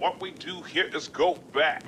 What we do here is go back.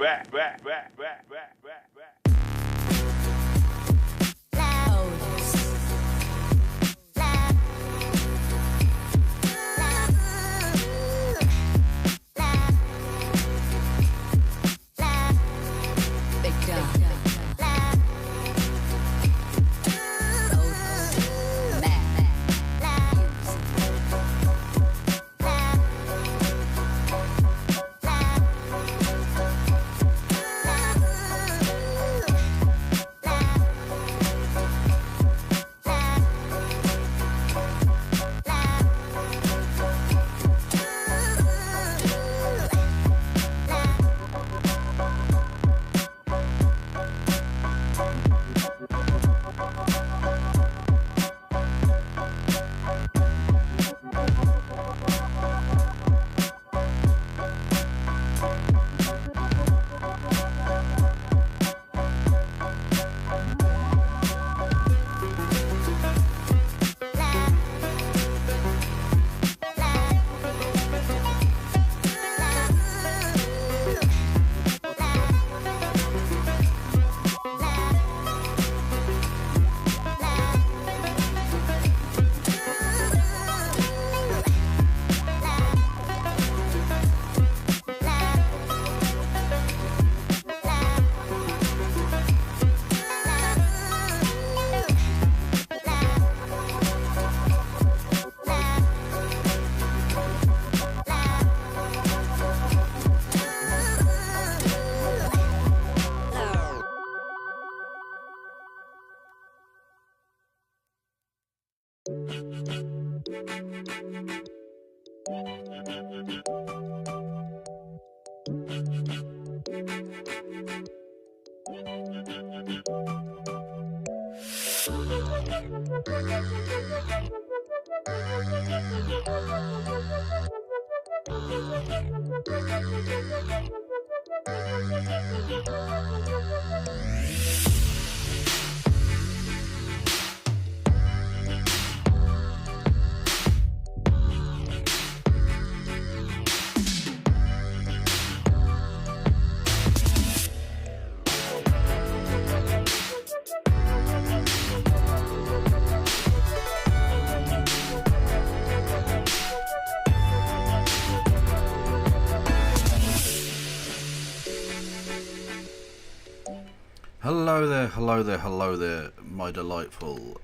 Hello there, my delightful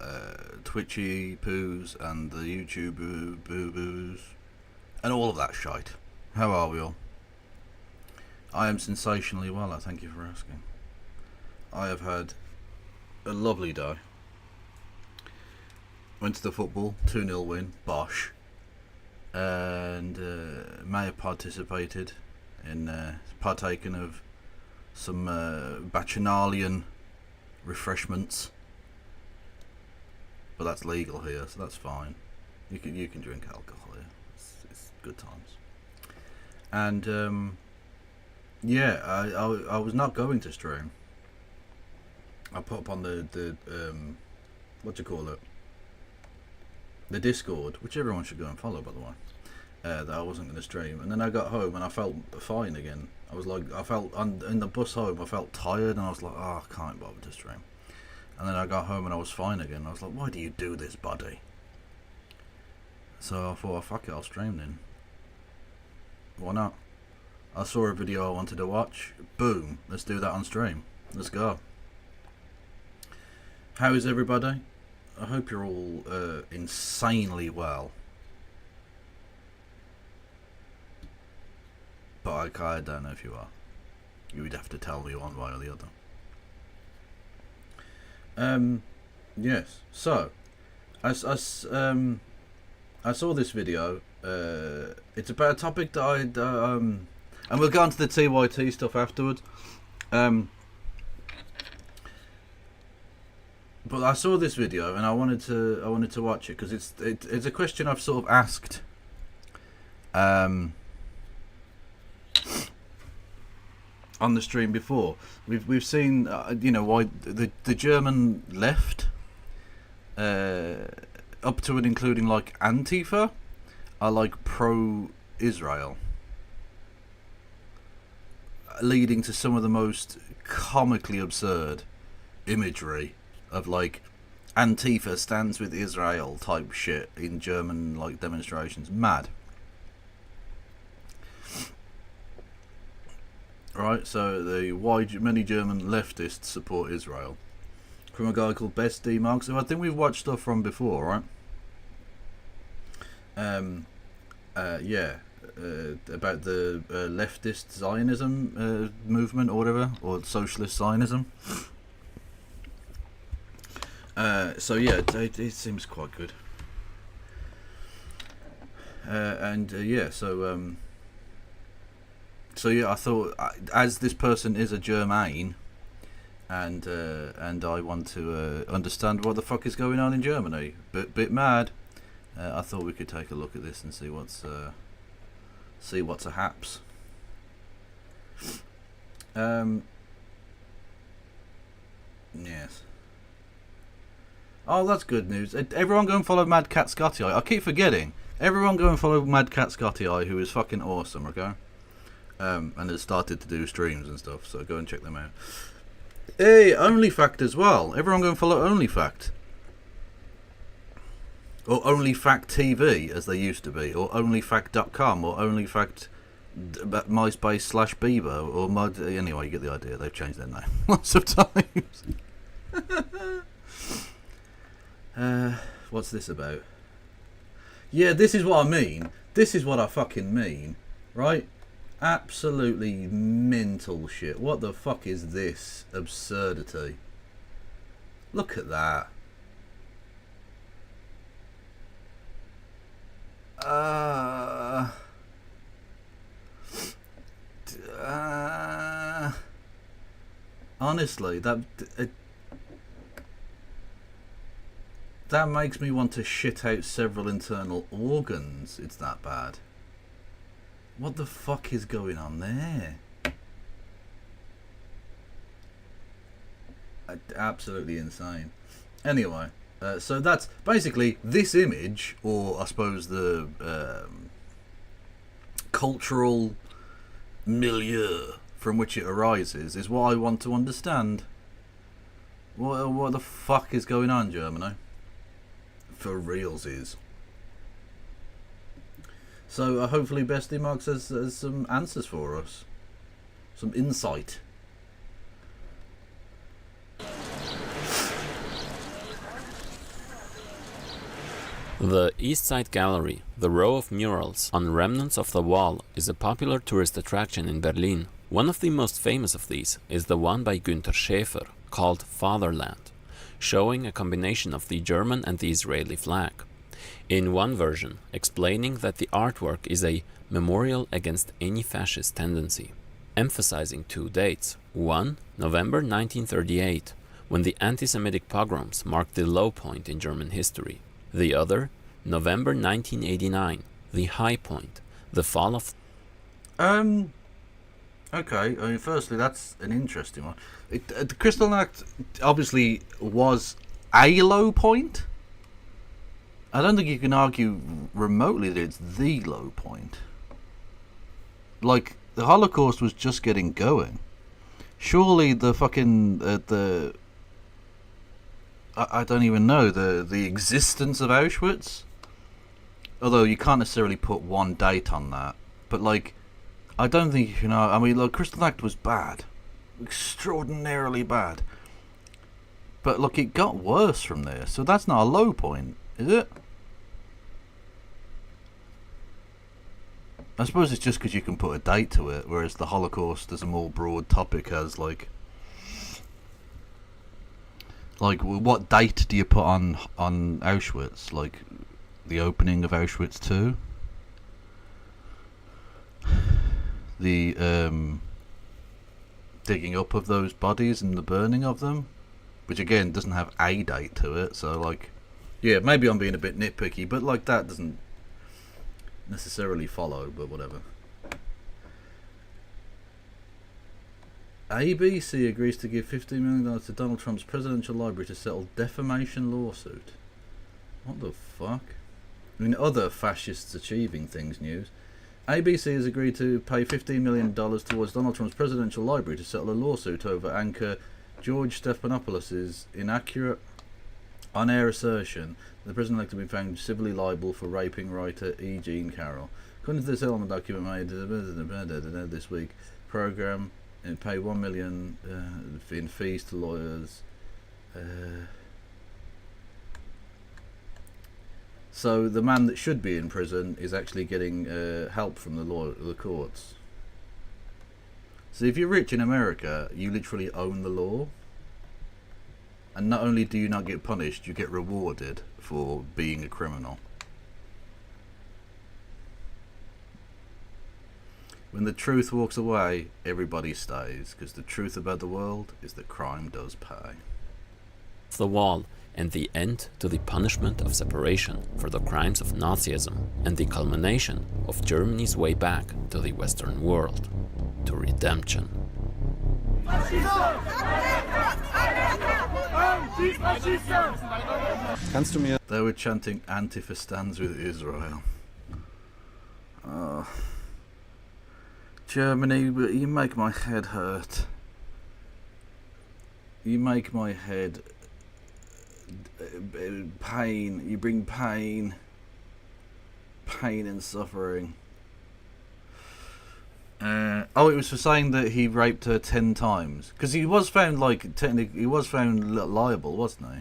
Twitchy poos and the YouTube boo-boos and all of that shite. How are we all? I am sensationally well, I thank you for asking. I have had a lovely day. Went to the football, 2-0 win, bosh. And may have participated in, partaken of some bacchanalian refreshments, but that's legal here, so that's fine. You can drink alcohol here. It's good times. And yeah, I was not going to stream. I put up on the what do you call it? The Discord, which everyone should go and follow, by the way. That I wasn't going to stream, and then I got home and I felt fine again. I was like, in the bus home, I felt tired, and I was like, oh, I can't bother to stream. And then I got home and I was fine again. I was like, why do you do this, buddy? So I thought, oh, fuck it, I'll stream then. Why not? I saw a video I wanted to watch. Boom, let's do that on stream. Let's go. How is everybody? I hope you're all insanely well. But I don't know if you are. You would have to tell me one way or the other. Yes. So, I saw this video. It's about a topic that and we'll go on to the TYT stuff afterwards. But I saw this video and I wanted to watch it because it's a question I've sort of asked. On the stream before, we've seen why the German left, up to and including like Antifa, are like pro-Israel. leading to some of the most comically absurd imagery of like Antifa stands with Israel type shit in German like demonstrations. Mad. Right, so many German leftists support Israel. From a guy called Best D Marks, who I think we've watched stuff from before, right? About the leftist Zionism movement or whatever, or socialist Zionism. So yeah, it seems quite good. So yeah, I thought, as this person is a German, and I want to understand what the fuck is going on in Germany, bit mad. I thought we could take a look at this and see what's a haps. Yes. Oh, that's good news. Everyone go and follow Mad Cat Scotty Eye. I keep forgetting. Everyone go and follow Mad Cat Scotty Eye, who is fucking awesome, okay? And has started to do streams and stuff, so go and check them out. Hey, OnlyFact as well. Everyone go and follow OnlyFact. Or OnlyFact TV, as they used to be. Or OnlyFact.com, or OnlyFact MySpace/Bieber, or Mud. Anyway, you get the idea. They've changed their name lots of times. What's this about? Yeah, this is what I mean. This is what I fucking mean. Right? Absolutely mental shit. What the fuck is this absurdity? Look at that. Honestly, that makes me want to shit out several internal organs. It's that bad. What the fuck is going on there? Absolutely insane. Anyway, so that's basically this image, or I suppose the cultural milieu from which it arises, is what I want to understand. What the fuck is going on, Germany? For realsies. So hopefully Bestie Marks has some answers for us. Some insight. The East Side Gallery, the row of murals on remnants of the wall, is a popular tourist attraction in Berlin. One of the most famous of these is the one by Günter Schäfer, called Fatherland, showing a combination of the German and the Israeli flag. In one version, explaining that the artwork is a memorial against any fascist tendency, emphasizing two dates. One, November 1938, when the anti-Semitic pogroms marked the low point in German history. The other, November 1989, the high point, the fall of... Okay, I mean, firstly, that's an interesting one. The Kristallnacht obviously was a low point. I don't think you can argue remotely that it's the low point. Like, the Holocaust was just getting going. Surely the fucking... I don't even know, the existence of Auschwitz? Although you can't necessarily put one date on that. But, like, I don't think you can... I mean, look, Kristallnacht was bad. Extraordinarily bad. But, look, it got worse from there. So that's not a low point, is it? I suppose it's just because you can put a date to it, whereas the Holocaust as a more broad topic has, like, what date do you put on Auschwitz? Like, the opening of Auschwitz 2? The digging up of those bodies and the burning of them? Which, again, doesn't have a date to it, so, like... Yeah, maybe I'm being a bit nitpicky, but, like, that doesn't necessarily follow, but whatever. ABC agrees to give $15 million to Donald Trump's presidential library to settle defamation lawsuit. What the fuck? I mean, other fascists achieving things news. ABC has agreed to pay $15 million towards Donald Trump's presidential library to settle a lawsuit over anchor George Stephanopoulos' inaccurate on-air assertion that the president-elect had been found civilly liable for raping writer E. Jean Carroll. According to the settlement document made this week, program and pay $1 million in fees to lawyers. So the man that should be in prison is actually getting help from the courts. So if you're rich in America, you literally own the law. And not only do you not get punished, you get rewarded for being a criminal. When the truth walks away, everybody stays, because the truth about the world is that crime does pay. The wall and the end to the punishment of separation for the crimes of Nazism and the culmination of Germany's way back to the Western world, to redemption. Kannst du mir... They were chanting Antifa stands with Israel. Oh. Germany, you make my head hurt. You make my head... pain. You bring pain. Pain and suffering. Oh, it was for saying that he raped her 10 times. Because he was found, like, technically, he was found liable, wasn't he?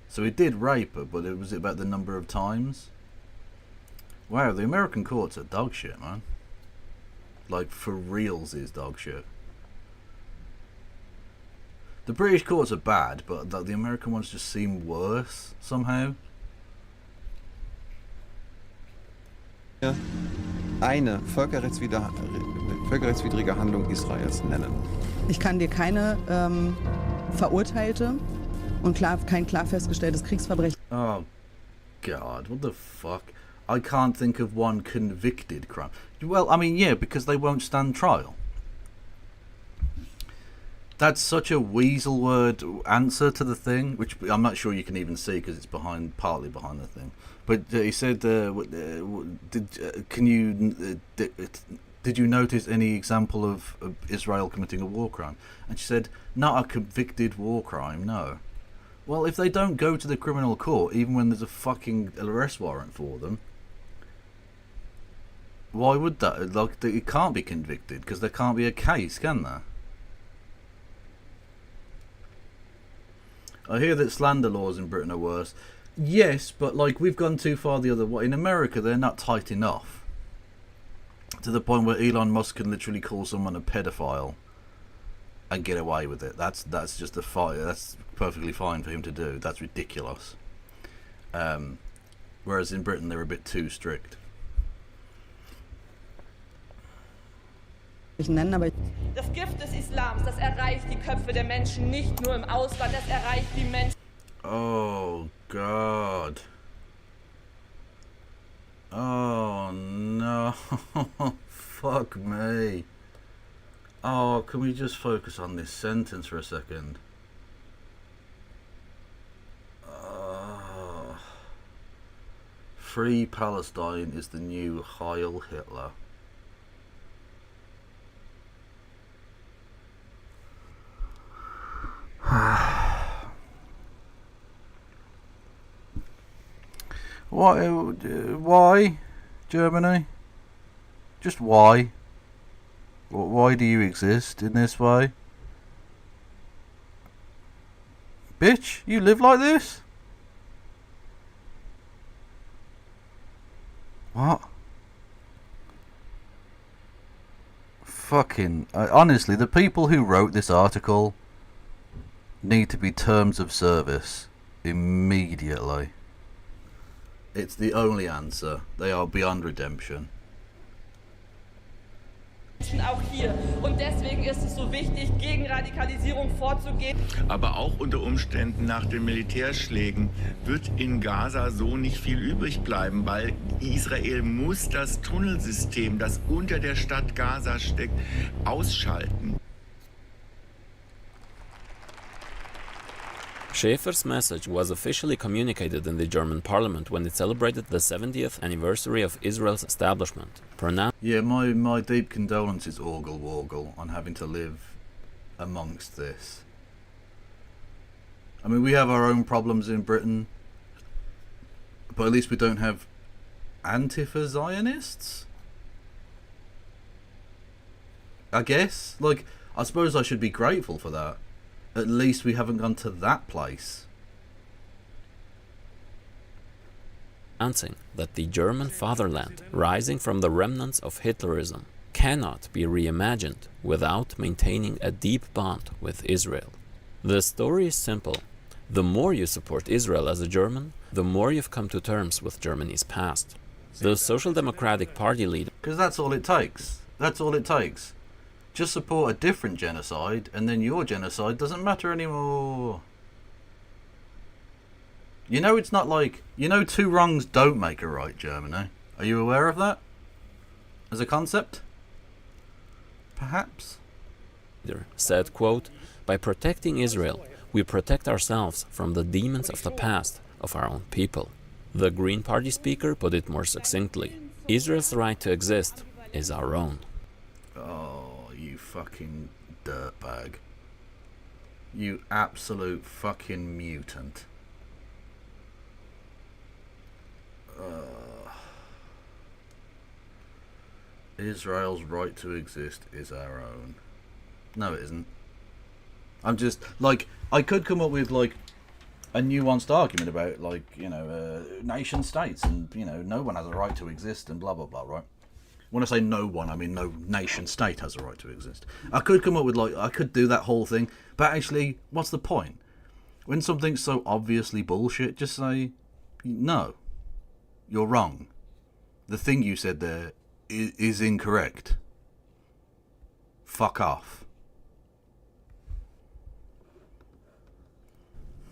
So he did rape her, but it was about the number of times. Wow, the American courts are dog shit, man. Like, for reals is dog shit. The British courts are bad, but the American ones just seem worse, somehow. Eine völkerrechtswidrige Handlung Israels nennen. Ich kann dir keine verurteilte und kein klar festgestelltes Kriegsverbrechen. Oh, God, what the fuck? I can't think of one convicted crime. Well, I mean, yeah, because they won't stand trial. That's such a weasel word answer to the thing, which I'm not sure you can even see because it's partly behind the thing. But he said, did you notice any example of Israel committing a war crime? And she said, not a convicted war crime, no. Well, if they don't go to the criminal court, even when there's a fucking arrest warrant for them, why would that? Like, it can't be convicted because there can't be a case, can there? I hear that slander laws in Britain are worse. Yes, but like we've gone too far the other way. In America, they're not tight enough to the point where Elon Musk can literally call someone a pedophile and get away with it. That's just that's perfectly fine for him to do. That's ridiculous. Whereas in Britain, they're a bit too strict. Das Gift des Islams, das erreicht die Köpfe der Menschen nicht nur im Ausland, das erreicht die Menschen. Oh God. Oh no. Fuck me. Oh, can we just focus on this sentence for a second? Free Palestine is the new Heil Hitler. Why, Germany? Just why? Why do you exist in this way? Bitch, you live like this? What? Fucking... honestly, the people who wrote this article need to be terms of service immediately. It's the only answer. They are beyond redemption. Auch hier. Und deswegen ist es so wichtig, gegen Radikalisierung vorzugehen. Aber auch unter Umständen nach den Militärschlägen wird in Gaza so nicht viel übrig bleiben, weil Israel muss das Tunnelsystem, das unter der Stadt Gaza steckt, ausschalten. Schäfer's message was officially communicated in the German parliament when it celebrated the 70th anniversary of Israel's establishment. Yeah, my deep condolences, Orgle Wargle, on having to live amongst this. I mean, we have our own problems in Britain, but at least we don't have Antifa-Zionists? I guess. Like, I suppose I should be grateful for that. At least we haven't gone to that place. Announcing that the German fatherland, rising from the remnants of Hitlerism, cannot be reimagined without maintaining a deep bond with Israel. The story is simple. The more you support Israel as a German, the more you've come to terms with Germany's past. The Social Democratic Party leader... Because that's all it takes. That's all it takes. Just support a different genocide, and then your genocide doesn't matter anymore. You know, it's not like... You know, two wrongs don't make a right, Germany. Are you aware of that? As a concept? Perhaps? Said, quote, "By protecting Israel, we protect ourselves from the demons of the past of our own people." The Green Party speaker put it more succinctly. Israel's right to exist is our own. Oh, you fucking dirtbag. You absolute fucking mutant. Israel's right to exist is our own. No, it isn't. I'm just, like, I could come up with, like, a nuanced argument about, like, you know, nation states and, you know, no one has a right to exist and blah, blah, blah, right? When I say no one, I mean no nation state has a right to exist. I could come up with, like, I could do that whole thing, but actually, what's the point? When something's so obviously bullshit, just say, no, you're wrong. The thing you said there is incorrect. Fuck off.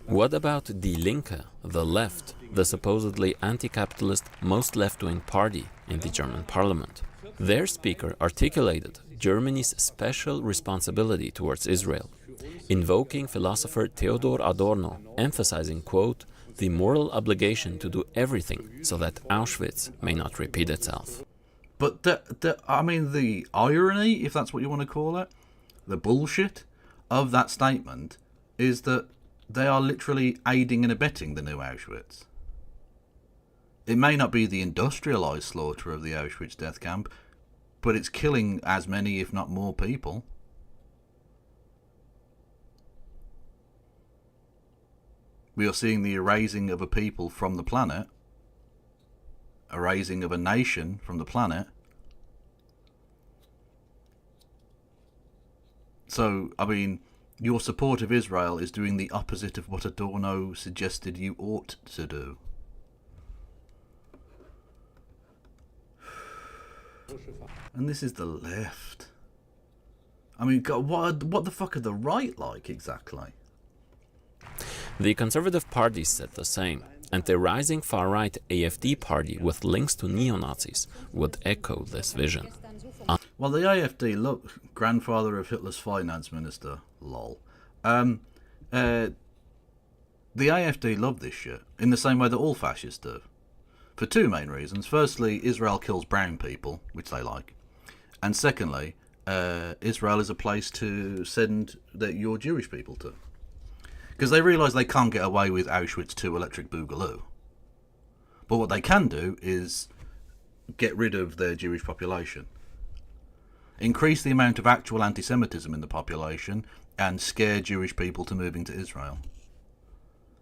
What about Die Linke, the left, the supposedly anti-capitalist, most left-wing party in the German parliament? Their speaker articulated Germany's special responsibility towards Israel, invoking philosopher Theodor Adorno, emphasizing, quote, "the moral obligation to do everything so that Auschwitz may not repeat itself." But I mean, the irony, if that's what you want to call it, the bullshit of that statement is that they are literally aiding and abetting the new Auschwitz. It may not be the industrialized slaughter of the Auschwitz death camp, but it's killing as many, if not more, people. We are seeing the erasing of a people from the planet, erasing of a nation from the planet. So, I mean, your support of Israel is doing the opposite of what Adorno suggested you ought to do. And this is the left. I mean, God, what the fuck are the right like, exactly? The Conservative Party said the same, and the rising far-right AfD party with links to neo-Nazis would echo this vision. Well, the AfD, look, grandfather of Hitler's finance minister, lol. The AfD love this shit, in the same way that all fascists do. For two main reasons. Firstly, Israel kills brown people, which they like. And secondly, Israel is a place to send your Jewish people to. Because they realise they can't get away with Auschwitz II electric boogaloo. But what they can do is get rid of their Jewish population. Increase the amount of actual anti-Semitism in the population and scare Jewish people to moving to Israel.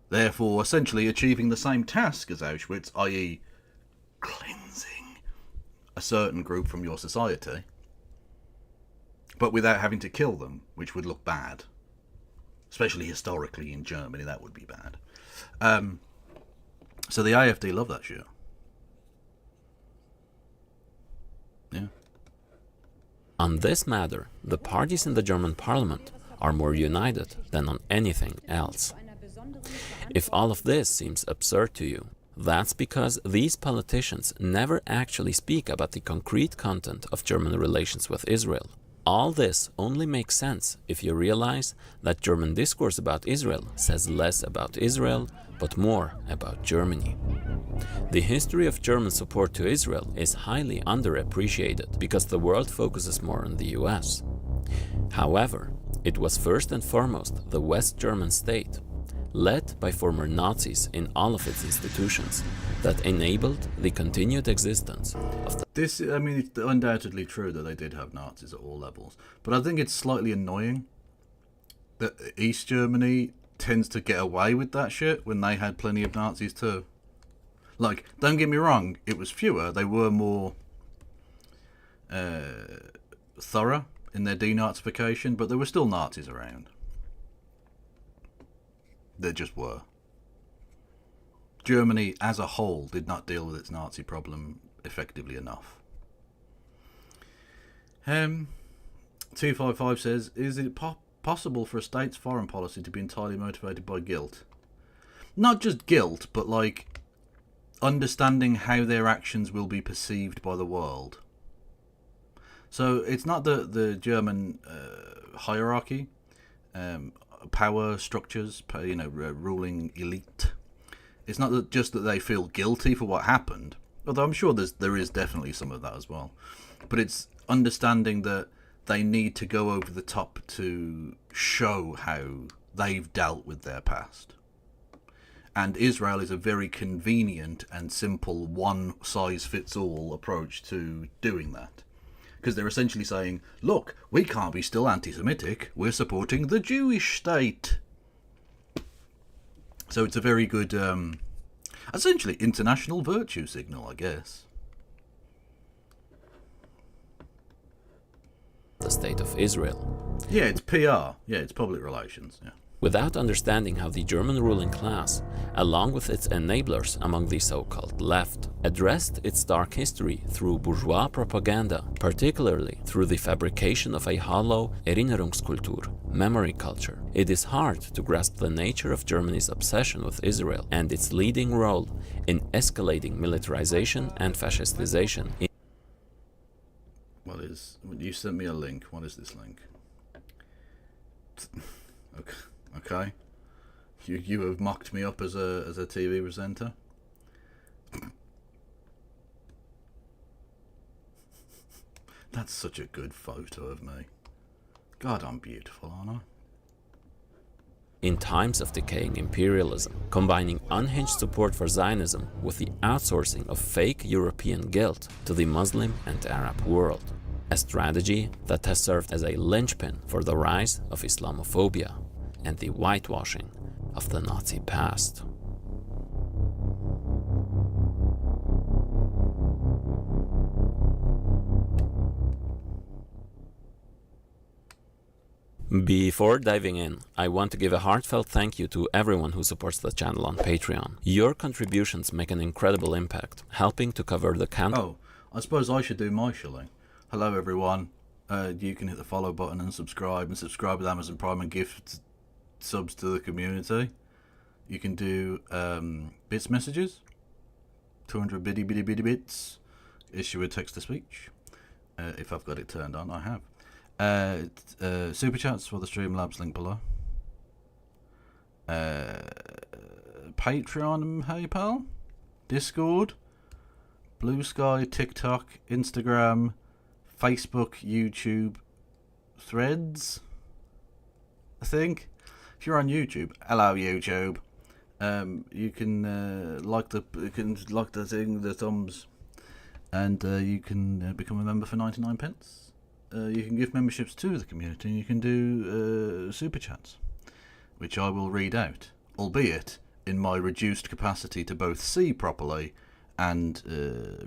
Therefore, essentially achieving the same task as Auschwitz, i.e. cleansing a certain group from your society, but without having to kill them, which would look bad. Especially historically in Germany, that would be bad. So the AfD love that shit. Yeah. On this matter, the parties in the German parliament are more united than on anything else. If all of this seems absurd to you, that's because these politicians never actually speak about the concrete content of German relations with Israel. All this only makes sense if you realize that German discourse about Israel says less about Israel, but more about Germany. The history of German support to Israel is highly underappreciated because the world focuses more on the US. However, it was first and foremost the West German state, led by former Nazis in all of its institutions, that enabled the continued existence of the... This, I mean, it's undoubtedly true that they did have Nazis at all levels, but I think it's slightly annoying that East Germany tends to get away with that shit when they had plenty of Nazis too. Like, don't get me wrong, it was fewer, they were more thorough in their denazification, but there were still Nazis around. There just were. Germany as a whole did not deal with its Nazi problem effectively enough. 255 says, is it possible for a state's foreign policy to be entirely motivated by guilt? Not just guilt, but like understanding how their actions will be perceived by the world. So it's not the German hierarchy, power structures, ruling elite. It's not just that they feel guilty for what happened, although I'm sure there is definitely some of that as well. But it's understanding that they need to go over the top to show how they've dealt with their past. And Israel is a very convenient and simple one-size-fits-all approach to doing that. Because they're essentially saying, look, we can't be still anti-Semitic, we're supporting the Jewish state. So it's a very good, essentially, international virtue signal, I guess. The state of Israel. Yeah, it's PR. Yeah, it's public relations. Yeah. Without understanding how the German ruling class, along with its enablers among the so-called left, addressed its dark history through bourgeois propaganda, particularly through the fabrication of a hollow Erinnerungskultur, memory culture, it is hard to grasp the nature of Germany's obsession with Israel and its leading role in escalating militarization and fascistization. You sent me a link. What is this link? Okay. You have mocked me up as a TV presenter. That's such a good photo of me. God, I'm beautiful, aren't I? In times of decaying imperialism, combining unhinged support for Zionism with the outsourcing of fake European guilt to the Muslim and Arab world. A strategy that has served as a linchpin for the rise of Islamophobia and the whitewashing of the Nazi past. Before diving in, I want to give a heartfelt thank you to everyone who supports the channel on Patreon. Your contributions make an incredible impact, helping to cover the Oh, I suppose I should do my shilling. Hello everyone, you can hit the follow button and subscribe with Amazon Prime and gift subs to the community. You can do bits messages, 200 bitty bits, issue a text to speech, if I've got it turned on. I have. Super chats for the Streamlabs link below. Patreon and PayPal, Discord, Blue Sky, TikTok, Instagram, Facebook, YouTube, Threads, I think. If you're on YouTube, hello YouTube. You can like the thing, the thumbs, and you can become a member for 99 pence. You can give memberships to the community, and you can do super chats, which I will read out, albeit in my reduced capacity to both see properly and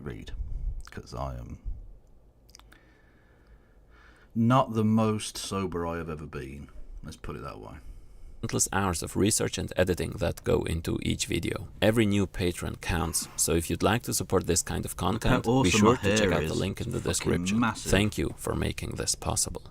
read, because I am not the most sober I have ever been. Let's put it that way. Countless hours of research and editing that go into each video. Every new patron counts, so if you'd like to support this kind of content, be sure to check out the link in the description. Massive. Thank you for making this possible.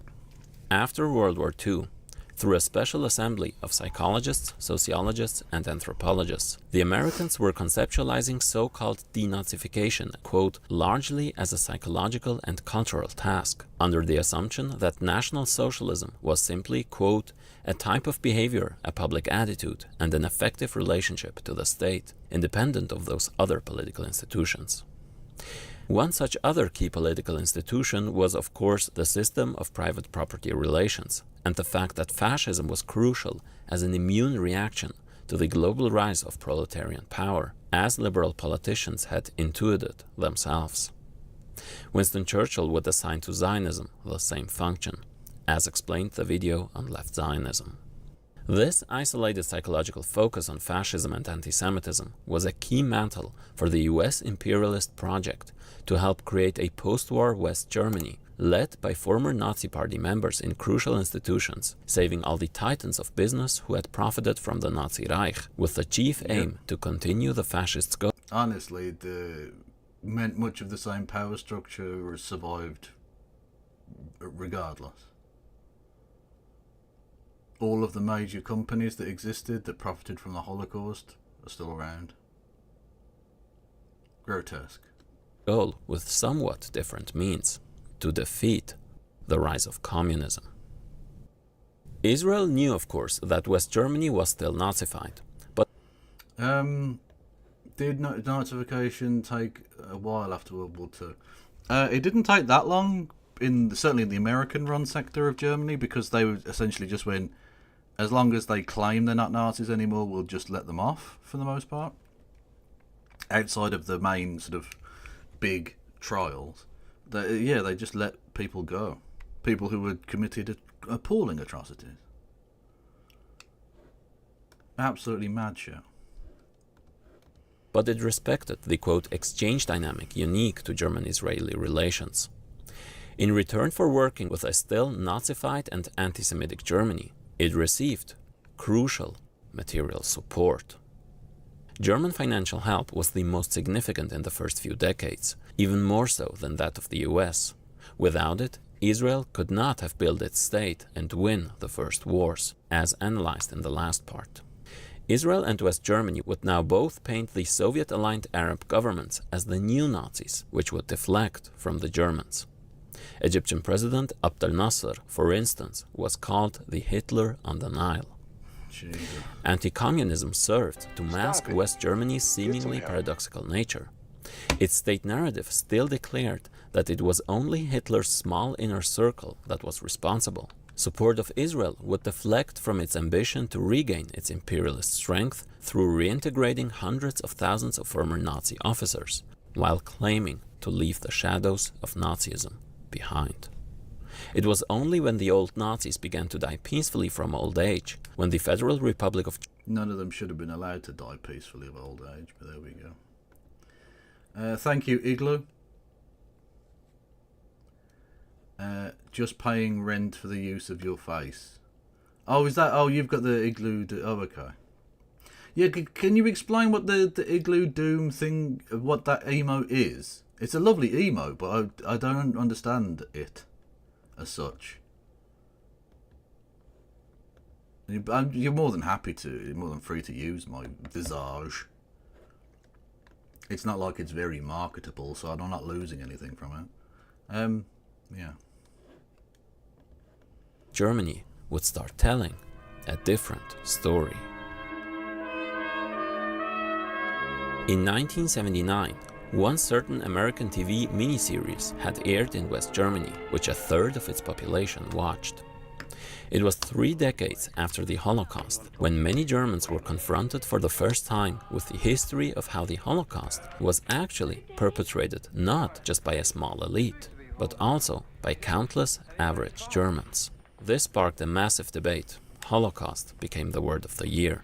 After World War II, through a special assembly of psychologists, sociologists, and anthropologists. The Americans were conceptualizing so-called denazification, quote, largely as a psychological and cultural task, under the assumption that National Socialism was simply, quote, a type of behavior, a public attitude, and an effective relationship to the state, independent of those other political institutions. One such other key political institution was, of course, the system of private property relations, and the fact that fascism was crucial as an immune reaction to the global rise of proletarian power, as liberal politicians had intuited themselves. Winston Churchill would assign to Zionism the same function, as explained the video on left Zionism. This isolated psychological focus on fascism and anti-Semitism was a key mantle for the US imperialist project to help create a post-war West Germany led by former Nazi Party members in crucial institutions, saving all the titans of business who had profited from the Nazi Reich, with the chief aim to continue the fascists' goal. Honestly, meant much of the same power structure survived regardless. All of the major companies that existed that profited from the Holocaust are still around. Grotesque. Goal with somewhat different means, to defeat the rise of communism. Israel knew, of course, that West Germany was still Nazified, but did Denazification take a while after World War II? It didn't take that long, certainly in the American-run sector of Germany, because they would essentially just went, as long as they claim they're not Nazis anymore, we'll just let them off, for the most part. Outside of the main sort of big trials, they just let people go. People who had committed appalling atrocities. Absolutely mad show. But it respected the, quote, exchange dynamic unique to German-Israeli relations. In return for working with a still Nazified and anti-Semitic Germany, it received crucial material support. German financial help was the most significant in the first few decades, even more so than that of the US. Without it, Israel could not have built its state and win the first wars, as analyzed in the last part. Israel and West Germany would now both paint the Soviet-aligned Arab governments as the new Nazis, which would deflect from the Germans. Egyptian President Abd al-Nasser, for instance, was called the Hitler on the Nile. Anti-communism served to mask West Germany's seemingly paradoxical nature. Its state narrative still declared that it was only Hitler's small inner circle that was responsible. Support of Israel would deflect from its ambition to regain its imperialist strength through reintegrating hundreds of thousands of former Nazi officers, while claiming to leave the shadows of Nazism behind. It was only when the old Nazis began to die peacefully from old age, when the Federal Republic of... None of them should have been allowed to die peacefully of old age, but there we go. Thank you, Igloo. Just paying rent for the use of your face. Oh, is that... Oh, you've got the Igloo... Oh, okay. Yeah, can you explain what the Igloo Doom thing, what that emote is? It's a lovely emote, but I don't understand it as such. You're more than more than free to use my visage. It's not like it's very marketable, so I'm not losing anything from it. Yeah. Germany would start telling a different story. In 1979, one certain American TV miniseries had aired in West Germany, which a third of its population watched. It was 3 decades after the Holocaust, when many Germans were confronted for the first time with the history of how the Holocaust was actually perpetrated not just by a small elite, but also by countless average Germans. This sparked a massive debate. Holocaust became the word of the year.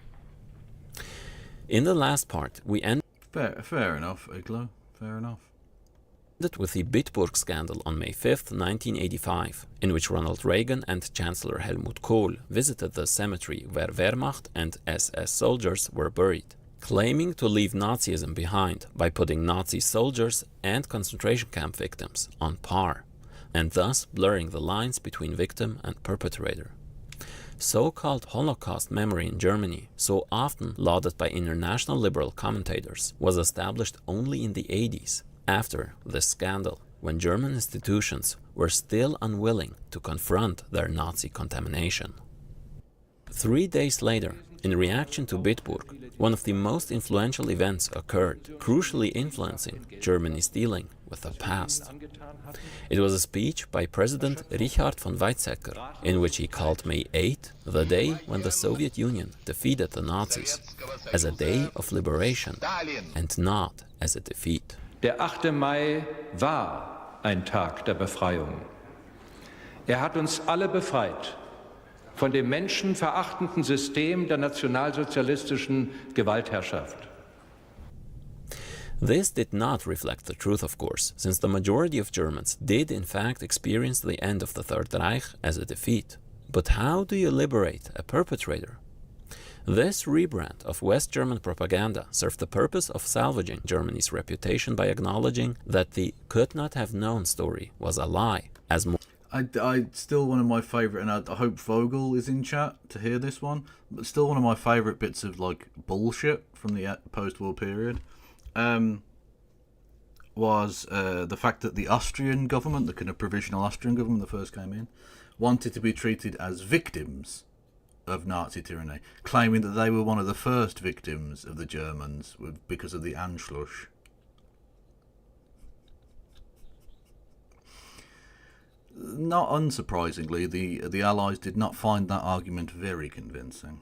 In the last part, we ended Fair enough, Igloo. Fair enough. With the Bitburg scandal on May 5th, 1985, in which Ronald Reagan and Chancellor Helmut Kohl visited the cemetery where Wehrmacht and SS soldiers were buried, claiming to leave Nazism behind by putting Nazi soldiers and concentration camp victims on par, and thus blurring the lines between victim and perpetrator. So-called Holocaust memory in Germany, so often lauded by international liberal commentators, was established only in the 80s, after this scandal, when German institutions were still unwilling to confront their Nazi contamination. 3 days later, in reaction to Bitburg, one of the most influential events occurred, crucially influencing Germany's dealing with the past. It was a speech by President Richard von Weizsäcker, in which he called May 8, the day when the Soviet Union defeated the Nazis, as a day of liberation and not as a defeat. Der 8. Mai war ein Tag der Befreiung. Hat uns alle befreit von dem menschenverachtenden System der nationalsozialistischen Gewaltherrschaft. This did not reflect the truth, of course, since the majority of Germans did in fact experience the end of the Third Reich as a defeat. But how do you liberate a perpetrator? This rebrand of West German propaganda served the purpose of salvaging Germany's reputation by acknowledging that the could not have known story was a lie, as more I still one of my favourite, and I hope Vogel is in chat to hear this one, but still one of my favourite bits of like bullshit from the post-war period was the fact that the Austrian government, the kind of provisional Austrian government that first came in, wanted to be treated as victims of Nazi tyranny, claiming that they were one of the first victims of the Germans because of the Anschluss. Not unsurprisingly, the Allies did not find that argument very convincing.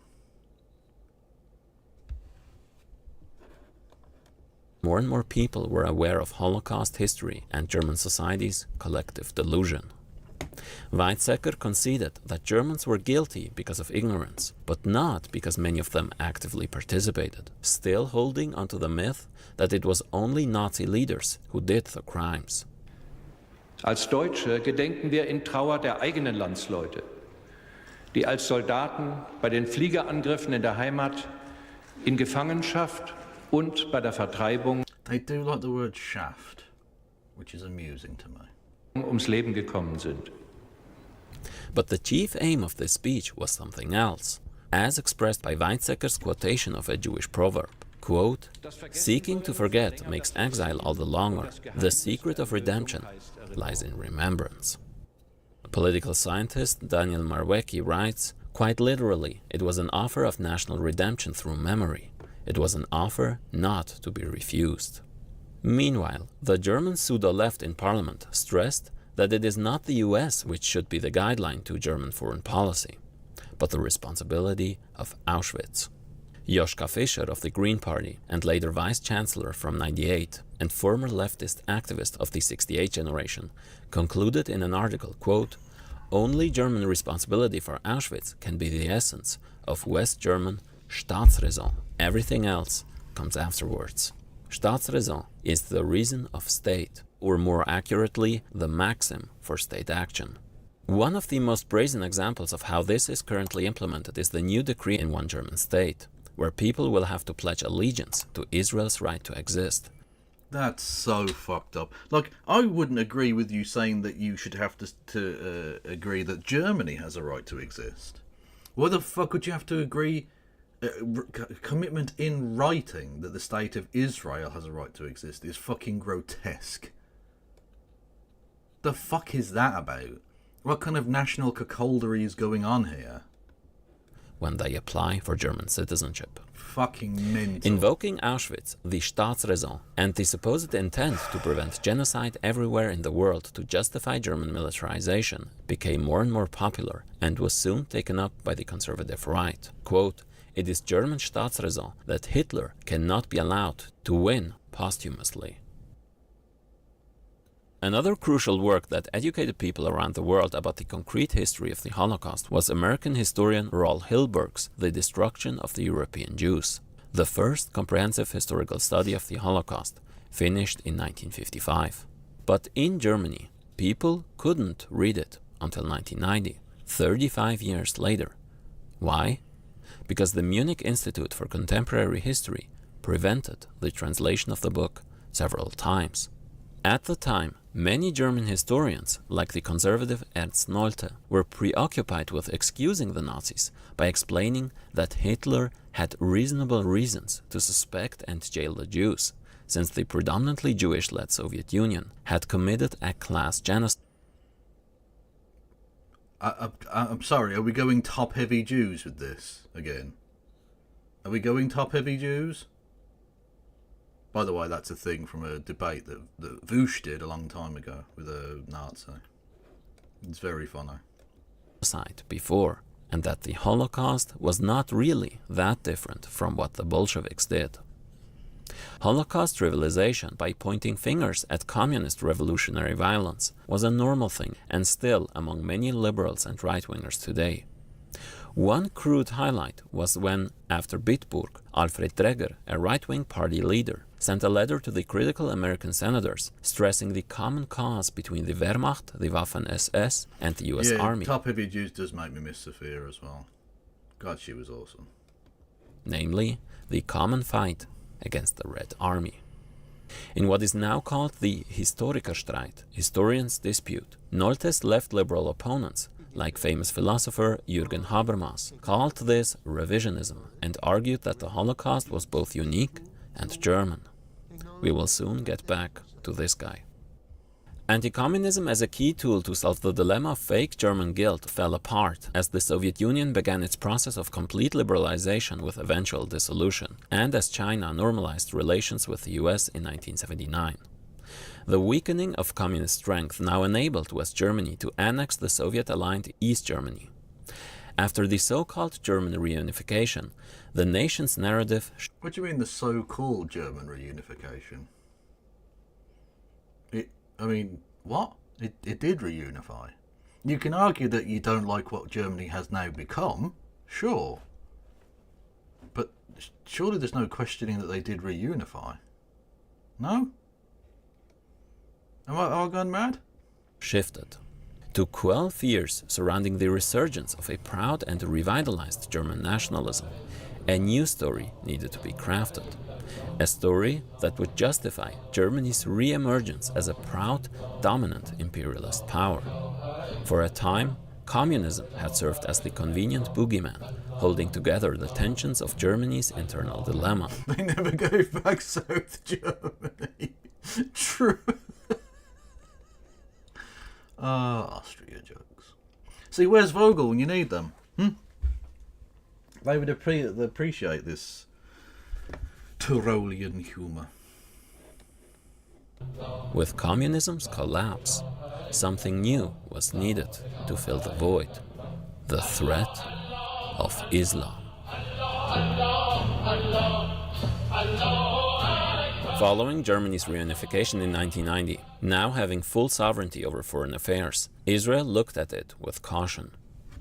More and more people were aware of Holocaust history and German society's collective delusion. Weizsäcker conceded that Germans were guilty because of ignorance, but not because many of them actively participated, still holding onto the myth that it was only Nazi leaders who did the crimes. Als Deutsche gedenken wir in Trauer der eigenen Landsleute, die als Soldaten bei den Fliegerangriffen in der Heimat, in Gefangenschaft und bei der Vertreibung They do like the word shaft, which is amusing to me. ums Leben gekommen sind. But the chief aim of this speech was something else, as expressed by Weizsäcker's quotation of a Jewish proverb. Quote, "Seeking to forget makes exile all the longer. The secret of redemption lies in remembrance." Political scientist Daniel Marwecki writes, quite literally, it was an offer of national redemption through memory. It was an offer not to be refused. Meanwhile, the German pseudo-left in parliament stressed that it is not the US which should be the guideline to German foreign policy, but the responsibility of Auschwitz. Joschka Fischer of the Green Party and later Vice-Chancellor from '98 and former leftist activist of the '68 generation concluded in an article, quote, "Only German responsibility for Auschwitz can be the essence of West German Staatsräson. Everything else comes afterwards." Staatsräson is the reason of state, or more accurately, the maxim for state action. One of the most brazen examples of how this is currently implemented is the new decree in one German state, where people will have to pledge allegiance to Israel's right to exist. That's so fucked up. Like, I wouldn't agree with you saying that you should have to agree that Germany has a right to exist. Why the fuck would you have to agree commitment in writing that the state of Israel has a right to exist is fucking grotesque. The fuck is that about? What kind of national cuckoldery is going on here? When they apply for German citizenship. Fucking mental. Invoking Auschwitz, the Staatsräson, and the supposed intent to prevent genocide everywhere in the world to justify German militarization became more and more popular and was soon taken up by the conservative right. Quote, "It is German Staatsräson that Hitler cannot be allowed to win posthumously." Another crucial work that educated people around the world about the concrete history of the Holocaust was American historian Roll Hilberg's The Destruction of the European Jews, the first comprehensive historical study of the Holocaust, finished in 1955. But in Germany, people couldn't read it until 1990, 35 years later. Why? Because the Munich Institute for Contemporary History prevented the translation of the book several times. At the time, many German historians, like the conservative Ernst Nolte, were preoccupied with excusing the Nazis by explaining that Hitler had reasonable reasons to suspect and jail the Jews, since the predominantly Jewish-led Soviet Union had committed a class genocide. I'm sorry, are we going top-heavy Jews with this again? Are we going top-heavy Jews? By the way, that's a thing from a debate that Vush did a long time ago with a Nazi. It's very funny. Before, and that the Holocaust was not really that different from what the Bolsheviks did. Holocaust trivialization by pointing fingers at communist revolutionary violence was a normal thing and still among many liberals and right-wingers today. One crude highlight was when, after Bitburg, Alfred Dreger, a right-wing party leader, sent a letter to the critical American senators stressing the common cause between the Wehrmacht, the Waffen-SS, and the US Army. Top-heavy Jews does make me miss Sophia as well. God, she was awesome. Namely, the common fight against the Red Army. In what is now called the Historikerstreit, historians' dispute, Nolte's left-liberal opponents, like famous philosopher Jürgen Habermas, called this revisionism and argued that the Holocaust was both unique and German. We will soon get back to this guy. Anti-communism as a key tool to solve the dilemma of fake German guilt fell apart as the Soviet Union began its process of complete liberalization with eventual dissolution, and as China normalized relations with the US in 1979. The weakening of communist strength now enabled West Germany to annex the Soviet-aligned East Germany. After the so-called German reunification, the nation's narrative... What do you mean the so-called German reunification? What? It did reunify. You can argue that you don't like what Germany has now become, sure. But surely there's no questioning that they did reunify. No? Am I gone mad? Shifted. To quell fears surrounding the resurgence of a proud and revitalized German nationalism, a new story needed to be crafted. A story that would justify Germany's re-emergence as a proud, dominant imperialist power. For a time, communism had served as the convenient boogeyman, holding together the tensions of Germany's internal dilemma. They never gave back South Germany. True. Austria jokes. See, where's Vogel when you need them? They would appreciate this Tyrolean humour. With communism's collapse, something new was needed to fill the void. The threat of Islam. Following Germany's reunification in 1990, now having full sovereignty over foreign affairs, Israel looked at it with caution.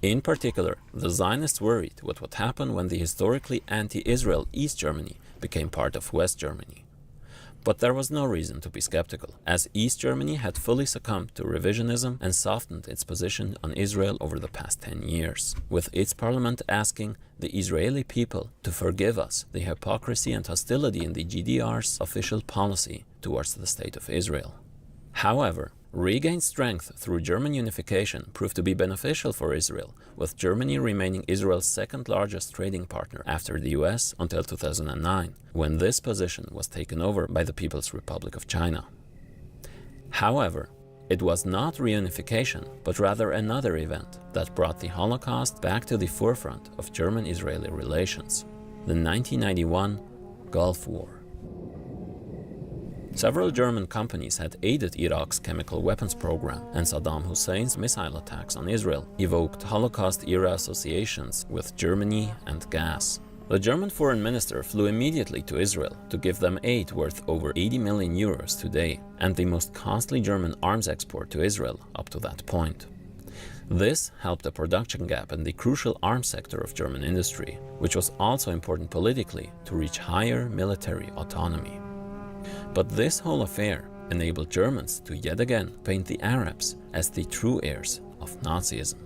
In particular, the Zionists worried what would happen when the historically anti-Israel East Germany became part of West Germany. But there was no reason to be skeptical, as East Germany had fully succumbed to revisionism and softened its position on Israel over the past 10 years, with its parliament asking the Israeli people to forgive us the hypocrisy and hostility in the GDR's official policy towards the State of Israel. However, regained strength through German unification proved to be beneficial for Israel, with Germany remaining Israel's second largest trading partner after the US until 2009, when this position was taken over by the People's Republic of China. However, it was not reunification, but rather another event that brought the Holocaust back to the forefront of German-Israeli relations: the 1991 Gulf War. Several German companies had aided Iraq's chemical weapons program, and Saddam Hussein's missile attacks on Israel evoked Holocaust-era associations with Germany and gas. The German foreign minister flew immediately to Israel to give them aid worth over 80 million euros today, and the most costly German arms export to Israel up to that point. This helped a production gap in the crucial arms sector of German industry, which was also important politically to reach higher military autonomy. But this whole affair enabled Germans to yet again paint the Arabs as the true heirs of Nazism.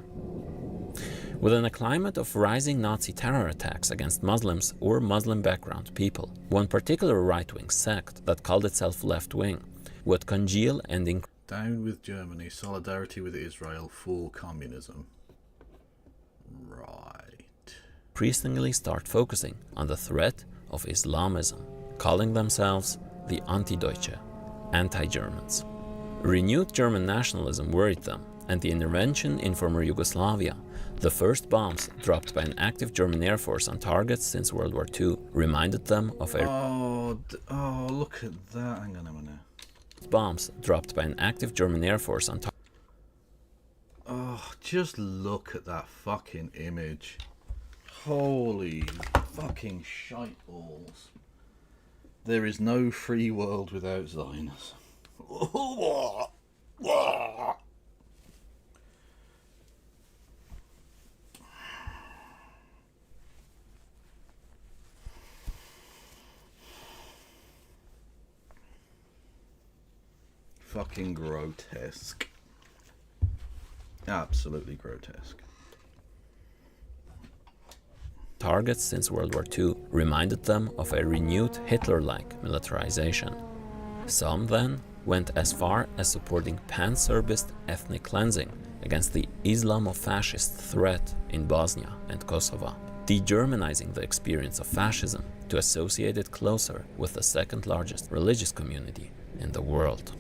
Within a climate of rising Nazi terror attacks against Muslims or Muslim background people, one particular right-wing sect that called itself left-wing would congeal and Down with Germany, solidarity with Israel for communism. Right. increasingly start focusing on the threat of Islamism, calling themselves the Anti-Deutsche, anti-Germans. Renewed German nationalism worried them, and the intervention in former Yugoslavia, the first bombs dropped by an active German air force on targets since World War II, reminded them of a Oh, look at that. Hang on a minute. bombs dropped by an active German air force on targets. Oh, just look at that fucking image. Holy fucking shite balls. There is no free world without Zionism. Fucking grotesque. Absolutely grotesque. Targets since World War II reminded them of a renewed Hitler-like militarization. Some then went as far as supporting pan-Serbist ethnic cleansing against the Islamofascist threat in Bosnia and Kosovo, de-Germanizing the experience of fascism to associate it closer with the second largest religious community in the world.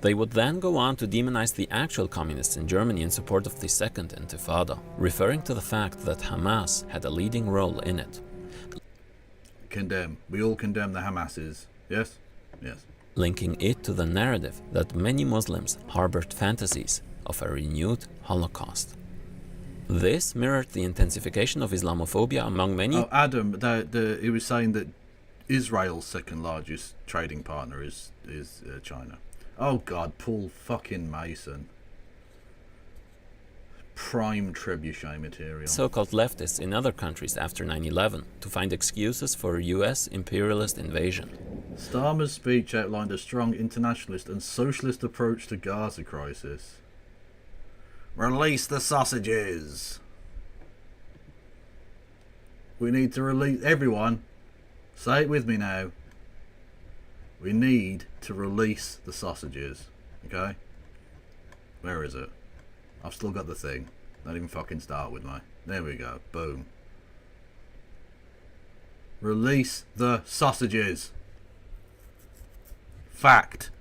They would then go on to demonize the actual communists in Germany in support of the Second Intifada, referring to the fact that Hamas had a leading role in it. Condemn. We all condemn the Hamases. Yes? Yes. Linking it to the narrative that many Muslims harbored fantasies of a renewed Holocaust. This mirrored the intensification of Islamophobia among many. Oh, Adam, he was saying that Israel's second largest trading partner is China. Oh God, Paul fucking Mason. Prime trebuchet material. So-called leftists in other countries after 9/11 to find excuses for US imperialist invasion. Starmer's speech outlined a strong internationalist and socialist approach to Gaza crisis. Release the sausages! We need to release... Everyone, say it with me now. We need to release the sausages, okay? Where is it? I've still got the thing. Don't even fucking start with me. There we go. Boom. Release the sausages. Fact.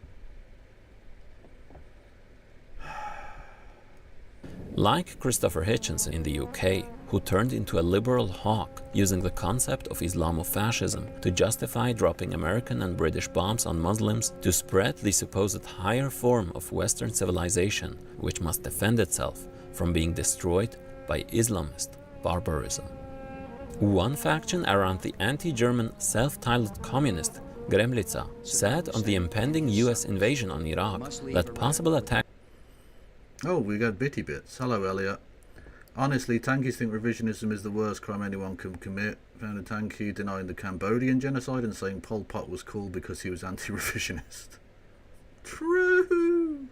Like Christopher Hitchens in the UK, who turned into a liberal hawk using the concept of Islamofascism to justify dropping American and British bombs on Muslims to spread the supposed higher form of Western civilization, which must defend itself from being destroyed by Islamist barbarism. One faction around the anti-German self-titled communist Gremlitsa said on the impending US invasion on Iraq that possible attacks. Oh, we got bitty bits. Hello, Elliot. Honestly, tankies think revisionism is the worst crime anyone can commit. Found a tanky denying the Cambodian genocide and saying Pol Pot was cool because he was anti-revisionist. True.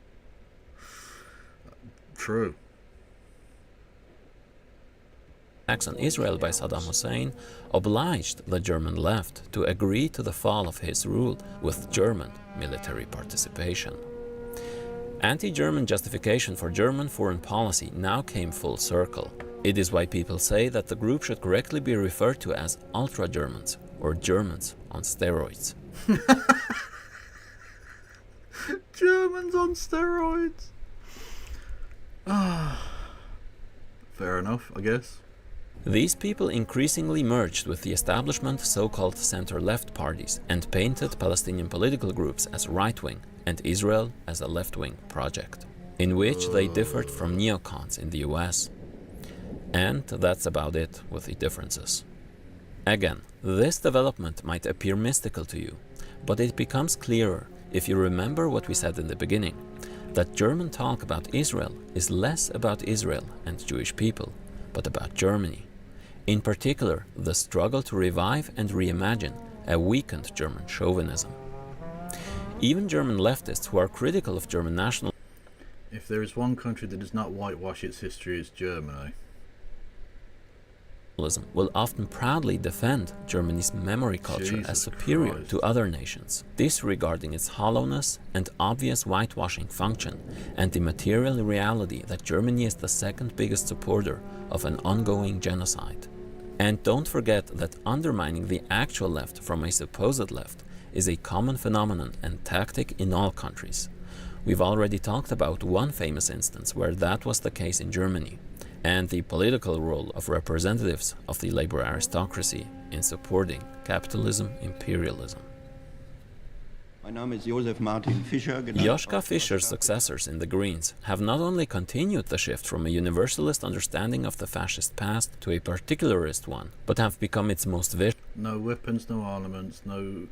True. Attacks on Israel by Saddam Hussein obliged the German left to agree to the fall of his rule with German military participation. Anti-German justification for German foreign policy now came full circle. It is why people say that the group should correctly be referred to as ultra-Germans or Germans on steroids. Germans on steroids. Fair enough, I guess. These people increasingly merged with the establishment so-called center-left parties and painted Palestinian political groups as right-wing and Israel as a left-wing project, in which they differed from neocons in the US. And that's about it with the differences. Again, this development might appear mystical to you, but it becomes clearer if you remember what we said in the beginning, that German talk about Israel is less about Israel and Jewish people, but about Germany. In particular, the struggle to revive and reimagine a weakened German chauvinism. Even German leftists who are critical of German national... If there is one country that does not whitewash its history, it's Germany. will often proudly defend Germany's memory culture Jesus as superior Christ. to other nations, disregarding its hollowness and obvious whitewashing function, and the material reality that Germany is the second biggest supporter of an ongoing genocide. And don't forget that undermining the actual left from a supposed left is a common phenomenon and tactic in all countries. We've already talked about one famous instance where that was the case in Germany, and the political role of representatives of the labor aristocracy in supporting capitalism imperialism. Joschka Fischer's successors in the Greens have not only continued the shift from a universalist understanding of the fascist past to a particularist one, but have become its most No weapons, no armaments, no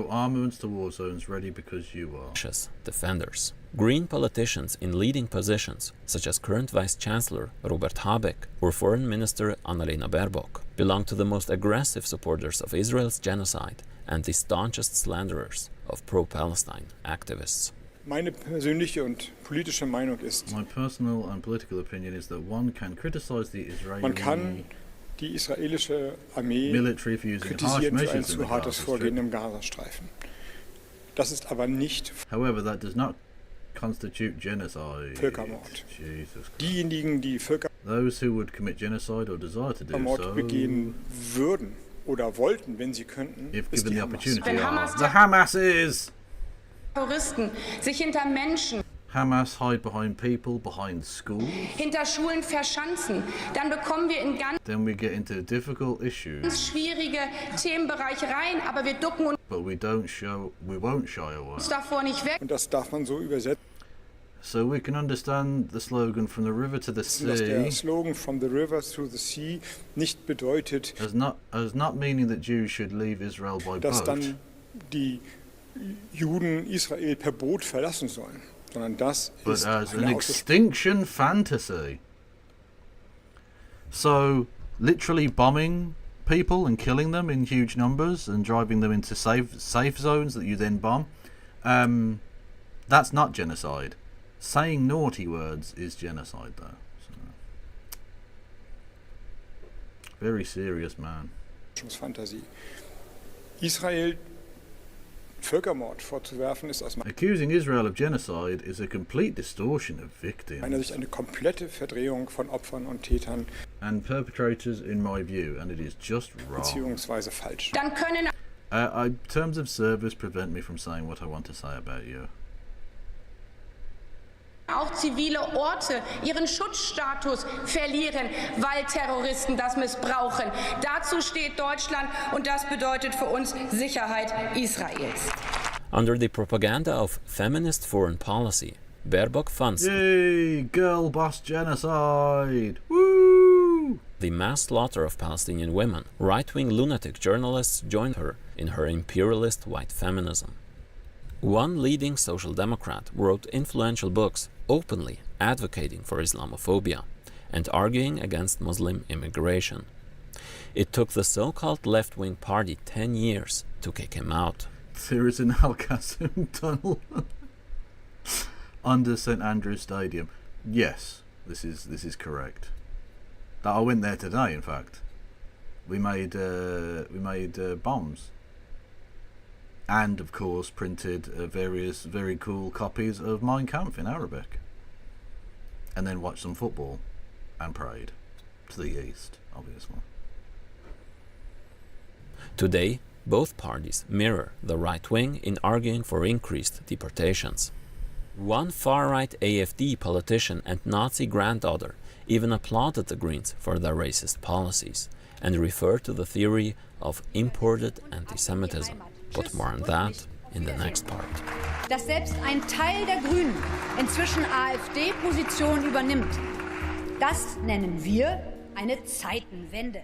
armaments to war zones ready because you are. vicious defenders. Green politicians in leading positions, such as current Vice Chancellor Robert Habeck or Foreign Minister Annalena Baerbock, belong to the most aggressive supporters of Israel's genocide and the staunchest slanderers of pro-Palestine activists. Meine persönliche und politische Meinung ist, My personal and political opinion is that one can criticize the Israeli man kann die israelische Armee military for using harsh kritisieren für ein measures in zu the hartes Gaza Vorgehen Strip. im Gazastreifen. Das ist aber nicht However, that does not constitute genocide. Völkermord. Jesus Christ. Diejenigen, die Those who would commit genocide or desire to do Völkermord so, begehen würden oder wollten, wenn sie könnten, if ist given die the Hamas. opportunity, Wenn are Hamas the Hamases. Terroristen sich hinter Menschen, Hamas hide behind people, behind schools. hinter Schulen verschanzen, dann bekommen wir in ganz Then we get into difficult issues, schwierige Themenbereiche rein, aber wir ducken but we won't shy away. uns davor nicht weg. Und das darf man so übersetzen, So we can understand the slogan from the river to the dass der sea Slogan "From the river through the sea" nicht bedeutet, as not meaning that Jews should leave Israel by dass boat, dann die Juden Israel per Boot verlassen sollen, sondern das but ist as an eine extinction fantasy. So literally bombing people and killing them in huge numbers and driving them into safe zones that you then bomb, that's not genocide. Saying naughty words is genocide, though. So, very serious man. Fantasie. Israel Völkermord vorzuwerfen, ist aus Accusing Israel of genocide is a complete distortion of meiner Sicht victims eine komplette Verdrehung von Opfern und Tätern, and perpetrators, in my view, and it is just wrong. beziehungsweise falsch. Dann können Terms of service prevent me from saying what I want to say about you. auch zivile Orte ihren Schutzstatus verlieren, weil Terroristen das missbrauchen. Dazu steht Deutschland und das bedeutet für uns Sicherheit Israels. Under the propaganda of feminist foreign policy, Baerbock funds Yay, girl boss genocide! Woo! the mass slaughter of Palestinian women. Right-wing lunatic journalists joined her in her imperialist white feminism. One leading social democrat wrote influential books openly advocating for Islamophobia and arguing against Muslim immigration. It took the so-called left-wing party 10 years to kick him out. There is an Al Qasim tunnel under St Andrew's Stadium. Yes, this is correct. I went there today. In fact, we made bombs, and of course printed various very cool copies of Mein Kampf in Arabic, and then watched some football and prayed to the east, obviously. Today, both parties mirror the right wing in arguing for increased deportations. One far-right AfD politician and Nazi granddaughter even applauded the Greens for their racist policies and referred to the theory of imported anti-Semitism. But more on that in the next part. Dass selbst ein Teil der Grünen inzwischen AfD-Position übernimmt, das nennen wir eine Zeitenwende.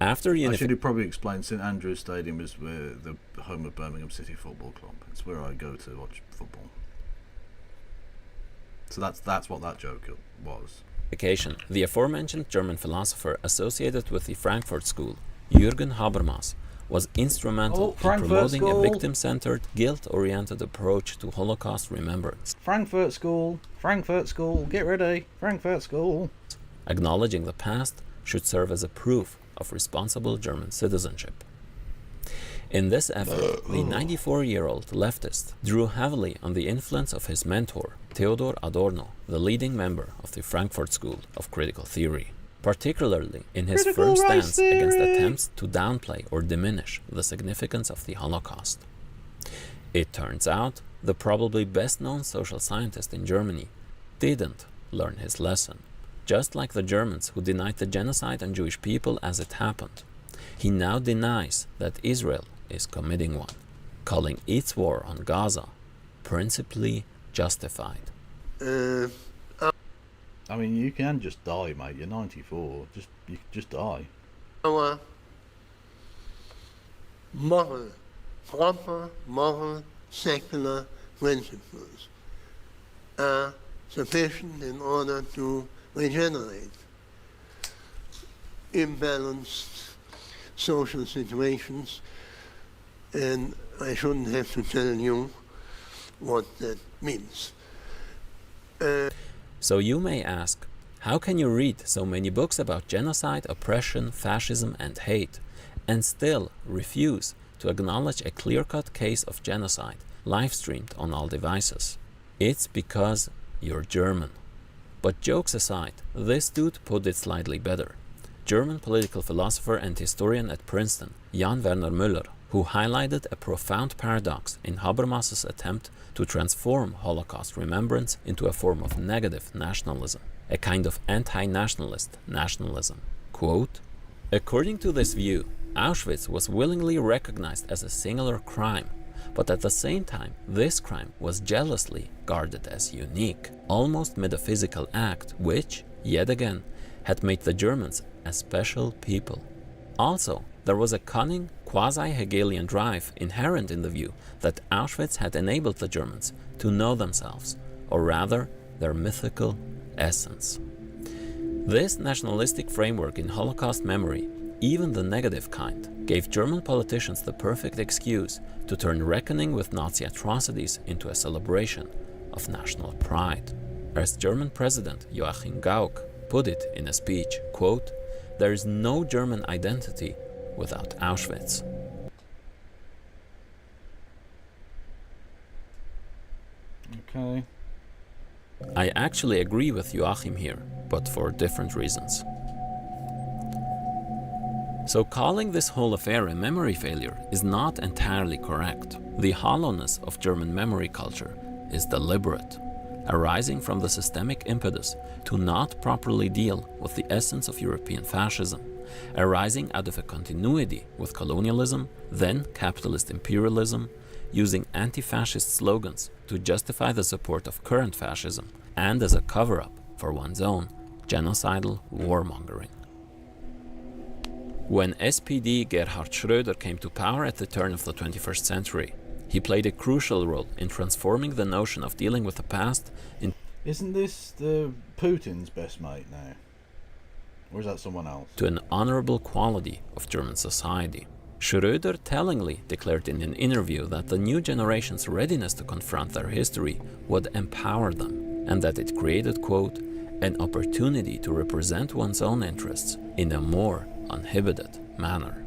After I should have probably explained St Andrew's Stadium is where the home of Birmingham City Football Club. It's where I go to watch football. So that's what that joke was. The aforementioned German philosopher associated with the Frankfurt School, Jürgen Habermas, was instrumental in promoting a victim-centered, guilt-oriented approach to Holocaust remembrance. Frankfurt School, get ready, Frankfurt School. Acknowledging the past should serve as a proof of responsible German citizenship. In this effort, the 94-year-old leftist drew heavily on the influence of his mentor, Theodor Adorno, the leading member of the Frankfurt School of Critical Theory, particularly in his firm stance against attempts to downplay or diminish the significance of the Holocaust. It turns out the probably best-known social scientist in Germany didn't learn his lesson, just like the Germans who denied the genocide on Jewish people as it happened. He now denies that Israel is committing one, calling its war on Gaza principally justified. I mean, you can just die, mate. You're 94. You can just die. Our proper moral, secular principles are sufficient in order to regenerate imbalanced social situations, and I shouldn't have to tell you what that means. So you may ask, how can you read so many books about genocide, oppression, fascism and hate, and still refuse to acknowledge a clear-cut case of genocide live-streamed on all devices? It's because you're German. But jokes aside, this dude put it slightly better. German political philosopher and historian at Princeton, Jan Werner Müller, who highlighted a profound paradox in Habermas's attempt to transform Holocaust remembrance into a form of negative nationalism, a kind of anti-nationalist nationalism. Quote, according to this view, Auschwitz was willingly recognized as a singular crime, but at the same time, this crime was jealously guarded as unique, almost metaphysical act which, yet again, had made the Germans a special people. Also, there was a cunning, quasi-Hegelian drive inherent in the view that Auschwitz had enabled the Germans to know themselves, or rather, their mythical essence. This nationalistic framework in Holocaust memory, even the negative kind, gave German politicians the perfect excuse to turn reckoning with Nazi atrocities into a celebration of national pride. As German President Joachim Gauck put it in a speech, quote, there is no German identity without Auschwitz. Okay. I actually agree with Joachim here, but for different reasons. So calling this whole affair a memory failure is not entirely correct. The hollowness of German memory culture is deliberate, arising from the systemic impetus to not properly deal with the essence of European fascism, arising out of a continuity with colonialism, then capitalist imperialism, using anti-fascist slogans to justify the support of current fascism, and as a cover-up for one's own genocidal warmongering. When SPD Gerhard Schröder came to power at the turn of the 21st century, he played a crucial role in transforming the notion of dealing with the past in... Isn't this the Putin's best mate now? Or is that someone else? ...to an honorable quality of German society. Schröder tellingly declared in an interview that the new generation's readiness to confront their history would empower them, and that it created, quote, an opportunity to represent one's own interests in a more uninhibited manner.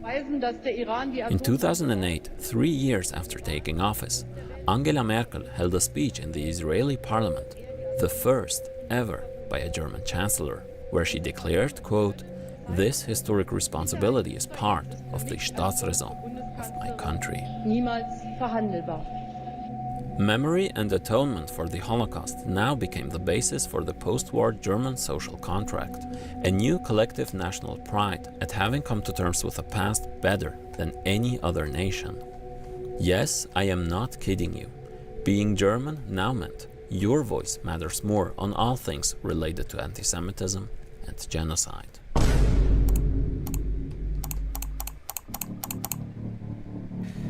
In 2008, 3 years after taking office, Angela Merkel held a speech in the Israeli parliament, the first ever by a German chancellor, where she declared, quote, this historic responsibility is part of the Staatsräson of my country. Memory and atonement for the Holocaust now became the basis for the post-war German social contract, a new collective national pride at having come to terms with the past better than any other nation. Yes, I am not kidding you. Being German now meant your voice matters more on all things related to anti-Semitism and genocide.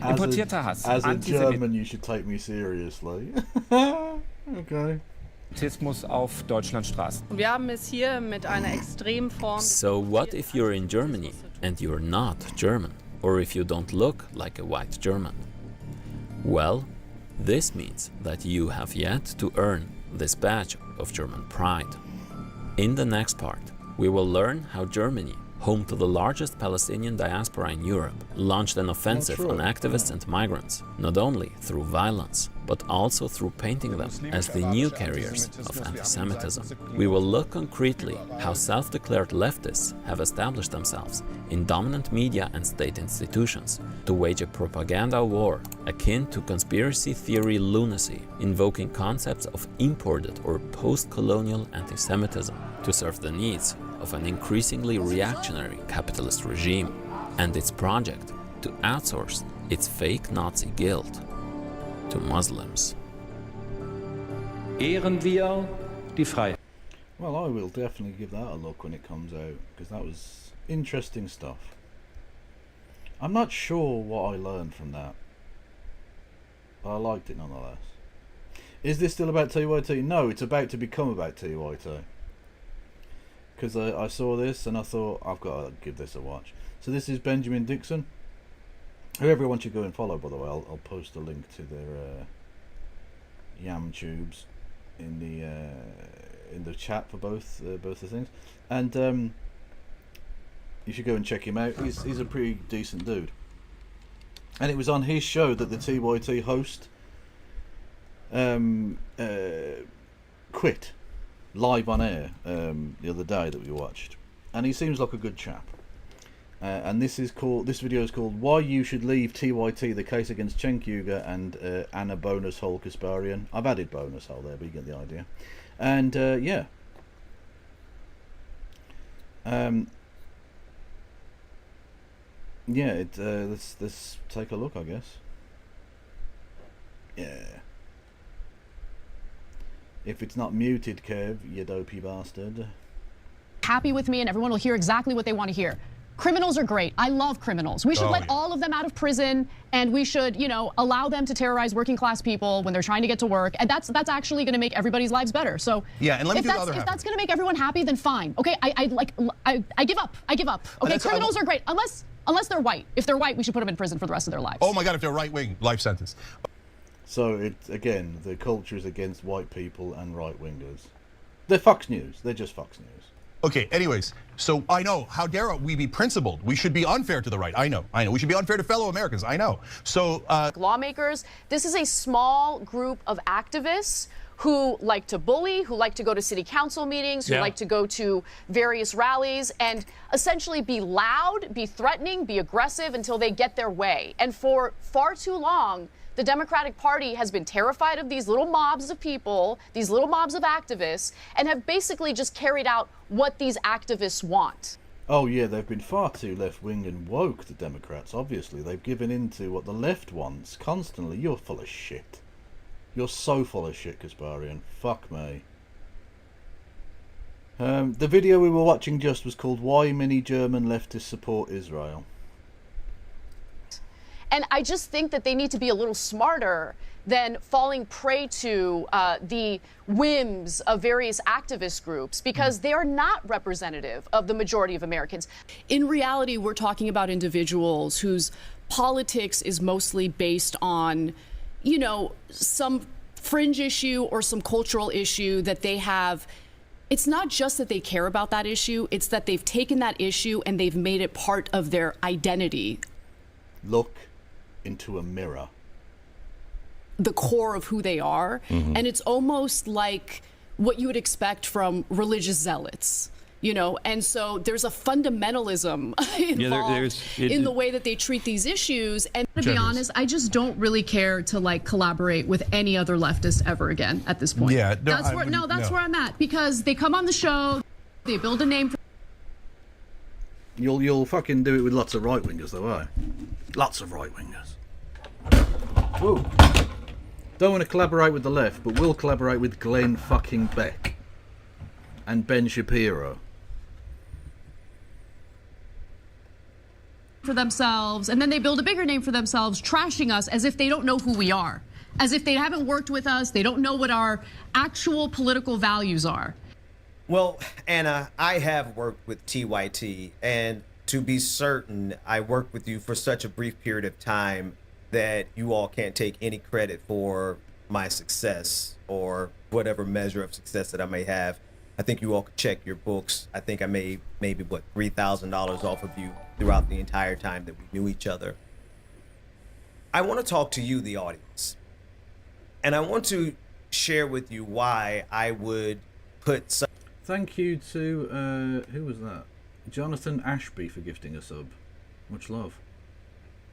Importierter Hass, as a German, you should take me seriously. Okay. Rassismus auf Deutschlands Straßen. Wir haben es hier mit einer extremen Form. So what if you're in Germany and you're not German, or if you don't look like a white German? Well, this means that you have yet to earn this badge of German pride. In the next part, we will learn how Germany, home to the largest Palestinian diaspora in Europe, launched an offensive on activists and migrants, not only through violence, but also through painting them as the new carriers of anti-Semitism. We will look concretely how self-declared leftists have established themselves in dominant media and state institutions to wage a propaganda war akin to conspiracy theory lunacy, invoking concepts of imported or post-colonial anti-Semitism to serve the needs of an increasingly reactionary capitalist regime and its project to outsource its fake Nazi guilt to Muslims. Ehren wir die Freiheit. Well, I will definitely give that a look when it comes out, because that was interesting stuff. I'm not sure what I learned from that, but I liked it nonetheless. Is this still about TYT? No, it's about to become about TYT. Because I saw this and I thought, I've got to give this a watch. So this is Benjamin Dixon, who everyone should go and follow, by the way. I'll post a link to their Yam Tubes in the chat for both the things, and you should go and check him out. He's a pretty decent dude, and it was on his show that the TYT host quit live on air the other day that we watched, and he seems like a good chap. And this video is called "Why You Should Leave TYT: The Case Against Cenk Uygur and Anna Bonus Hole Kasparian." I've added bonus hole there, but you get the idea. And yeah, yeah. Let's take a look, I guess. Yeah. If it's not muted, Kev, you dopey bastard. Happy with me, and everyone will hear exactly what they want to hear. Criminals are great. I love criminals. We should let all of them out of prison, and we should, you know, allow them to terrorize working class people when they're trying to get to work. And that's actually going to make everybody's lives better. So yeah, and let me if that's going to make everyone happy, then fine. Okay, I give up. I give up. Okay, criminals are great unless they're white. If they're white, we should put them in prison for the rest of their lives. Oh my God, if they're right wing, life sentence. So it's again, the culture is against white people and right wingers. They're Fox News. They're just Fox News. Okay, anyways, so I know, how dare we be principled? We should be unfair to the right. I know. We should be unfair to fellow Americans. I know. So lawmakers, this is a small group of activists who like to bully, who like to go to city council meetings, who like to go to various rallies and essentially be loud, be threatening, be aggressive until they get their way. And for far too long, the Democratic Party has been terrified of these little mobs of people, these little mobs of activists, and have basically just carried out what these activists want. Oh yeah, they've been far too left-wing and woke, the Democrats, obviously. They've given in to what the left wants constantly. You're full of shit. You're so full of shit, Kasparian. Fuck me. The video we were watching just was called "Why Many German Leftists Support Israel." And I just think that they need to be a little smarter than falling prey to the whims of various activist groups, because they are not representative of the majority of Americans. In reality, we're talking about individuals whose politics is mostly based on, you know, some fringe issue or some cultural issue that they have. It's not just that they care about that issue, it's that they've taken that issue and they've made it part of their identity. Look into a mirror. The core of who they are, and it's almost like what you would expect from religious zealots, you know. And so there's a fundamentalism involved in the way that they treat these issues. And to be honest, I just don't really care to like collaborate with any other leftist ever again at this point. Yeah, that's where I'm at, because they come on the show, they build a name for. You'll fucking do it with lots of right wingers though, eh? Lots of right wingers. Ooh. Don't want to collaborate with the left, but we'll collaborate with Glenn fucking Beck and Ben Shapiro. For themselves, and then they build a bigger name for themselves, trashing us as if they don't know who we are, as if they haven't worked with us, they don't know what our actual political values are. Well, Anna, I have worked with TYT, and to be certain, I worked with you for such a brief period of time that you all can't take any credit for my success or whatever measure of success that I may have I think you all could check your books. I think I made maybe, what, $3,000 off of you throughout the entire time that we knew each other. I want to talk to you, the audience. And I want to share with you why I would put some... Thank you to, who was that? Jonathan Ashby for gifting a sub. Much love.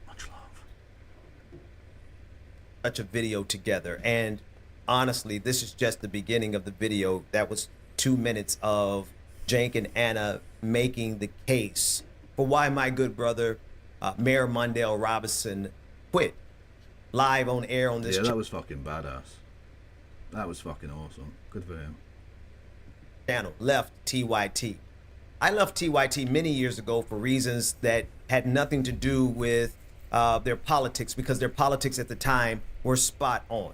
Much love. Such a video together. And honestly, this is just the beginning of the video. That was 2 minutes of Cenk and Anna making the case for why my good brother, Mayor Mondale Robinson, quit live on air on this that was fucking badass. That was fucking awesome. Good for him. Channel, left TYT. I left TYT many years ago for reasons that had nothing to do with their politics, because their politics at the time were spot on.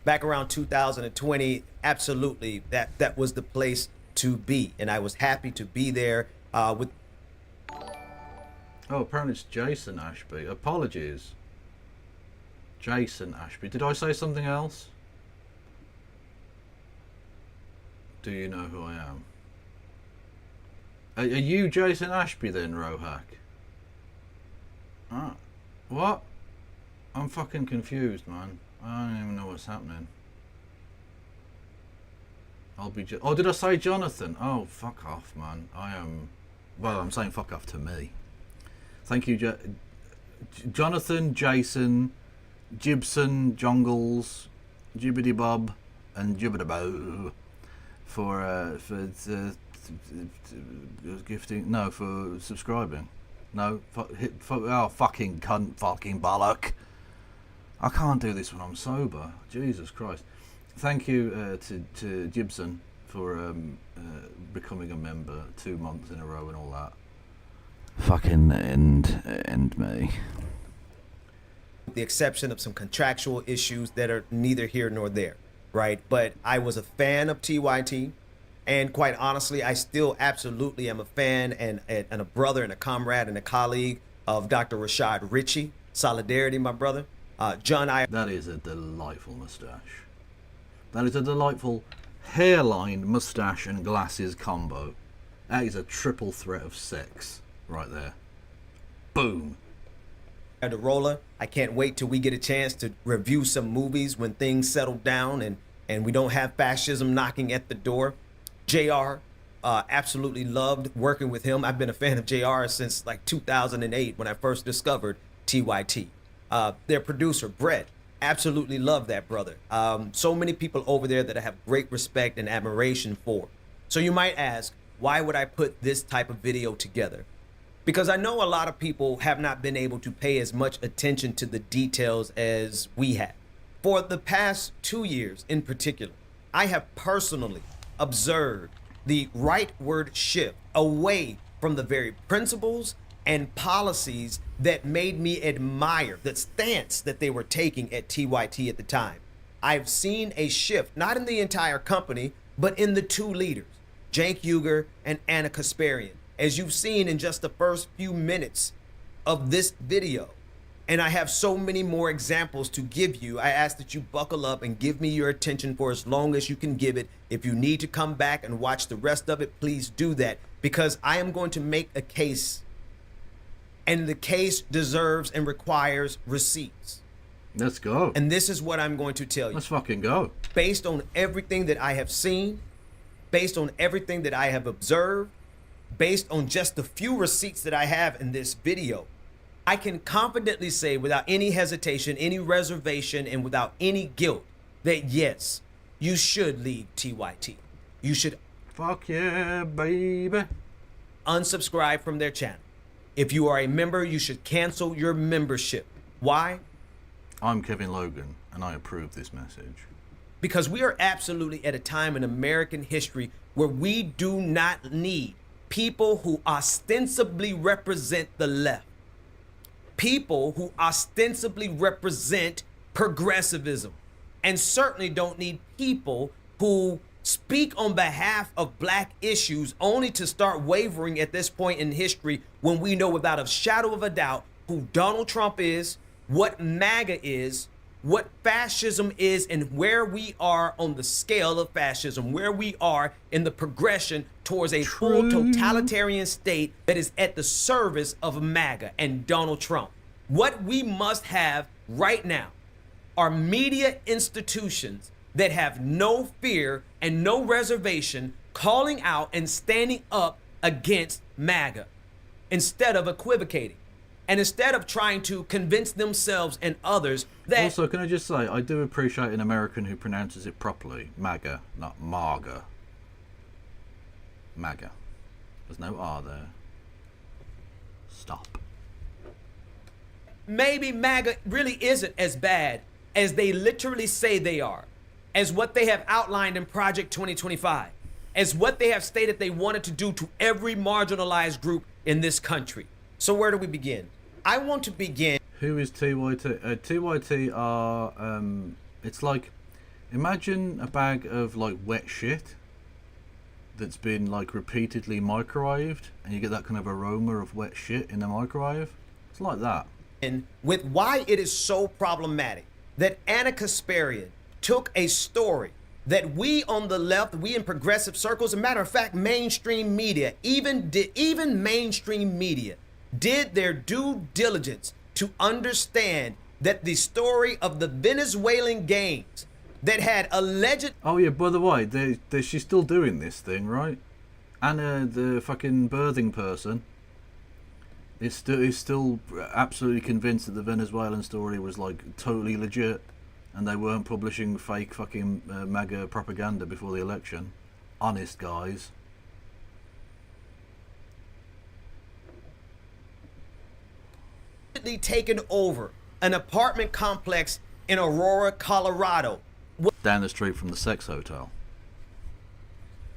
Back around 2020, absolutely, that was the place to be, and I was happy to be there with... Oh, apparently it's Jason Ashby. Apologies. Jason Ashby. Did I say something else? Do you know who I am? Are you Jason Ashby then, Rohak? What? I'm fucking confused, man. I don't even know what's happening. I'll be... Oh, did I say Jonathan? Oh, fuck off, man. I am... Well, I'm saying fuck off to me. Thank you, Jonathan, Jason, Gibson, Jungles, Jibbity Bob, and Jibbity Bo for gifting. No, for subscribing. No, oh, fucking cunt, fucking bollock. I can't do this when I'm sober. Jesus Christ. Thank you to Gibson for becoming a member 2 months in a row and all that. Fucking end me. With the exception of some contractual issues that are neither here nor there, right? But I was a fan of TYT, and quite honestly, I still absolutely am a fan and a brother and a comrade and a colleague of Dr. Rashad Ritchie. Solidarity, my brother. John, That is a delightful moustache. That is a delightful hairline, moustache, and glasses combo. That is a triple threat of sex right there. Boom. Aderola, I can't wait till we get a chance to review some movies when things settle down and we don't have fascism knocking at the door. JR, absolutely loved working with him. I've been a fan of JR since like 2008 when I first discovered TYT. Their producer, Brett, absolutely love that brother. So many people over there that I have great respect and admiration for. So you might ask, why would I put this type of video together? Because I know a lot of people have not been able to pay as much attention to the details as we have. For the past 2 years in particular, I have personally observed the rightward shift away from the very principles and policies that made me admire the stance that they were taking at TYT at the time. I've seen a shift, not in the entire company, but in the two leaders, Cenk Uygur and Anna Kasparian, as you've seen in just the first few minutes of this video. And I have so many more examples to give you. I ask that you buckle up and give me your attention for as long as you can give it. If you need to come back and watch the rest of it, please do that, because I am going to make a case, and the case deserves and requires receipts. Let's go. And this is what I'm going to tell you. Let's fucking go. Based on everything that I have seen, based on everything that I have observed, based on just the few receipts that I have in this video, I can confidently say without any hesitation, any reservation, and without any guilt that yes, you should leave TYT. You should fuck yeah, baby. Unsubscribe from their channel. If you are a member, you should cancel your membership. Why? I'm Kevin Logan, and I approve this message. Because we are absolutely at a time in American history where we do not need people who ostensibly represent the left. People who ostensibly represent progressivism, and certainly don't need people who speak on behalf of black issues only to start wavering at this point in history when we know without a shadow of a doubt who Donald Trump is, what MAGA is, what fascism is and where we are on the scale of fascism, where we are in the progression towards a full totalitarian state that is at the service of MAGA and Donald Trump. What we must have right now are media institutions that have no fear and no reservation calling out and standing up against MAGA instead of equivocating. And instead of trying to convince themselves and others that... Also, can I just say, I do appreciate an American who pronounces it properly. MAGA, not Maga. MAGA. There's no R there. Stop. Maybe MAGA really isn't as bad as they literally say they are, as what they have outlined in Project 2025, as what they have stated they wanted to do to every marginalized group in this country. So where do we begin? I want to begin. Who is TYT? TYT are, it's like, imagine a bag of like wet shit that's been like repeatedly microwaved, and you get that kind of aroma of wet shit in the microwave. It's like that. And with why it is so problematic that Anna Kasparian took a story that we on the left, we in progressive circles, as a matter of fact, mainstream media, even mainstream media, did their due diligence to understand that the story of the Venezuelan gangs that had alleged... Oh yeah, by the way, she's still doing this thing, right? Anna, the fucking birthing person, is still absolutely convinced that the Venezuelan story was like totally legit, and they weren't publishing fake fucking MAGA propaganda before the election. Honest guys. Taken over an apartment complex in Aurora, Colorado. Down the street from the sex hotel.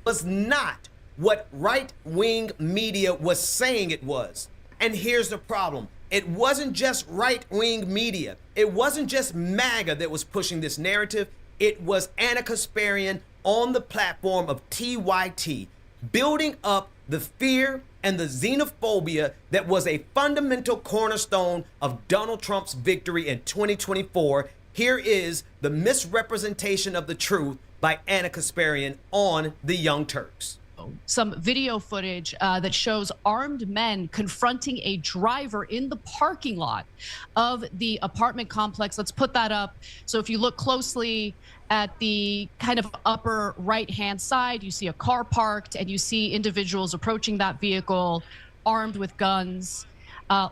Was not what right-wing media was saying it was. And here's the problem. It wasn't just right-wing media. It wasn't just MAGA that was pushing this narrative. It was Anna Kasparian on the platform of TYT, building up the fear and the xenophobia that was a fundamental cornerstone of Donald Trump's victory in 2024. Here is the misrepresentation of the truth by Anna Kasparian on the Young Turks. Some video footage that shows armed men confronting a driver in the parking lot of the apartment complex. Let's put that up. So if you look closely at the kind of upper right-hand side, you see a car parked and you see individuals approaching that vehicle armed with guns.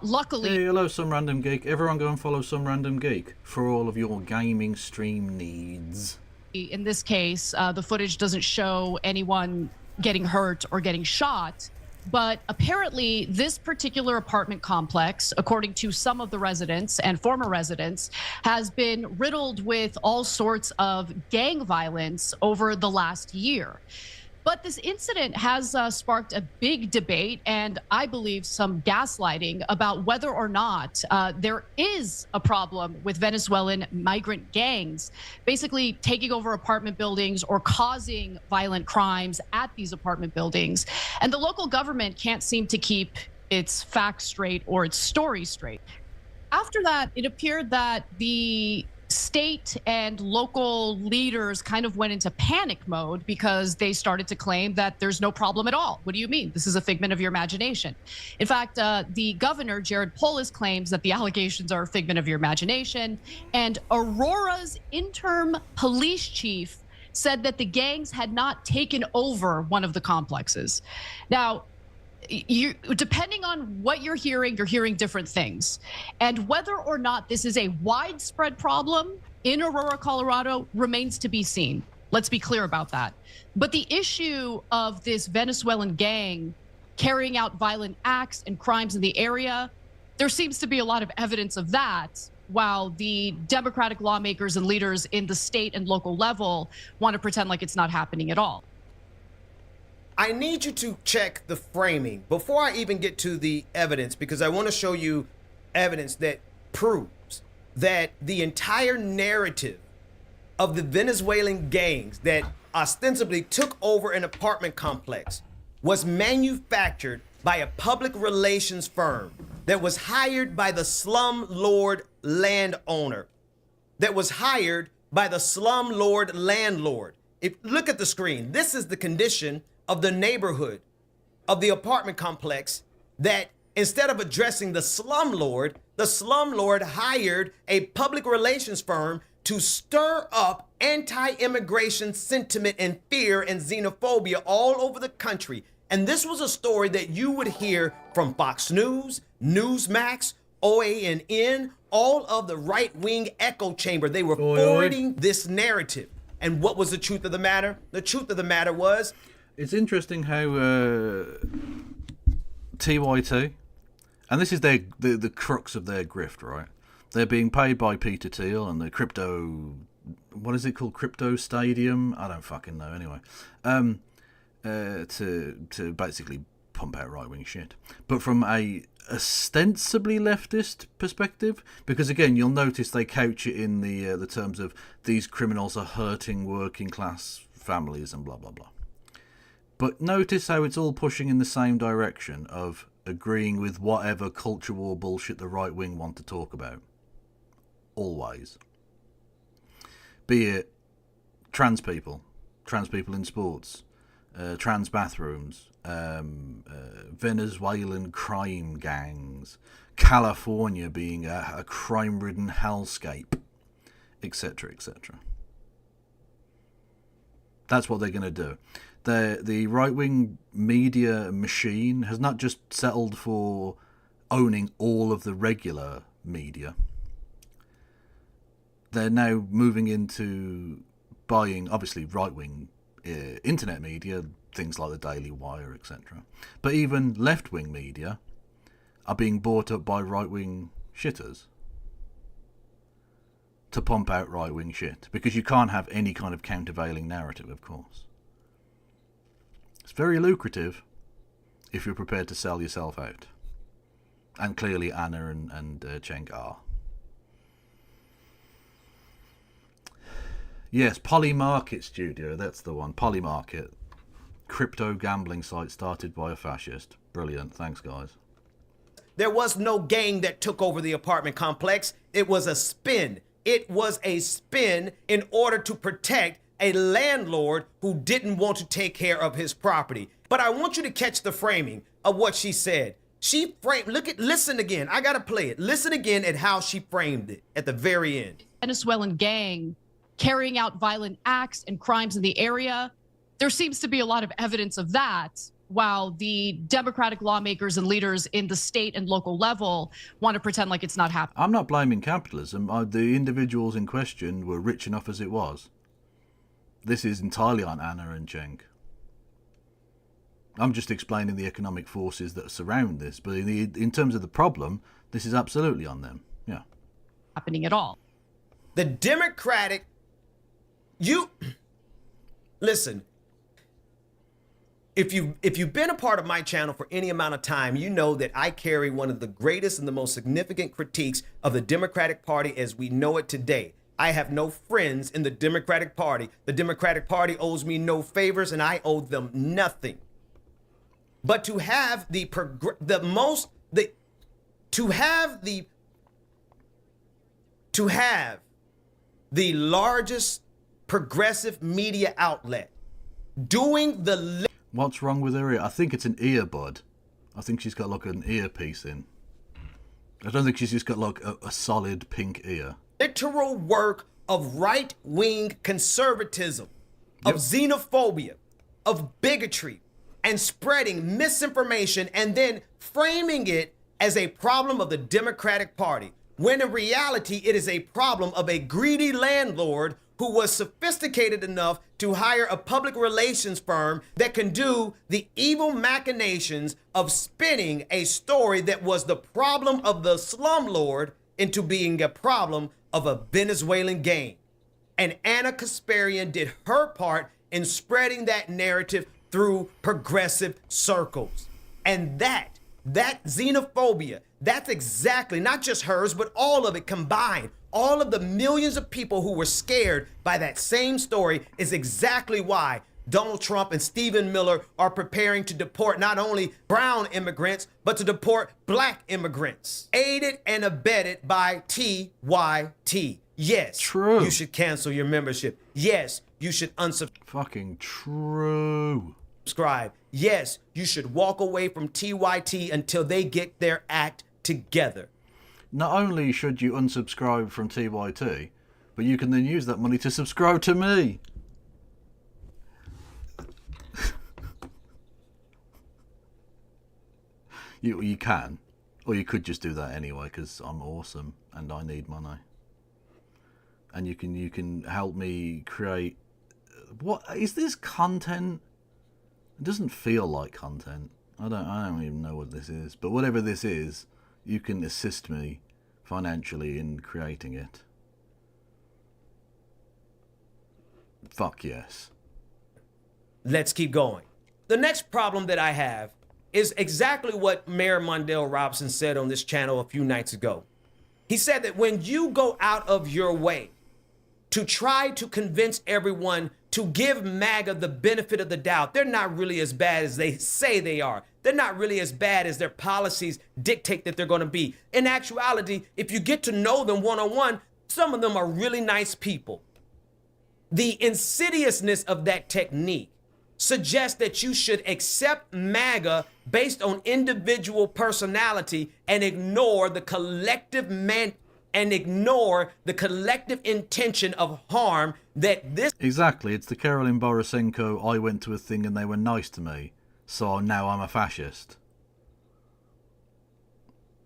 Luckily... Hey, hello, Some Random Geek. Everyone go and follow Some Random Geek for all of your gaming stream needs. In this case, the footage doesn't show anyone getting hurt or getting shot, but apparently this particular apartment complex, according to some of the residents and former residents, has been riddled with all sorts of gang violence over the last year. But this incident has sparked a big debate and I believe some gaslighting about whether or not there is a problem with Venezuelan migrant gangs basically taking over apartment buildings or causing violent crimes at these apartment buildings. And the local government can't seem to keep its facts straight or its story straight. After that, it appeared that the state and local leaders kind of went into panic mode because they started to claim that there's no problem at all. What do you mean? This is a figment of your imagination. In fact, the governor, Jared Polis, claims that the allegations are a figment of your imagination. And Aurora's interim police chief said that the gangs had not taken over one of the complexes. Now, depending on what you're hearing different things. And whether or not this is a widespread problem in Aurora, Colorado remains to be seen. Let's be clear about that. But the issue of this Venezuelan gang carrying out violent acts and crimes in the area, there seems to be a lot of evidence of that, while the Democratic lawmakers and leaders in the state and local level want to pretend like it's not happening at all. I need you to check the framing before I even get to the evidence, because I want to show you evidence that proves that the entire narrative of the Venezuelan gangs that ostensibly took over an apartment complex was manufactured by a public relations firm that was hired by the slumlord landowner. that was hired by the slumlord landlord. If look at the screen, this is the condition of the neighborhood, of the apartment complex, that instead of addressing the slumlord hired a public relations firm to stir up anti-immigration sentiment and fear and xenophobia all over the country. And this was a story that you would hear from Fox News, Newsmax, OANN, all of the right-wing echo chamber. They were forwarding this narrative. And what was the truth of the matter? The truth of the matter was... It's interesting how TYT, and this is the crux of their grift, right? They're being paid by Peter Thiel and the crypto... What is it called? Crypto Stadium? I don't fucking know, anyway. To basically pump out right-wing shit. But from a ostensibly leftist perspective, because again, you'll notice they couch it in the terms of these criminals are hurting working class families and blah, blah, blah. But notice how it's all pushing in the same direction of agreeing with whatever culture war bullshit the right wing want to talk about. Always. Be it trans people in sports, trans bathrooms, Venezuelan crime gangs, California being a crime-ridden hellscape, etc., etc. That's what they're going to do. The right-wing media machine has not just settled for owning all of the regular media. They're now moving into buying, obviously, right-wing internet media, things like the Daily Wire, etc. But even left-wing media are being bought up by right-wing shitters to pump out right-wing shit, because you can't have any kind of countervailing narrative, of course. It's very lucrative if you're prepared to sell yourself out. And clearly Anna and Cenk are. Yes, Polymarket Studio, that's the one. Polymarket. Crypto gambling site started by a fascist. Brilliant. Thanks, guys. There was no gang that took over the apartment complex. It was a spin. It was a spin in order to protect a landlord who didn't want to take care of his property. But I want you to catch the framing of what she said. She framed, listen again. I gotta play it. Listen again at how she framed it at the very end. Venezuelan gang carrying out violent acts and crimes in the area. There seems to be a lot of evidence of that, while the Democratic lawmakers and leaders in the state and local level want to pretend like it's not happening. I'm not blaming capitalism. The individuals in question were rich enough as it was. This is entirely on Anna and Cenk. I'm just explaining the economic forces that surround this, but in terms of the problem, this is absolutely on them. Yeah. Happening at all. The Democratic... Listen... If you've been a part of my channel for any amount of time, you know that I carry one of the greatest and the most significant critiques of the Democratic Party as we know it today. I have no friends in the Democratic Party. The Democratic Party owes me no favors, and I owe them nothing. But to have the largest progressive media outlet doing the... What's wrong with her ear? I think it's an earbud. I think she's got like an earpiece in. I don't think she's just got like a solid pink ear. Literal work of right-wing conservatism, of xenophobia, of bigotry, and spreading misinformation and then framing it as a problem of the Democratic Party, when in reality it is a problem of a greedy landlord who was sophisticated enough to hire a public relations firm that can do the evil machinations of spinning a story that was the problem of the slumlord into being a problem of a Venezuelan gang. And Anna Kasparian did her part in spreading that narrative through progressive circles. And that xenophobia, that's exactly, not just hers, but all of it combined. All of the millions of people who were scared by that same story is exactly why Donald Trump and Stephen Miller are preparing to deport not only brown immigrants, but to deport black immigrants, aided and abetted by TYT. Yes, True. you should cancel your membership. Yes, you should unsubscribe. Fucking true. Yes, you should walk away from TYT until they get their act together. Not only should you unsubscribe from TYT, but you can then use that money to subscribe to me. You can, or you could just do that anyway, because I'm awesome and I need money. And you can help me create. What is this content? It doesn't feel like content. I don't even know what this is, but whatever this is, you can assist me financially in creating it. Fuck yes. Let's keep going. The next problem that I have is exactly what Mayor Mondale Robinson said on this channel a few nights ago. He said that when you go out of your way to try to convince everyone to give MAGA the benefit of the doubt, they're not really as bad as they say they are. They're not really as bad as their policies dictate that they're going to be. In actuality, if you get to know them one-on-one, some of them are really nice people. The insidiousness of that technique suggests that you should accept MAGA based on individual personality and ignore the collective intention of harm that this. Exactly, it's the Karolin Borisenko, I went to a thing and they were nice to me, so now I'm a fascist.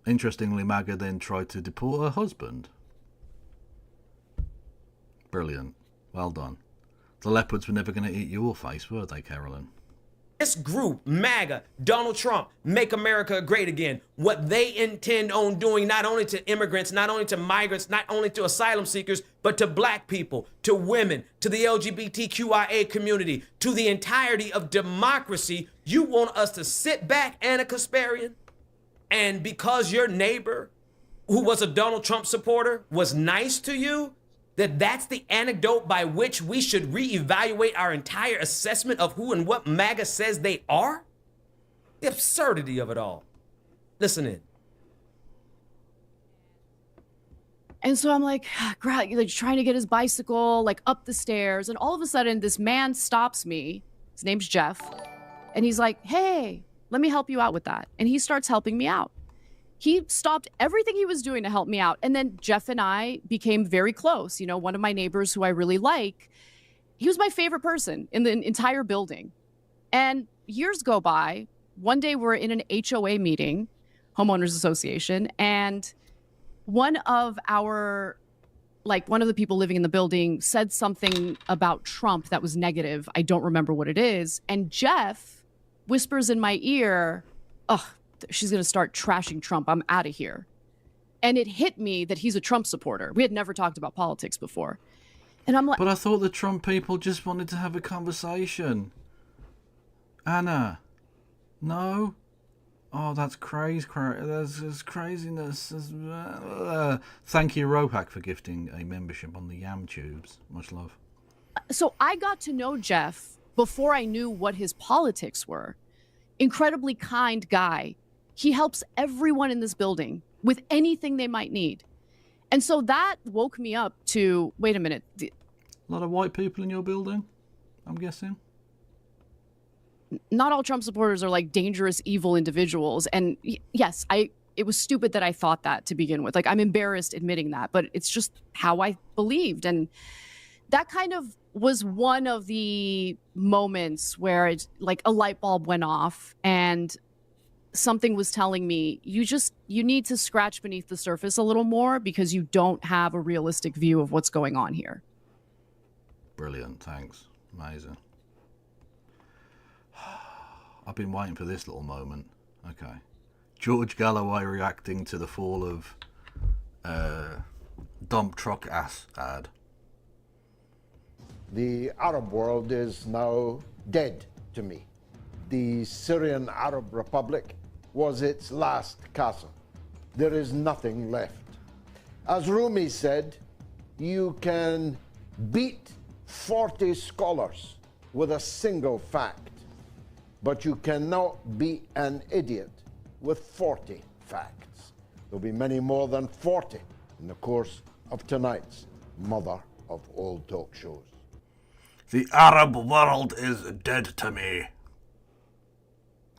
Interestingly, MAGA then tried to deport her husband. Brilliant. Well done. The leopards were never going to eat your face, were they, Carolyn? This group, MAGA, Donald Trump, Make America Great Again, what they intend on doing not only to immigrants, not only to migrants, not only to asylum seekers, but to black people, to women, to the LGBTQIA community, to the entirety of democracy. You want us to sit back, Anna Kasparian, and because your neighbor, who was a Donald Trump supporter, was nice to you, that's the anecdote by which we should reevaluate our entire assessment of who and what MAGA says they are? The absurdity of it all. Listen in. And so I'm like trying to get his bicycle like up the stairs, and all of a sudden this man stops me. His name's Jeff, and he's like, "Hey, let me help you out with that." And he starts helping me out. He stopped everything he was doing to help me out. And then Jeff and I became very close. You know, one of my neighbors who I really like, he was my favorite person in the entire building. And years go by. One day we're in an HOA meeting, homeowners association, and one of the people living in the building said something about Trump that was negative. I don't remember what it is. And Jeff whispers in my ear, "Ugh, she's going to start trashing Trump. I'm out of here." And it hit me that he's a Trump supporter. We had never talked about politics before. And I'm like... But I thought the Trump people just wanted to have a conversation. Anna. No? Oh, that's crazy. That's craziness. Thank you, Rohack, for gifting a membership on the Yam Tubes. Much love. So I got to know Jeff before I knew what his politics were. Incredibly kind guy. He helps everyone in this building with anything they might need. And so that woke me up to, wait a minute. A lot of white people in your building, I'm guessing? Not all Trump supporters are like dangerous, evil individuals. And yes, it was stupid that I thought that to begin with. Like, I'm embarrassed admitting that, but it's just how I believed. And that kind of was one of the moments where it's like a light bulb went off and something was telling me, you need to scratch beneath the surface a little more because you don't have a realistic view of what's going on here. Brilliant, thanks. Amazing. I've been waiting for this little moment. Okay. George Galloway reacting to the fall of dump truck ass ad. The Arab world is now dead to me. The Syrian Arab Republic was its last castle. There is nothing left. As Rumi said, you can beat 40 scholars with a single fact, but you cannot beat an idiot with 40 facts. There'll be many more than 40 in the course of tonight's mother of all talk shows. The Arab world is dead to me.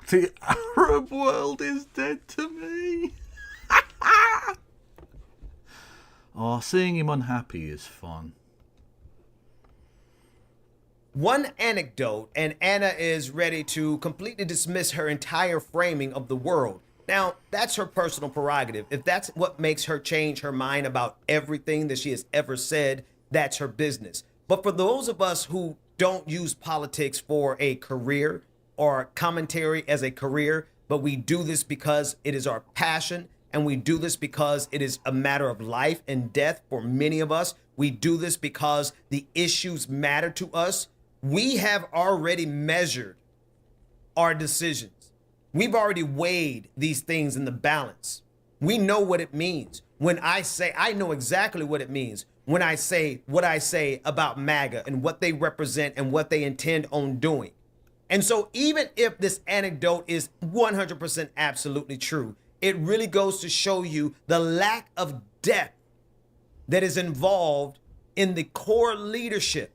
The Arab world is dead to me. Oh, seeing him unhappy is fun. One anecdote, and Anna is ready to completely dismiss her entire framing of the world. Now, that's her personal prerogative. If that's what makes her change her mind about everything that she has ever said, that's her business. But for those of us who don't use politics for a career or commentary as a career, but we do this because it is our passion, and we do this because it is a matter of life and death for many of us. We do this because the issues matter to us. We have already measured our decisions. We've already weighed these things in the balance. We know what it means. When I know exactly what it means when I say what I say about Maga and what they represent and what they intend on doing. And so even if this anecdote is 100% absolutely true, it really goes to show you the lack of depth that is involved in the core leadership.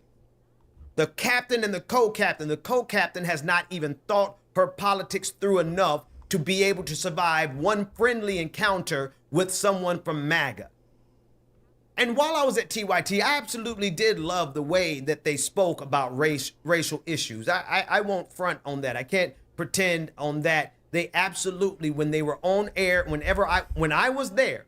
The captain and the co-captain. The co-captain has not even thought her politics through enough to be able to survive one friendly encounter with someone from Maga. And while I was at TYT, I absolutely did love the way that they spoke about racial issues. I won't front on that. I can't pretend on that. They absolutely, when they were on air, when I was there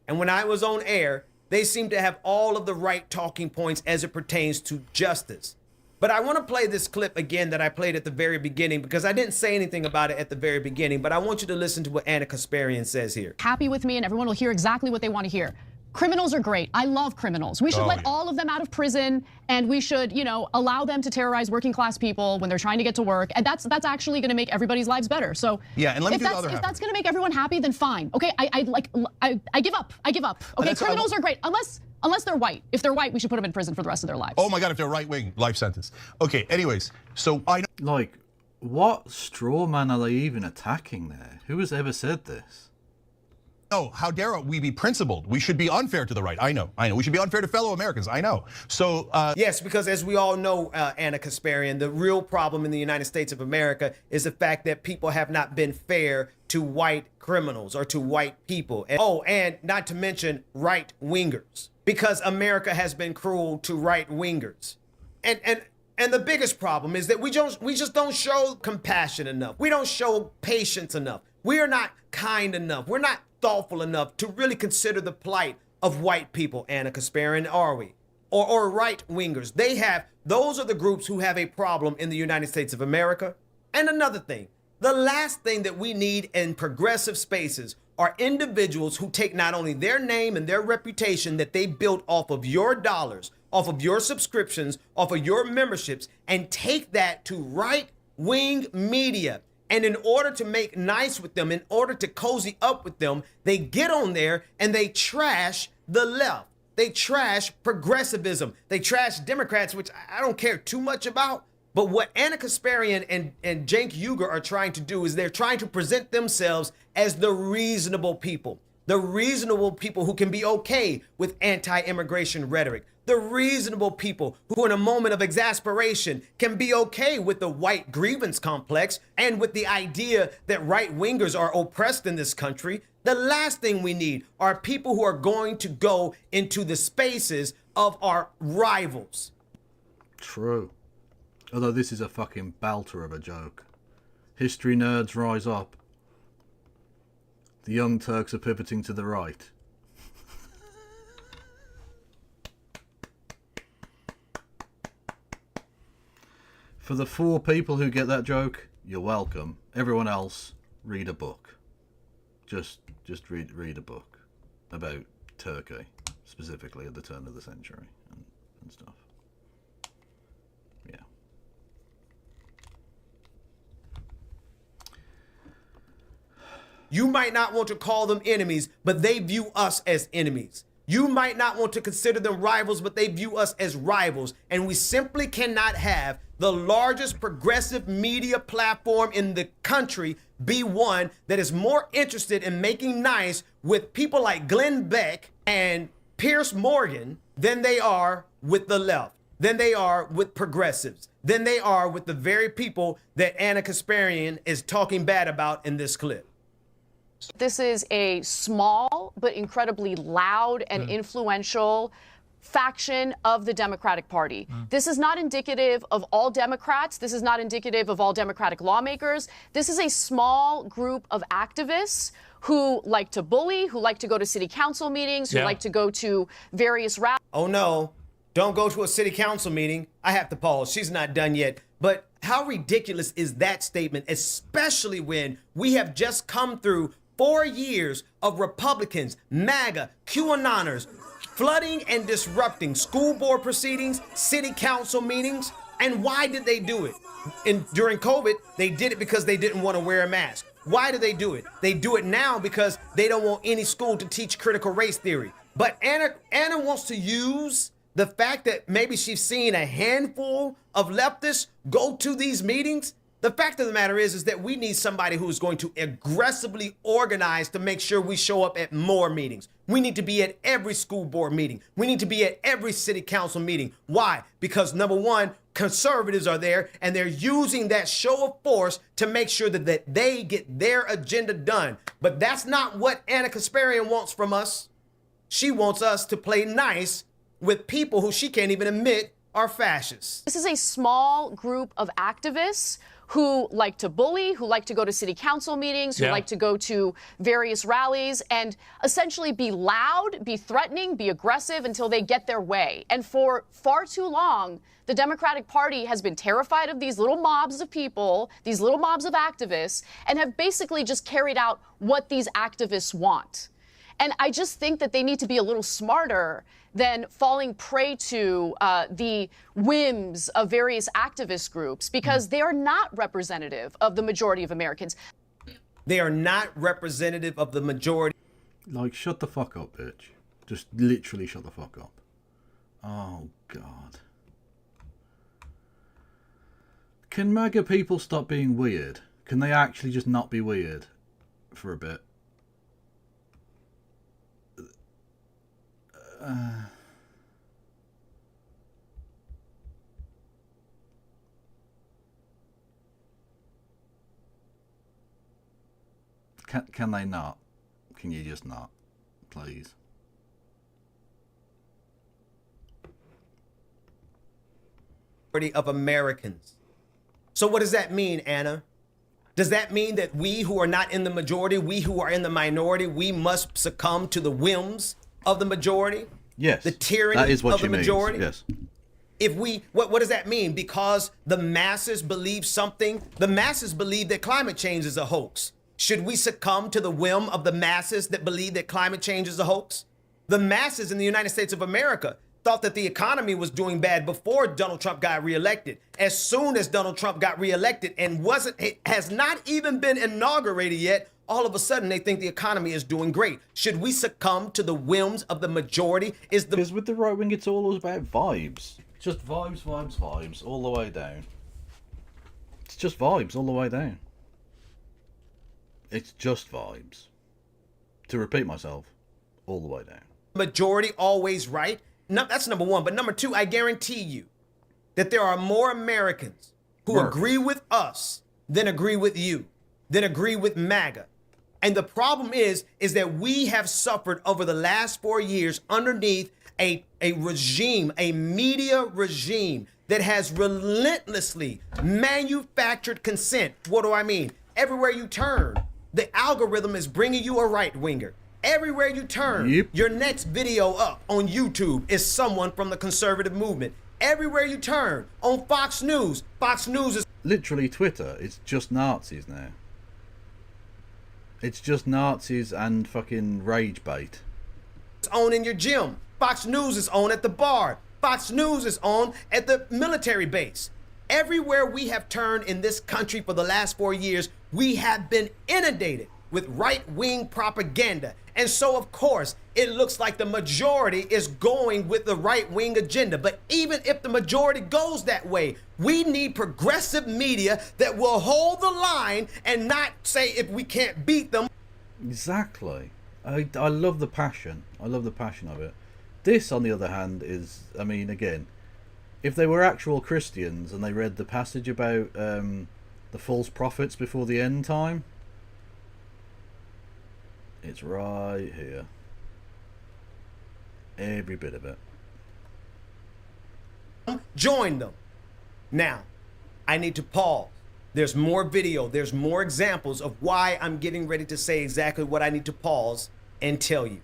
and when I was on air, they seemed to have all of the right talking points as it pertains to justice. But I want to play this clip again that I played at the very beginning because I didn't say anything about it at the very beginning, but I want you to listen to what Anna Kasparian says here. Happy with me and everyone will hear exactly what they want to hear. Criminals are great. I love criminals. We should let all of them out of prison, and we should, allow them to terrorize working class people when they're trying to get to work. And that's actually going to make everybody's lives better. So yeah, and let me if do the other half. If that's going to make everyone happy, then fine. Okay, I give up. I give up. Okay, criminals are great unless they're white. If they're white, we should put them in prison for the rest of their lives. Oh my God, if they're right wing, life sentence. Okay, anyways, so I know. Like, what straw man are they even attacking there? Who has ever said this? Oh, how dare we be principled? We should be unfair to the right. I know. We should be unfair to fellow Americans. I know. So yes, because as we all know, Anna Kasparian, the real problem in the United States of America is the fact that people have not been fair to white criminals or to white people. And not to mention right wingers, because America has been cruel to right wingers. And the biggest problem is that we just don't show compassion enough. We don't show patience enough. We are not kind enough. We're not thoughtful enough to really consider the plight of white people, Anna Kasparian, are we? Or right wingers. Those are the groups who have a problem in the United States of America. And another thing, the last thing that we need in progressive spaces are individuals who take not only their name and their reputation that they built off of your dollars, off of your subscriptions, off of your memberships, and take that to right-wing media. And in order to make nice with them, in order to cozy up with them, they get on there and they trash the left. They trash progressivism. They trash Democrats, which I don't care too much about. But what Anna Kasparian and Cenk Uygur are trying to do is they're trying to present themselves as the reasonable people who can be okay with anti-immigration rhetoric. The reasonable people who in a moment of exasperation can be okay with the white grievance complex and with the idea that right wingers are oppressed in this country. The last thing we need are people who are going to go into the spaces of our rivals. True. Although this is a fucking belter of a joke. History nerds rise up. The Young Turks are pivoting to the right. For the 4 people who get that joke, you're welcome. Everyone else, read a book. Just read a book about Turkey, specifically at the turn of the century and stuff. Yeah. You might not want to call them enemies, but they view us as enemies. You might not want to consider them rivals, but they view us as rivals. And we simply cannot have the largest progressive media platform in the country be one that is more interested in making nice with people like Glenn Beck and Pierce Morgan than they are with the left, than they are with progressives, than they are with the very people that Anna Kasparian is talking bad about in this clip. This is a small but incredibly loud and influential faction of the Democratic Party. This is not indicative of all Democrats. This is not indicative of all Democratic lawmakers. This is a small group of activists who like to bully, who like to go to city council meetings, who like to go to various rallies. Oh no, don't go to a city council meeting. I have to pause. She's not done yet. But how ridiculous is that statement, especially when we have just come through 4 years of Republicans, MAGA, QAnoners, flooding and disrupting school board proceedings, city council meetings. And why did they do it? During COVID, they did it because they didn't want to wear a mask. Why do they do it? They do it now because they don't want any school to teach critical race theory. But Anna wants to use the fact that maybe she's seen a handful of leftists go to these meetings. The fact of the matter is that we need somebody who is going to aggressively organize to make sure we show up at more meetings. We need to be at every school board meeting. We need to be at every city council meeting. Why? Because number one, conservatives are there and they're using that show of force to make sure that they get their agenda done. But that's not what Anna Kasparian wants from us. She wants us to play nice with people who she can't even admit are fascists. This is a small group of activists who like to bully, who like to go to city council meetings, who like to go to various rallies and essentially be loud, be threatening, be aggressive until they get their way. And for far too long, the Democratic Party has been terrified of these little mobs of people, these little mobs of activists, and have basically just carried out what these activists want. And I just think that they need to be a little smarter than falling prey to the whims of various activist groups, because they are not representative of the majority of Americans. They are not representative of the majority. Like, shut the fuck up, bitch. Just literally shut the fuck up. Oh, God. Can MAGA people stop being weird? Can they actually just not be weird for a bit? Can they not? Can you just not, please? Of Americans. So what does that mean, Anna? Does that mean that we who are not in the majority, we who are in the minority, we must succumb to the whims of the majority? Yes. The tyranny that is what of the majority? Means. Yes. If we, what does that mean? Because the masses believe something, the masses believe that climate change is a hoax. Should we succumb to the whim of the masses that believe that climate change is a hoax? The masses in the United States of America thought that the economy was doing bad before Donald Trump got reelected. As soon as Donald Trump got reelected and has not even been inaugurated yet, all of a sudden they think the economy is doing great. Should we succumb to the whims of the majority? Because with the right wing, it's all about vibes. Just vibes, vibes, vibes, all the way down. It's just vibes all the way down. It's just vibes. To repeat myself, all the way down. Majority always right? No, that's number one. But number two, I guarantee you that there are more Americans who agree with us than agree with you, than agree with MAGA. And the problem is that we have suffered over the last 4 years underneath a regime, a media regime that has relentlessly manufactured consent. What do I mean? Everywhere you turn, the algorithm is bringing you a right-winger. Everywhere you turn, your next video up on YouTube is someone from the conservative movement. Everywhere you turn, on Fox News is... Literally Twitter, it's just Nazis now. It's just Nazis and fucking rage bait. It's on in your gym. Fox News is on at the bar. Fox News is on at the military base. Everywhere we have turned in this country for the last 4 years, we have been inundated with right-wing propaganda. And so, of course, it looks like the majority is going with the right-wing agenda. But even if the majority goes that way, we need progressive media that will hold the line and not say if we can't beat them. Exactly. I love the passion. I love the passion of it. This, on the other hand, is, I mean, again, if they were actual Christians and they read the passage about the false prophets before the end time, it's right here. Every bit of it. Join them. Now, I need to pause. There's more video. There's more examples of why I'm getting ready to say exactly what I need to pause and tell you.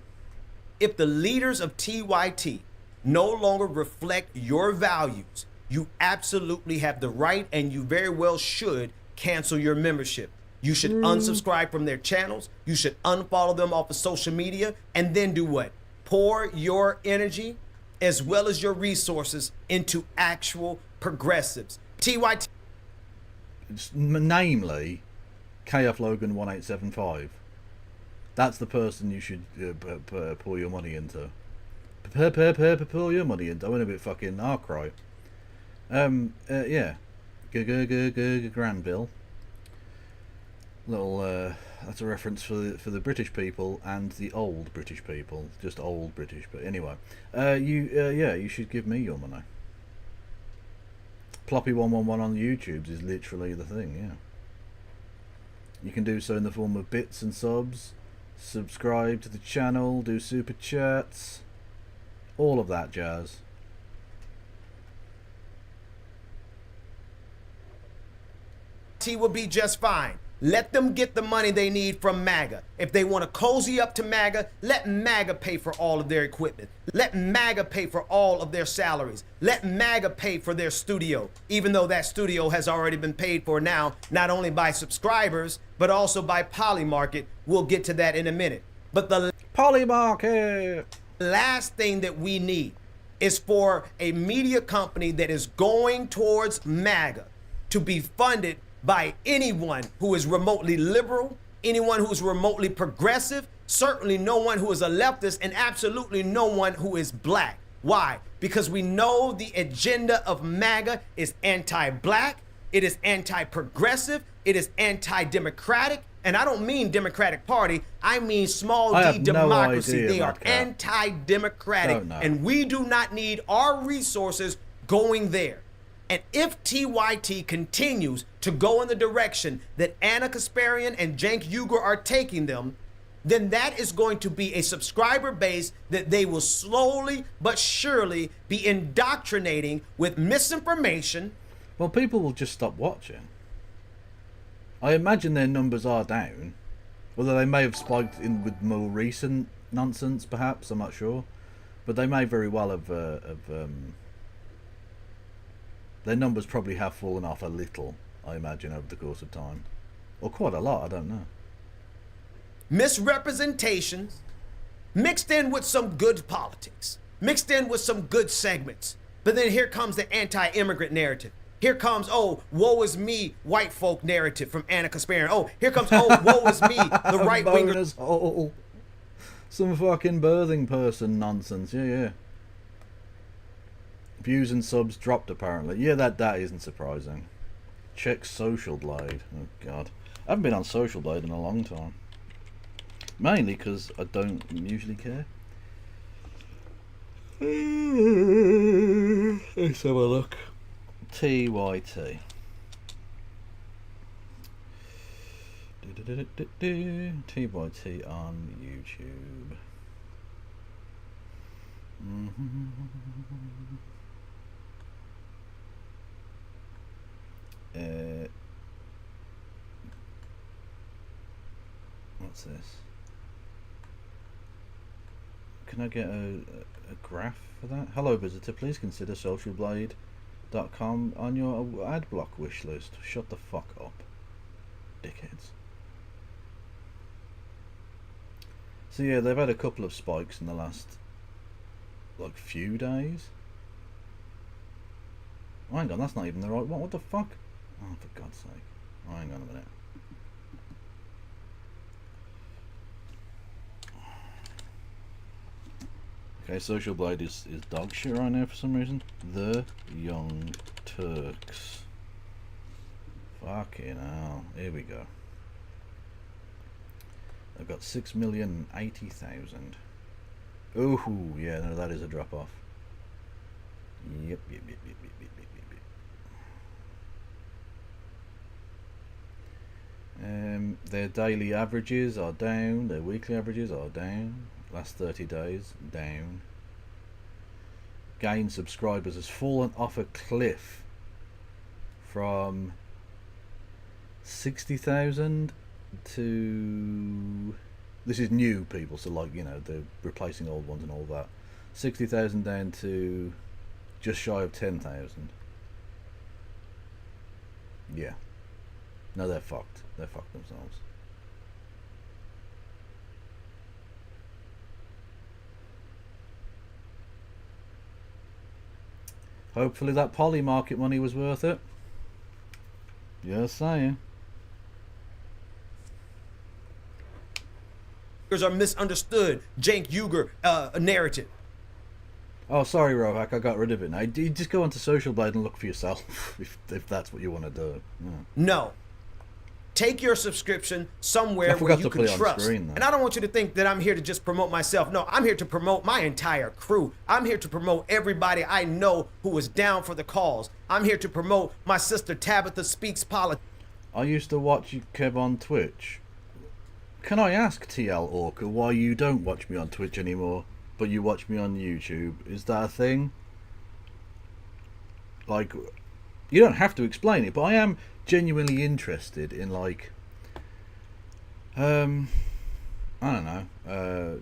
If the leaders of TYT no longer reflect your values, you absolutely have the right, and you very well should, cancel your membership. You should unsubscribe from their channels. You should unfollow them off of social media, and then do what? Pour your energy as well as your resources into actual progressives. TYT. Namely, KF Logan 1875. That's the person you should pour your money into. Pour your money into. I went a bit fucking cry. Yeah. Granville. Little that's a reference for the British people and the old British people, just old British. But anyway, you should give me your money. Ploppy111 on YouTube is literally the thing. Yeah, you can do so in the form of bits and subs. Subscribe to the channel, do super chats, all of that jazz. T will be just fine. Let them get the money they need from Maga. If they want to cozy up to Maga, let Maga pay for all of their equipment. Let Maga pay for all of their salaries. Let Maga pay for their studio, even though that studio has already been paid for now, not only by subscribers, but also by Polymarket. We'll get to that in a minute. But the Polymarket last thing that we need is for a media company that is going towards Maga to be funded by anyone who is remotely liberal, anyone who is remotely progressive, certainly no one who is a leftist, and absolutely no one who is black. Why? Because we know the agenda of MAGA is anti-black, it is anti-progressive, it is anti-democratic, and I don't mean Democratic Party, I mean small d democracy. They are anti-democratic, and we do not need our resources going there. And if TYT continues to go in the direction that Anna Kasparian and Cenk Uygur are taking them, then that is going to be a subscriber base that they will slowly but surely be indoctrinating with misinformation. Well, people will just stop watching. I imagine their numbers are down, although they may have spiked in with more recent nonsense, perhaps, I'm not sure. But they may very well have their numbers probably have fallen off a little, I imagine, over the course of time. Or quite a lot, I don't know. Misrepresentations mixed in with some good politics, mixed in with some good segments. But then here comes the anti-immigrant narrative. Here comes, oh, woe is me, white folk narrative from Anna Kasparian. Oh, here comes, oh, woe is me, the right-winger. Some fucking birthing person nonsense, yeah. Views and subs dropped apparently. Yeah, that isn't surprising. Check Social Blade. Oh god, I haven't been on Social Blade in a long time. Mainly because I don't usually care. Let's have a look. TYT. TYT on YouTube. What's this? Can I get a graph for that? Hello visitor, please consider socialblade.com on your ad block wish list. Shut the fuck up, dickheads. So yeah, they've had a couple of spikes in the last like few days. Oh, hang on, that's not even the right one. What the fuck? Oh, for God's sake. Oh, hang on a minute. Okay, Social Blade is dog shit right now for some reason. The Young Turks. Fucking hell. Here we go. I've got 6,080,000. Ooh, yeah, no, that is a drop off. Yep. Their daily averages are down. Their weekly averages are down. Last 30 days, down. Gain subscribers has fallen off a cliff from 60,000 to... This is new people, so like, you know, they're replacing old ones and all that. 60,000 down to just shy of 10,000. Yeah. No, they're fucked. They're fucked themselves. Hopefully that poly market money was worth it. Just saying. Are misunderstood. Cenk Uygur narrative. Oh, sorry, Rohak, I got rid of it now. You just go onto Social Blade and look for yourself, if that's what you want to do. Yeah. No. Take your subscription somewhere where you can trust. And I don't want you to think that I'm here to just promote myself. No, I'm here to promote my entire crew. I'm here to promote everybody I know who is down for the cause. I'm here to promote my sister Tabitha Speaks Politics. I used to watch you, Kev, on Twitch. Can I ask TL Orca why you don't watch me on Twitch anymore, but you watch me on YouTube? Is that a thing? Like, you don't have to explain it, but I am genuinely interested in, like, I don't know,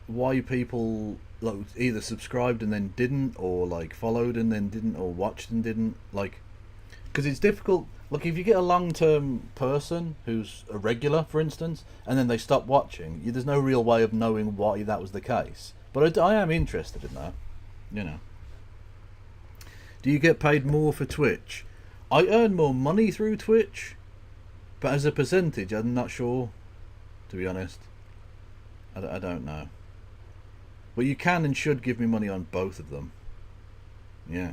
why people like either subscribed and then didn't, or like followed and then didn't, or watched and didn't, like, because it's difficult. Look, if you get a long-term person who's a regular, for instance, and then they stop watching, there's no real way of knowing why that was the case. But I am interested in that, you know. Do you get paid more for Twitch? I earn more money through Twitch, but as a percentage, I'm not sure, to be honest. I don't know. But you can and should give me money on both of them. Yeah.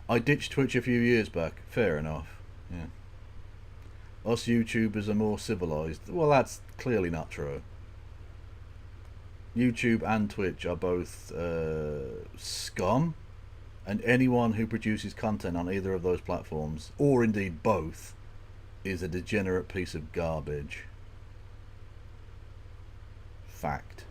I ditched Twitch a few years back. Fair enough. Yeah. Us YouTubers are more civilized. Well, that's clearly not true. YouTube and Twitch are both scum, and anyone who produces content on either of those platforms, or indeed both, is a degenerate piece of garbage. Fact.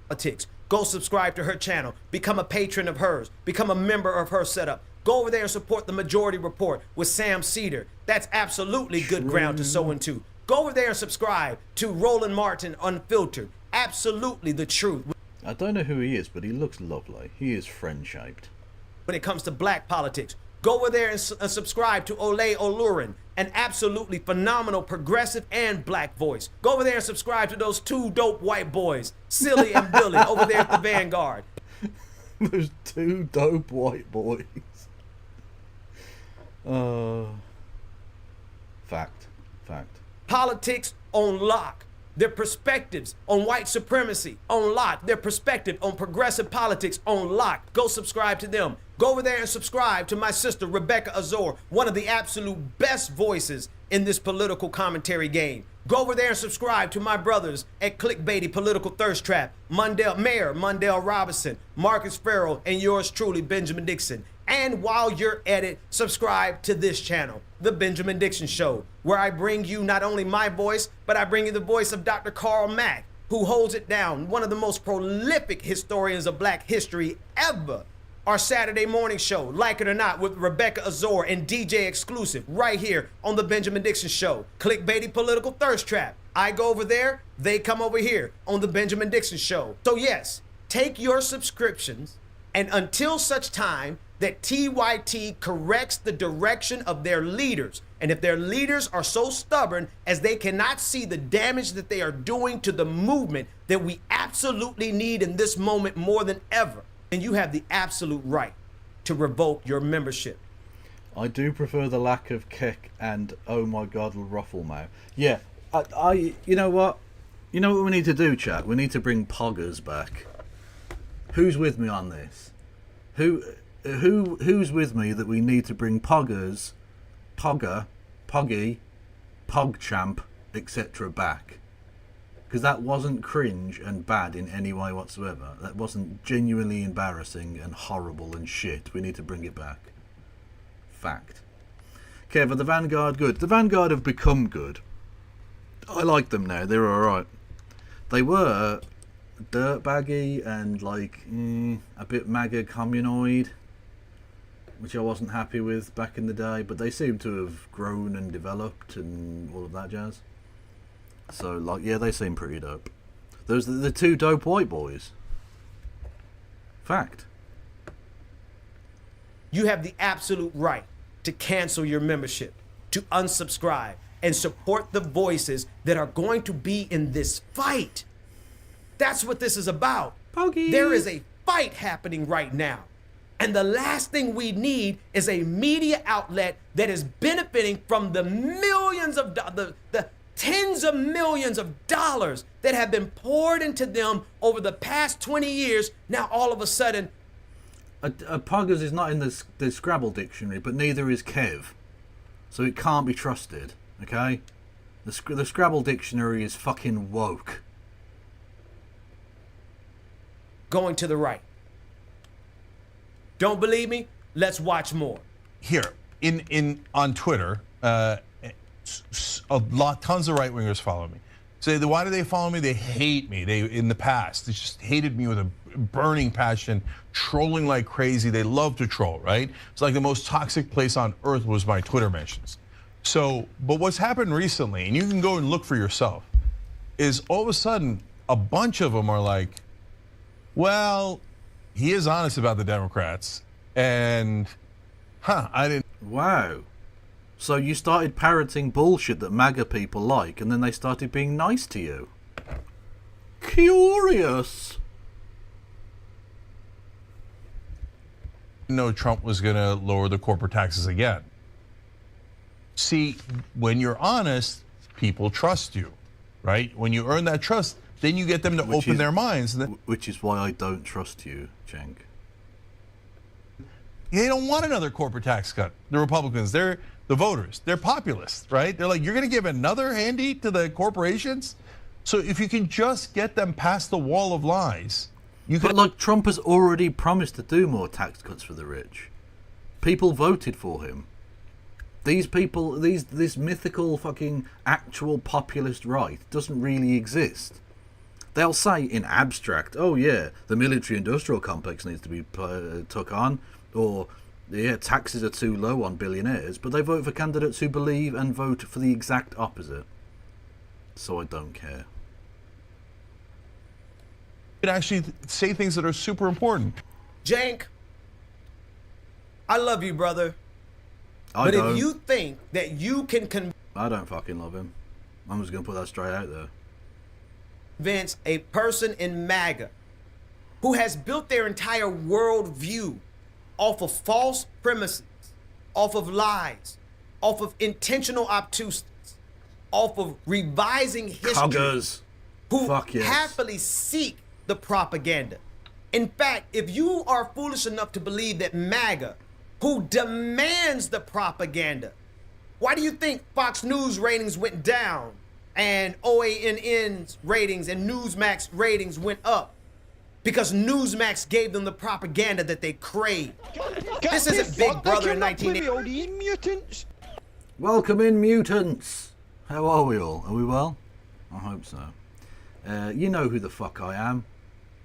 Politics. Go subscribe to her channel. Become a patron of hers. Become a member of her setup. Go over there and support the Majority Report with Sam Cedar. That's absolutely good ground to sow into. Go over there and subscribe to Roland Martin Unfiltered. Absolutely the truth. I don't know who he is, but he looks lovely. He is friend-shaped. When it comes to black politics, go over there and subscribe to Ole Olurin, an absolutely phenomenal progressive and black voice. Go over there and subscribe to those two dope white boys, Silly and Billy, over there at the Vanguard. Those two dope white boys. Fact. Politics on lock. Their perspectives on white supremacy on lock. Their perspective on progressive politics on lock. Go subscribe to them. Go over there and subscribe to my sister Rebecca Azor, one of the absolute best voices in this political commentary game. Go over there and subscribe to my brothers at Clickbaity Political Thirst Trap, Mayor Mundell Robinson, Marcus Farrell, and yours truly, Benjamin Dixon. And while you're at it, subscribe to this channel, The Benjamin Dixon Show, where I bring you not only my voice, but I bring you the voice of Dr. Karl Mack, who holds it down, one of the most prolific historians of black history ever. Our Saturday morning show, Like It or Not, with Rebecca Azor and DJ Exclusive, right here on The Benjamin Dixon Show. Clickbaity Political Thirst Trap. I go over there, they come over here on The Benjamin Dixon Show. So yes, take your subscriptions, and until such time that TYT corrects the direction of their leaders, and if their leaders are so stubborn as they cannot see the damage that they are doing to the movement that we absolutely need in this moment more than ever, then you have the absolute right to revoke your membership. I do prefer the lack of kick and oh my god rufflemouth. Yeah, I you know what we need to do, chat? We need to bring poggers back. Who's with me on this? Who's with me that we need to bring poggers, Pogger, Poggy, PogChamp, etc. back? Because that wasn't cringe and bad in any way whatsoever. That wasn't genuinely embarrassing and horrible and shit. We need to bring it back. Fact. Okay, but the Vanguard, good. The Vanguard have become good. I like them now. They're alright. They were dirtbaggy and like a bit MAGA communoid, which I wasn't happy with back in the day, but they seem to have grown and developed and all of that jazz. So, like, yeah, they seem pretty dope. Those are the two dope white boys. Fact. You have the absolute right to cancel your membership, to unsubscribe, and support the voices that are going to be in this fight. That's what this is about. Poggies. There is a fight happening right now. And the last thing we need is a media outlet that is benefiting from the millions of the tens of millions of dollars that have been poured into them over the past 20 years. Now all of a sudden, Poggers is not in the Scrabble dictionary, but neither is Kev, so it can't be trusted. Okay, the Scrabble dictionary is fucking woke. Going to the right. Don't believe me? Let's watch more. Here on Twitter, tons of right wingers follow me. Say, why do they follow me? They hate me. In the past, they just hated me with a burning passion, trolling like crazy. They love to troll, right? It's like the most toxic place on earth was my Twitter mentions. So, but what's happened recently, and you can go and look for yourself, is all of a sudden a bunch of them are like, well, he is honest about the Democrats, and I didn't. Wow. So you started parroting bullshit that MAGA people like, and then they started being nice to you. Curious. Know Trump was going to lower the corporate taxes again. See, when you're honest, people trust you, right? When you earn that trust, then you get them to open their minds. Which is why I don't trust you, Cenk. They don't want another corporate tax cut. The Republicans, they're the voters. They're populists, right? They're like, you're going to give another handy to the corporations? So if you can just get them past the wall of lies, you can. But like, Trump has already promised to do more tax cuts for the rich. People voted for him. These people, this mythical fucking actual populist right doesn't really exist. They'll say in abstract, oh yeah, the military-industrial complex needs to be took on, or yeah, taxes are too low on billionaires, but they vote for candidates who believe and vote for the exact opposite. So I don't care. You can actually say things that are super important. Cenk, I love you, brother. But if you think that you can I don't fucking love him. I'm just going to put that straight out there. Convince a person in MAGA who has built their entire worldview off of false premises, off of lies, off of intentional obtuseness, off of revising history, Coggers. who Fuck yes. happily seek the propaganda. In fact, if you are foolish enough to believe that MAGA, who demands the propaganda, why do you think Fox News ratings went down and OANN's ratings and Newsmax ratings went up? Because Newsmax gave them the propaganda that they craved. This isn't Big Brother in 1980. Welcome in, mutants. How are we all? Are we well? I hope so. You know who the fuck I am.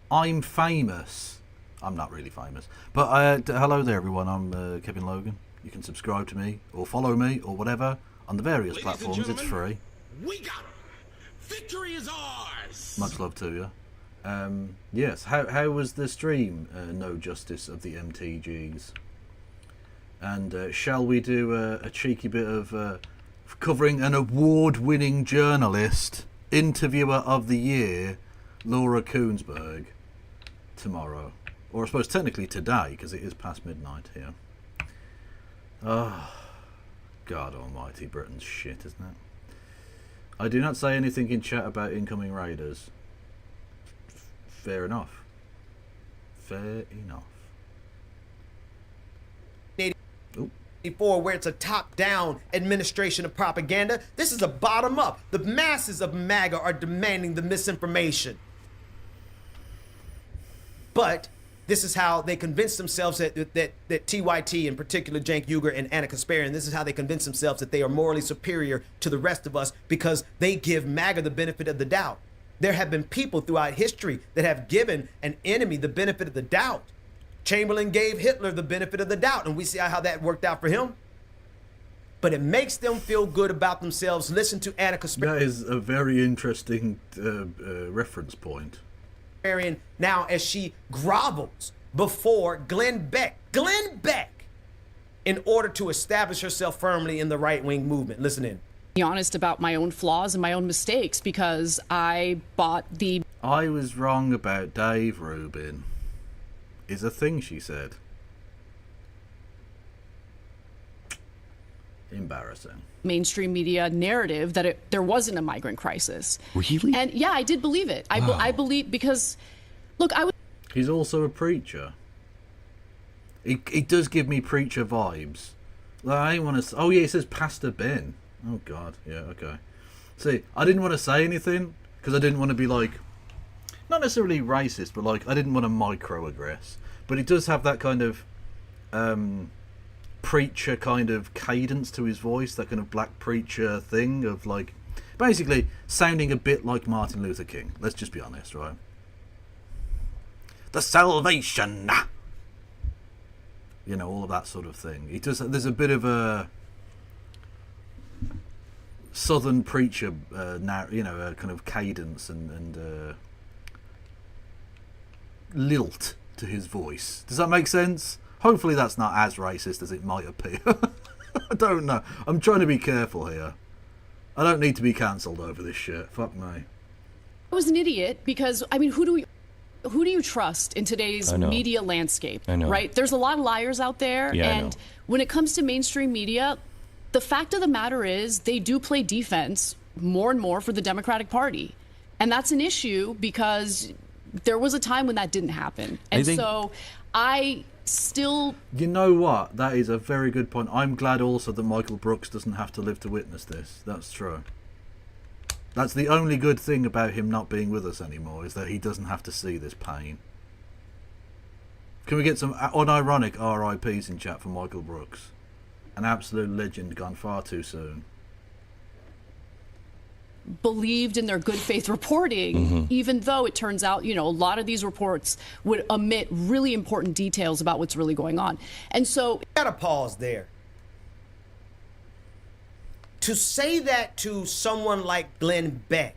I'm famous. I'm not really famous. But hello there, everyone. I'm Kevin Logan. You can subscribe to me or follow me or whatever on the various platforms. It's free. We got victory is ours. Much love to you. Yes, how was the stream? No Justice of the MTGs. And shall we do a cheeky bit of covering an award-winning journalist, interviewer of the year, Laura Koonsberg, tomorrow? Or I suppose technically today, because it is past midnight here. Oh, God almighty, Britain's shit, isn't it? I do not say anything in chat about incoming raiders. Fair enough. Fair enough. before, where it's a top-down administration of propaganda. This is a bottom-up. The masses of MAGA are demanding the misinformation. But this is how they convince themselves that TYT, in particular Cenk Uygur and Ana Kasparian, this is how they convince themselves that they are morally superior to the rest of us, because they give MAGA the benefit of the doubt. There have been people throughout history that have given an enemy the benefit of the doubt. Chamberlain gave Hitler the benefit of the doubt, and we see how that worked out for him. But it makes them feel good about themselves. Listen to Ana Kasparian. That is a very interesting reference point. Now, as she grovels before Glenn Beck, in order to establish herself firmly in the right-wing movement. Listen in. Be honest about my own flaws and my own mistakes, because I was wrong about Dave Rubin. Is a thing she said. Embarrassing. Mainstream media narrative that there wasn't a migrant crisis. Really? And yeah, I did believe it. I believe, because, look, He's also a preacher. He does give me preacher vibes. Like, I didn't want to. Oh yeah, he says Pastor Ben. Oh God, yeah, okay. See, I didn't want to say anything because I didn't want to be like, not necessarily racist, but like I didn't want to microaggress. But he does have that kind of preacher kind of cadence to his voice, that kind of black preacher thing of like, basically sounding a bit like Martin Luther King. Let's just be honest, right? The salvation, you know, all of that sort of thing. He does. There's a bit of a southern preacher, you know, a kind of cadence and lilt to his voice. Does that make sense? Hopefully that's not as racist as it might appear. I don't know. I'm trying to be careful here. I don't need to be cancelled over this shit. Fuck me. I was an idiot because, I mean, who do you trust in today's media landscape? I know. Right? There's a lot of liars out there. Yeah, and when it comes to mainstream media, the fact of the matter is they do play defense more and more for the Democratic Party. And that's an issue because there was a time when that didn't happen. And so I still... You know what? That is a very good point. I'm glad also that Michael Brooks doesn't have to live to witness this. That's true. That's the only good thing about him not being with us anymore, is that he doesn't have to see this pain. Can we get some unironic RIPs in chat for Michael Brooks? An absolute legend gone far too soon. Believed in their good faith reporting, even though it turns out, you know, a lot of these reports would omit really important details about what's really going on. And so... Gotta pause there. To say that to someone like Glenn Beck,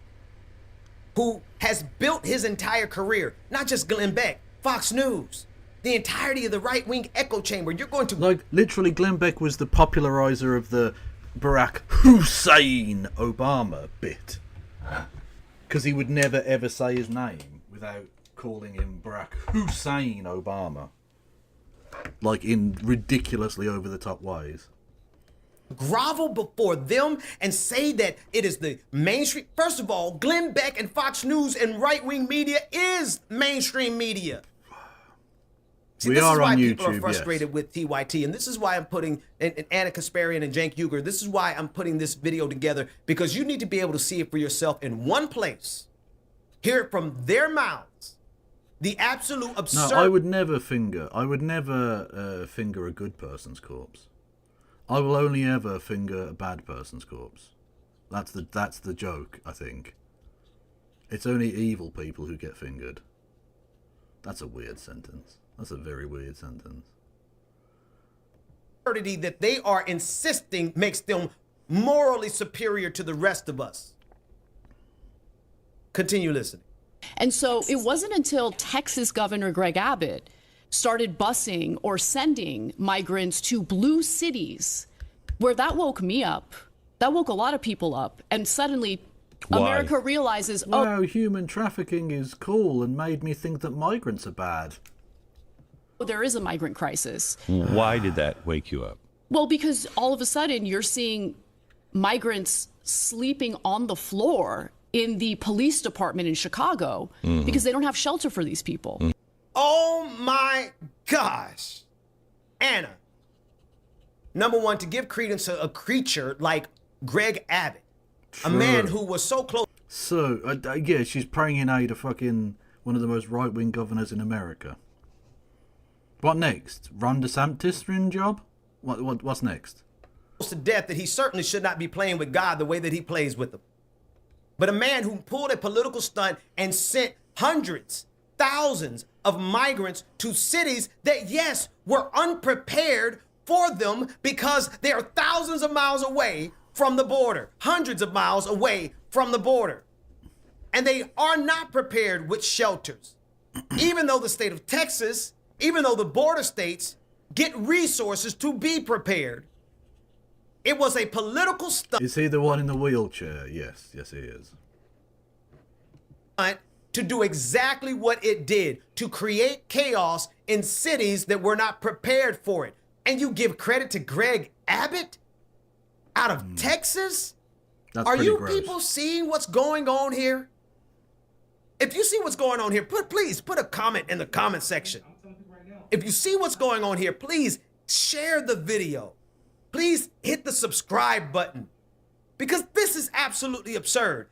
who has built his entire career, not just Glenn Beck, Fox News, the entirety of the right-wing echo chamber, you're going to... Like, literally, Glenn Beck was the popularizer of the Barack Hussein Obama bit. Because he would never, ever say his name without calling him Barack Hussein Obama. Like, in ridiculously over-the-top ways. Grovel before them and say that it is the mainstream... First of all, Glenn Beck and Fox News and right-wing media is mainstream media. See, We this are is why on people YouTube, are frustrated with TYT, and this is why I'm putting and Ana Kasparian and Cenk Uygur. This is why I'm putting this video together, because you need to be able to see it for yourself in one place, hear it from their mouths. The absolute absurd. No, I would never finger a good person's corpse. I will only ever finger a bad person's corpse. That's the joke, I think. It's only evil people who get fingered. That's a weird sentence. That's a very weird sentence. That they are insisting makes them morally superior to the rest of us. Continue listening. And so it wasn't until Texas Governor Greg Abbott started busing or sending migrants to blue cities where that woke me up. That woke a lot of people up. And suddenly America realizes, wow, human trafficking is cool, and made me think that migrants are bad. There is a migrant crisis. Why did that wake you up? Well, because all of a sudden you're seeing migrants sleeping on the floor in the police department in Chicago because they don't have shelter for these people. Oh my gosh. Anna, Number one, to give credence to a creature like Greg Abbott, a man who was so close. So, yeah, she's praying in aid of fucking one of the most right-wing governors in America. What next? Ron DeSantis in job? What's next? To death that he certainly should not be playing with God the way that he plays with him. But a man who pulled a political stunt and sent hundreds, thousands of migrants to cities that, yes, were unprepared for them because they are thousands of miles away from the border, hundreds of miles away from the border. And they are not prepared with shelters. Even though the state of Texas, even though the border states get resources to be prepared, it was a political stunt. Is he the one in the wheelchair? Yes, he is. To do exactly what it did, to create chaos in cities that were not prepared for it. And you give credit to Greg Abbott out of Texas? That's Are you gross. people seeing what's going on here? If you see what's going on here, please put a comment in the comment section. If you see what's going on here, please share the video. Please hit the subscribe button, because this is absolutely absurd.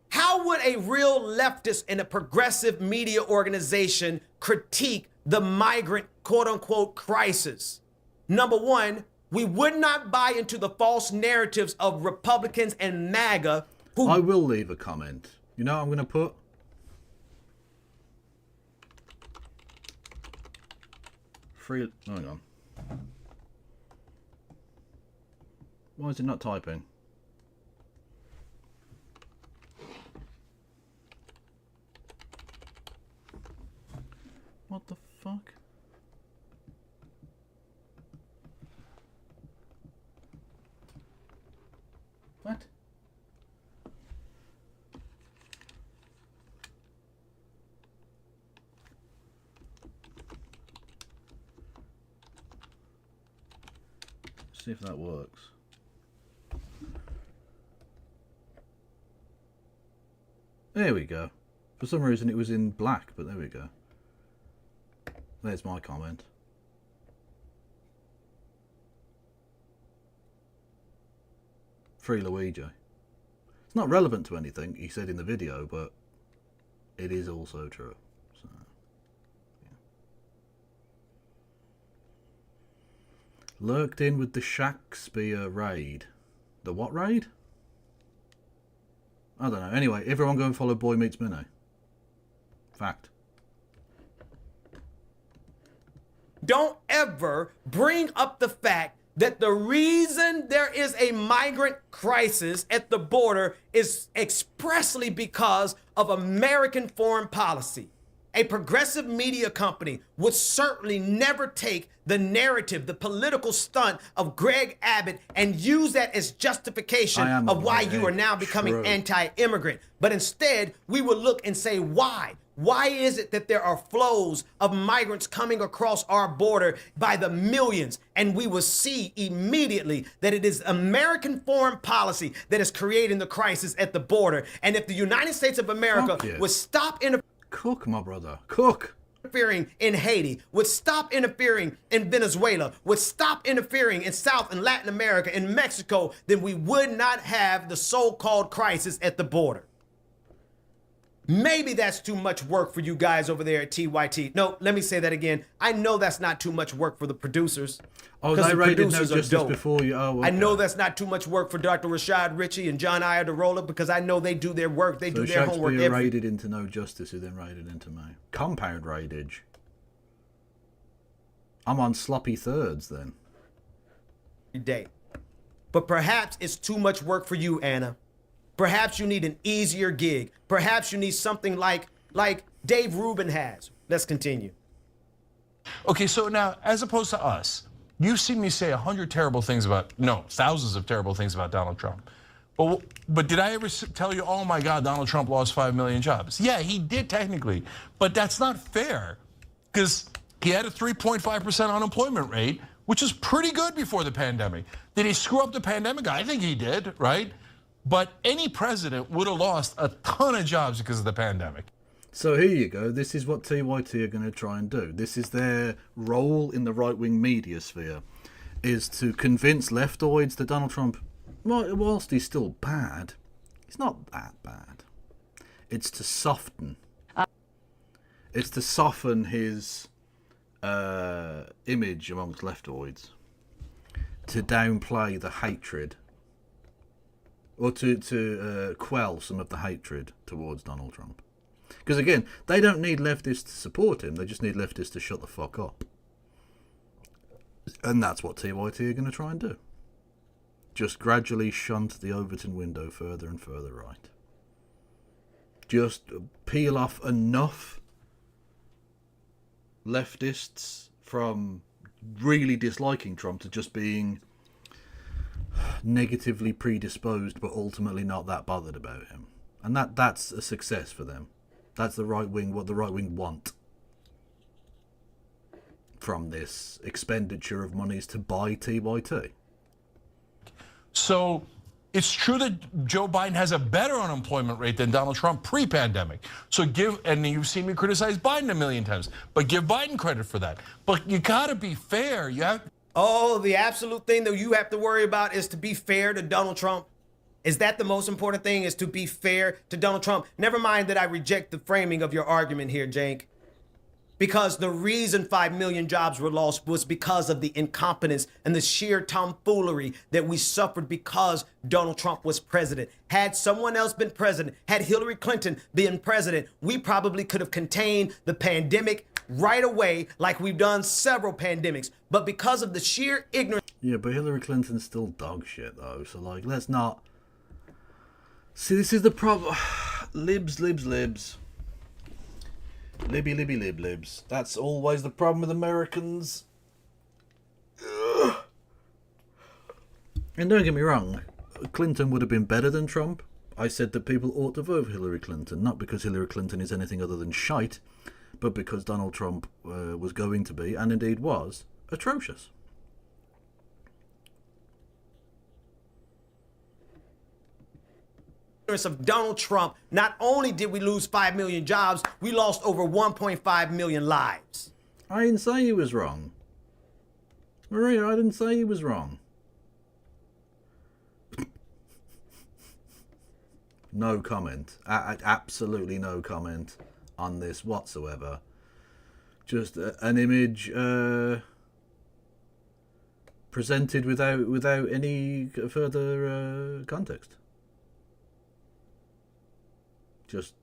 How would a real leftist and a progressive media organization critique the migrant quote-unquote crisis? Number one, we would not buy into the false narratives of Republicans and Maga who... I will leave a comment. You know what I'm going to put? Hang on. Why is it not typing? What the fuck? What? See if that works. There we go. For some reason it was in black, but there we go. There's my comment. Free Luigi. It's not relevant to anything he said in the video, but it is also true. So, yeah. Lurked in with the Shakespeare raid. The what raid? I don't know. Anyway, everyone go and follow Boy Meets Minnow. Fact. Don't ever bring up the fact that the reason there is a migrant crisis at the border is expressly because of American foreign policy. A progressive media company would certainly never take the narrative, the political stunt of Greg Abbott and use that as justification of why you are now becoming anti-immigrant. But instead, we would look and say, why? Why is it that there are flows of migrants coming across our border by the millions? And we will see immediately that it is American foreign policy that is creating the crisis at the border. And if the United States of America would stop Cook, my brother. Cook. Interfering in Haiti, would stop interfering in Venezuela, would stop interfering in South and Latin America, in Mexico, then we would not have the so-called crisis at the border. Maybe that's too much work for you guys over there at TYT. No, let me say that again. I know that's not too much work for the producers. Oh, they rated No Justice before you. Oh, okay. I know that's not too much work for Dr. Rashad Ritchie and John Iadarola, because I know they do their work. They do their homework. Shakespeare raided into No Justice, who then raided into me. Compound raidage. I'm on sloppy thirds then. Day. But perhaps it's too much work for you, Anna. Perhaps you need an easier gig. Perhaps you need something like Dave Rubin has. Let's continue. Okay, so now, as opposed to us, you've seen me say 100 terrible things about, no, thousands of terrible things about Donald Trump. But did I ever tell you, oh my God, Donald Trump lost 5 million jobs? Yeah, he did technically, but that's not fair, because he had a 3.5% unemployment rate, which is pretty good before the pandemic. Did he screw up the pandemic? I think he did, right? But any president would have lost a ton of jobs because of the pandemic. So here you go. This is what TYT are going to try and do. This is their role in the right-wing media sphere. is to convince leftoids that Donald Trump, whilst he's still bad, he's not that bad. It's to soften. It's to soften his image amongst leftoids, to downplay the hatred, or to quell some of the hatred towards Donald Trump. Because again, they don't need leftists to support him, they just need leftists to shut the fuck up. And that's what TYT are going to try and do. Just gradually shunt the Overton window further and further right. Just peel off enough leftists from really disliking Trump to just being negatively predisposed but ultimately not that bothered about him. And that's a success for them. That's the right wing, what the right wing want from this expenditure of monies to buy TYT. So it's true that Joe Biden has a better unemployment rate than Donald Trump pre-pandemic. So and you've seen me criticize Biden a million times, but give Biden credit for that. But you gotta be fair. The absolute thing that you have to worry about is to be fair to Donald Trump. Is that the most important thing, is to be fair to Donald Trump? Never mind that I reject the framing of your argument here, Jank. Because the reason 5 million jobs were lost was because of the incompetence and the sheer tomfoolery that we suffered because Donald Trump was president. Had someone else been president, had Hillary Clinton been president, we probably could have contained the pandemic right away, like we've done several pandemics. But because of the sheer ignorance... Yeah, but Hillary Clinton's still dog shit, though. So, like, let's not... See, this is the problem. Libs. Libs. That's always the problem with Americans. Ugh. And don't get me wrong, Clinton would have been better than Trump. I said that people ought to vote for Hillary Clinton, not because Hillary Clinton is anything other than shite, but because Donald Trump was going to be, and indeed was, atrocious. Of Donald Trump, not only did we lose 5 million jobs, we lost over 1.5 million lives. I didn't say he was wrong. Maria, I didn't say he was wrong. No comment. Absolutely no comment on this whatsoever. Just an image presented without any further context. Just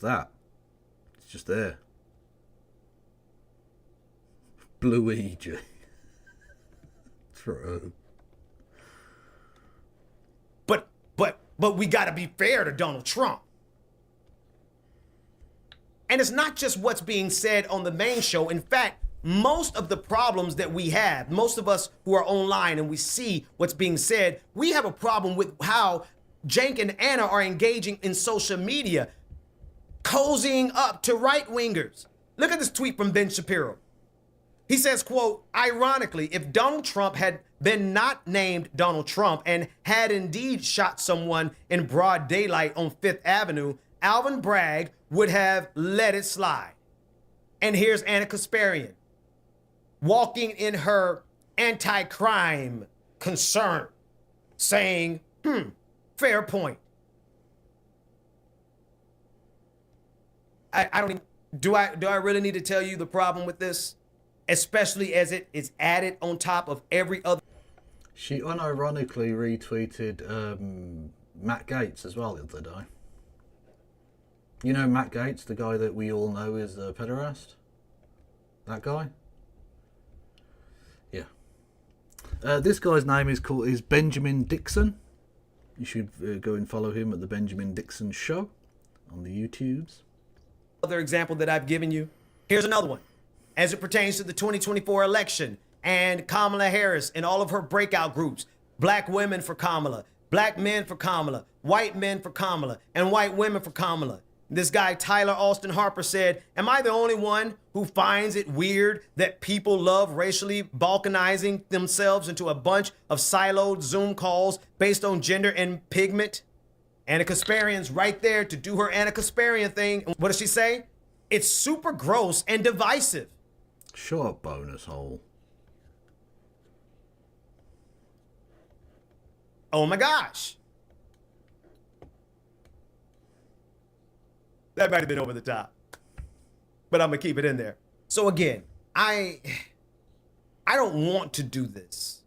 that. It's just there. Blue EJ. True. But we gotta be fair to Donald Trump. And it's not just what's being said on the main show. In fact, most of the problems that we have, most of us who are online and we see what's being said, we have a problem with how Jank and Anna are engaging in social media, cozying up to right-wingers. Look at this tweet from Ben Shapiro. He says, quote, ironically, if Donald Trump had been not named Donald Trump and had indeed shot someone in broad daylight on Fifth Avenue, Alvin Bragg would have let it slide. And here's Anna Kasparian, walking in her anti-crime concern, saying, fair point. I don't even, do I really need to tell you the problem with this? Especially as it is added on top of every other. She unironically retweeted Matt Gaetz as well the other day. You know Matt Gaetz, the guy that we all know is a pederast? That guy? Yeah. This guy's name is Benjamin Dixon. You should go and follow him at the Benjamin Dixon Show on the YouTubes. Other example that I've given you. Here's another one. As it pertains to the 2024 election and Kamala Harris and all of her breakout groups, black women for Kamala, black men for Kamala, white men for Kamala, and white women for Kamala. This guy, Tyler Austin Harper, said, am I the only one who finds it weird that people love racially balkanizing themselves into a bunch of siloed Zoom calls based on gender and pigment? Anna Kasparian's right there to do her Anna Kasparian thing. What does she say? It's super gross and divisive. Shut up, bonus hole. Oh my gosh. That might have been over the top, but I'm gonna keep it in there. So again, I don't want to do this,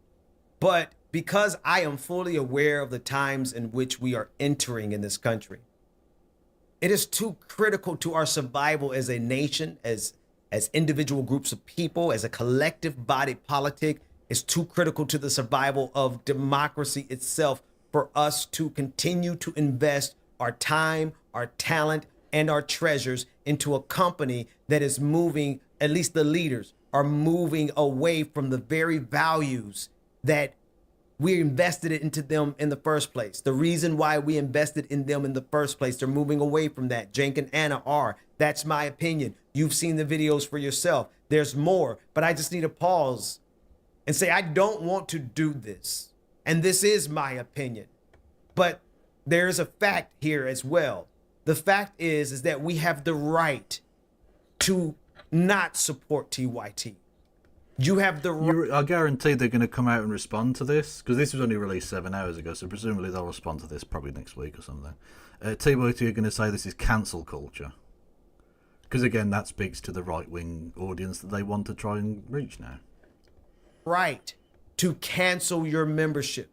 but because I am fully aware of the times in which we are entering in this country, it is too critical to our survival as a nation, as individual groups of people, as a collective body politic. It's too critical to the survival of democracy itself for us to continue to invest our time, our talent, and our treasures into a company that is moving, at least the leaders are moving away from the very values that we invested into them in the first place. The reason why we invested in them in the first place, they're moving away from that. Cenk and Anna are. That's my opinion. You've seen the videos for yourself. There's more, but I just need to pause and say, I don't want to do this. And this is my opinion. But there's a fact here as well. The fact is that we have the right to not support TYT. You have the right. I guarantee they're going to come out and respond to this, because this was only released 7 hours ago, so presumably they'll respond to this probably next week or something. TYT are going to say this is cancel culture. Because again, that speaks to the right-wing audience that they want to try and reach now. Right to cancel your membership.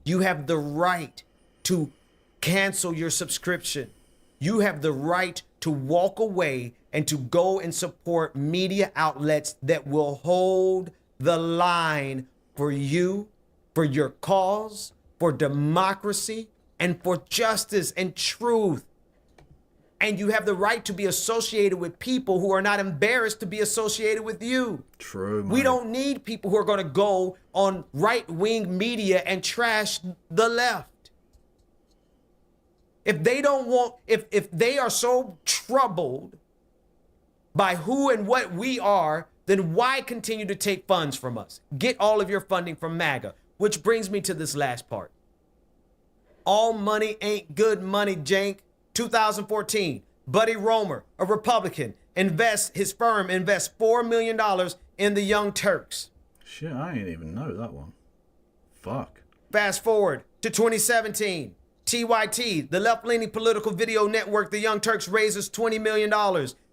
You have the right to cancel your subscription. You have the right to walk away and to go and support media outlets that will hold the line for you, for your cause, for democracy, and for justice and truth. And you have the right to be associated with people who are not embarrassed to be associated with you. True, man. We don't need people who are going to go on right-wing media and trash the left. If they don't want, if they are so troubled by who and what we are, then why continue to take funds from us? Get all of your funding from Maga, which brings me to this last part. All money ain't good money, Cenk. 2014, Buddy Romer, a Republican, his firm invests $4 million in the Young Turks. Shit, I didn't even know that one. Fuck. Fast forward to 2017, TYT, the left-leaning political video network, the Young Turks, raises $20 million.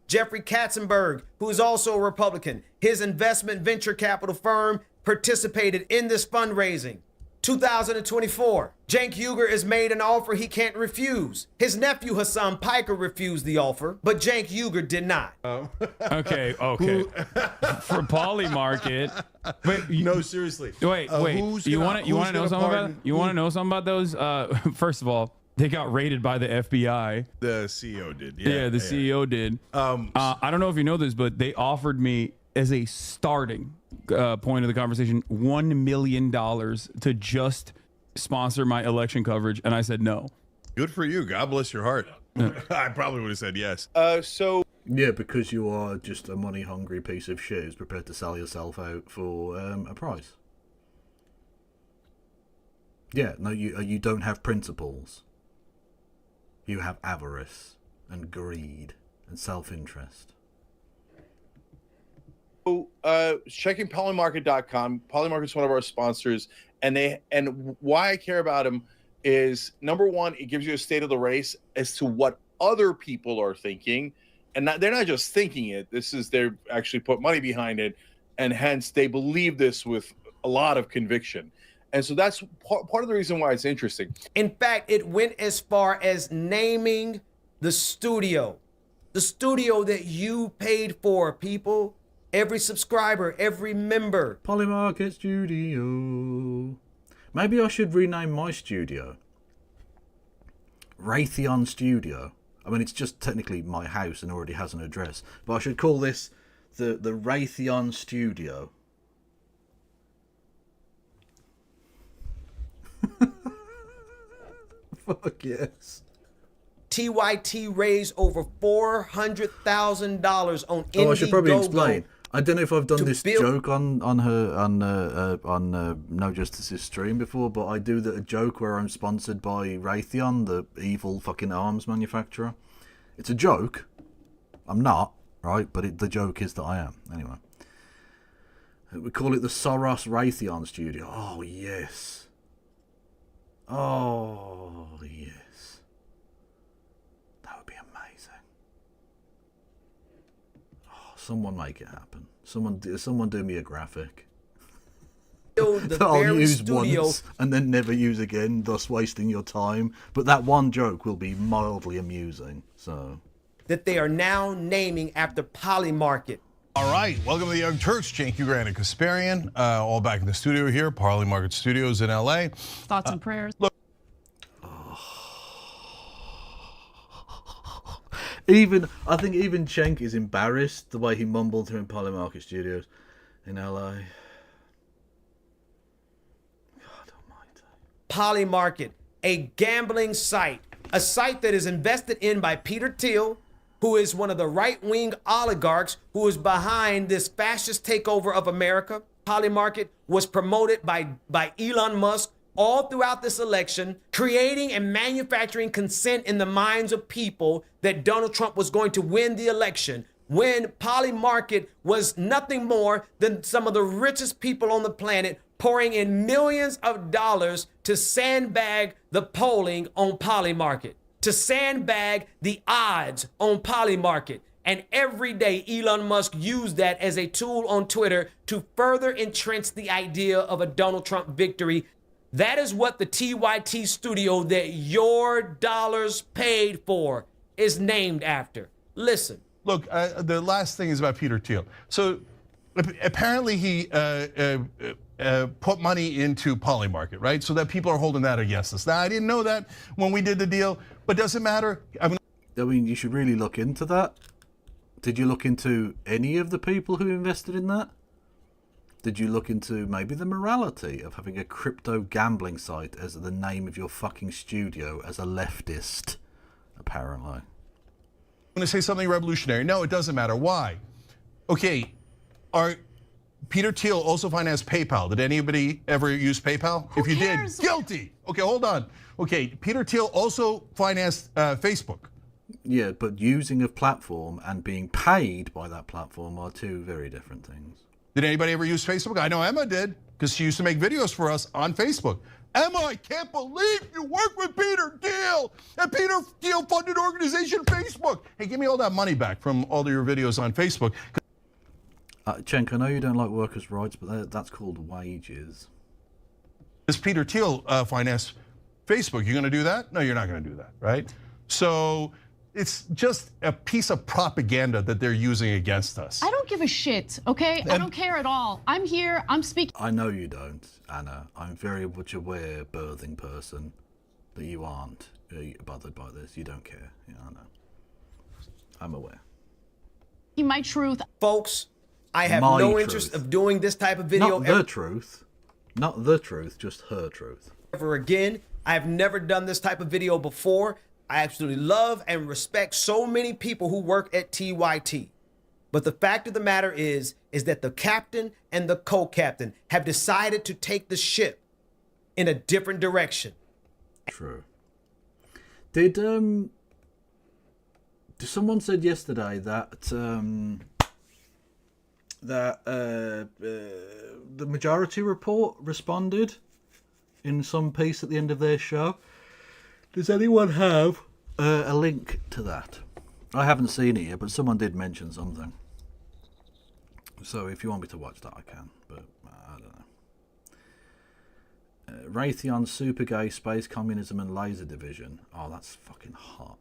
Jeffrey Katzenberg, who is also a Republican, his investment venture capital firm participated in this fundraising. 2024, Cenk Uygur is made an offer he can't refuse. His nephew Hassan Piker refused the offer, but Cenk Uygur did not. Okay. For Polymarket. But no, seriously. Wait. You want to know something about? You want to know something about those? First of all, they got raided by the FBI. The CEO did. Yeah, the CEO did. I don't know if you know this, but they offered me as a starting point of the conversation $1 million to just sponsor my election coverage, and I said no. Good for you. God bless your heart. I probably would have said yes. Yeah, because you are just a money-hungry piece of shit who's prepared to sell yourself out for a price. Yeah, no, you don't have principles. You have avarice and greed and self-interest. Checking polymarket.com. Polymarket's one of our sponsors, and why I care about them is, number one, it gives you a state of the race as to what other people are thinking, and they're not just thinking it. They've actually put money behind it, and hence they believe this with a lot of conviction. And so that's part of the reason why it's interesting. In fact, it went as far as naming the studio that you paid for, people. Every subscriber, every member. Polymarket Studio. Maybe I should rename my studio Raytheon Studio. I mean, it's just technically my house and already has an address. But I should call this the Raytheon Studio. Fuck yes. TYT raised over $400,000 on Indiegogo. Oh, I should probably explain. I don't know if I've done this joke on No Justice's stream before, but I do a joke where I'm sponsored by Raytheon, the evil fucking arms manufacturer. It's a joke. I'm not. right? But the joke is that I am. Anyway. We call it the Soros Raytheon Studio. Oh, yes. Oh, yes. That would be amazing. Oh, someone make it happen. Someone do me a graphic. The I'll very use studio once and then never use again, thus wasting your time. But that one joke will be mildly amusing. So that they are now naming after Polymarket. All right, welcome to the Young Turks. Cenk Ugran and Kasparian, all back in the studio here, Polymarket Studios in LA. Thoughts and prayers. Look. I think even Cenk is embarrassed the way he mumbled through in Polymarket Studios in LA. Polymarket, a gambling site, a site that is invested in by Peter Thiel, who is one of the right-wing oligarchs who is behind this fascist takeover of America. Polymarket was promoted by Elon Musk all throughout this election, creating and manufacturing consent in the minds of people that Donald Trump was going to win the election, when Polymarket was nothing more than some of the richest people on the planet pouring in millions of dollars to sandbag the polling on Polymarket, to sandbag the odds on Polymarket. And every day, Elon Musk used that as a tool on Twitter to further entrench the idea of a Donald Trump victory. That is what the TYT studio that your dollars paid for is named after. Listen. Look, the last thing is about Peter Thiel. So apparently he put money into Polymarket, right? So that people are holding that against us. Now, I didn't know that when we did the deal, but does it matter? I mean, you should really look into that. Did you look into any of the people who invested in that? Did you look into maybe the morality of having a crypto gambling site as the name of your fucking studio as a leftist, apparently? I'm going to say something revolutionary. No, it doesn't matter. Why? Okay, Peter Thiel also financed PayPal. Did anybody ever use PayPal? If you did, guilty. Okay, hold on. Okay, Peter Thiel also financed Facebook. Yeah, but using a platform and being paid by that platform are two very different things. Did anybody ever use Facebook? I know Emma did, because she used to make videos for us on Facebook. Emma, I can't believe you work with Peter Thiel, and Peter Thiel funded organization Facebook. Hey, give me all that money back from all of your videos on Facebook. Cenk, I know you don't like workers' rights, but that's called wages. This Peter Thiel financed Facebook. You're going to do that? No, you're not going to do that, right? So it's just a piece of propaganda that they're using against us. I don't give a shit, okay? I don't care at all. I'm here, I'm speaking. I know you don't, Anna. I'm very much aware, birthing person, that you aren't bothered by this. You don't care. Yeah, I know. I'm aware. My truth. Folks, I have no interest of doing this type of video. Not the truth. Not the truth, just her truth. Ever again. I have never done this type of video before. I absolutely love and respect so many people who work at TYT. But the fact of the matter is that the captain and the co-captain have decided to take the ship in a different direction. True. Did someone said yesterday that the Majority Report responded in some piece at the end of their show? Does anyone have a link to that? I haven't seen it yet, but someone did mention something. So if you want me to watch that, I can, but I don't know. Raytheon, super gay, space communism and laser division. Oh, that's fucking hot.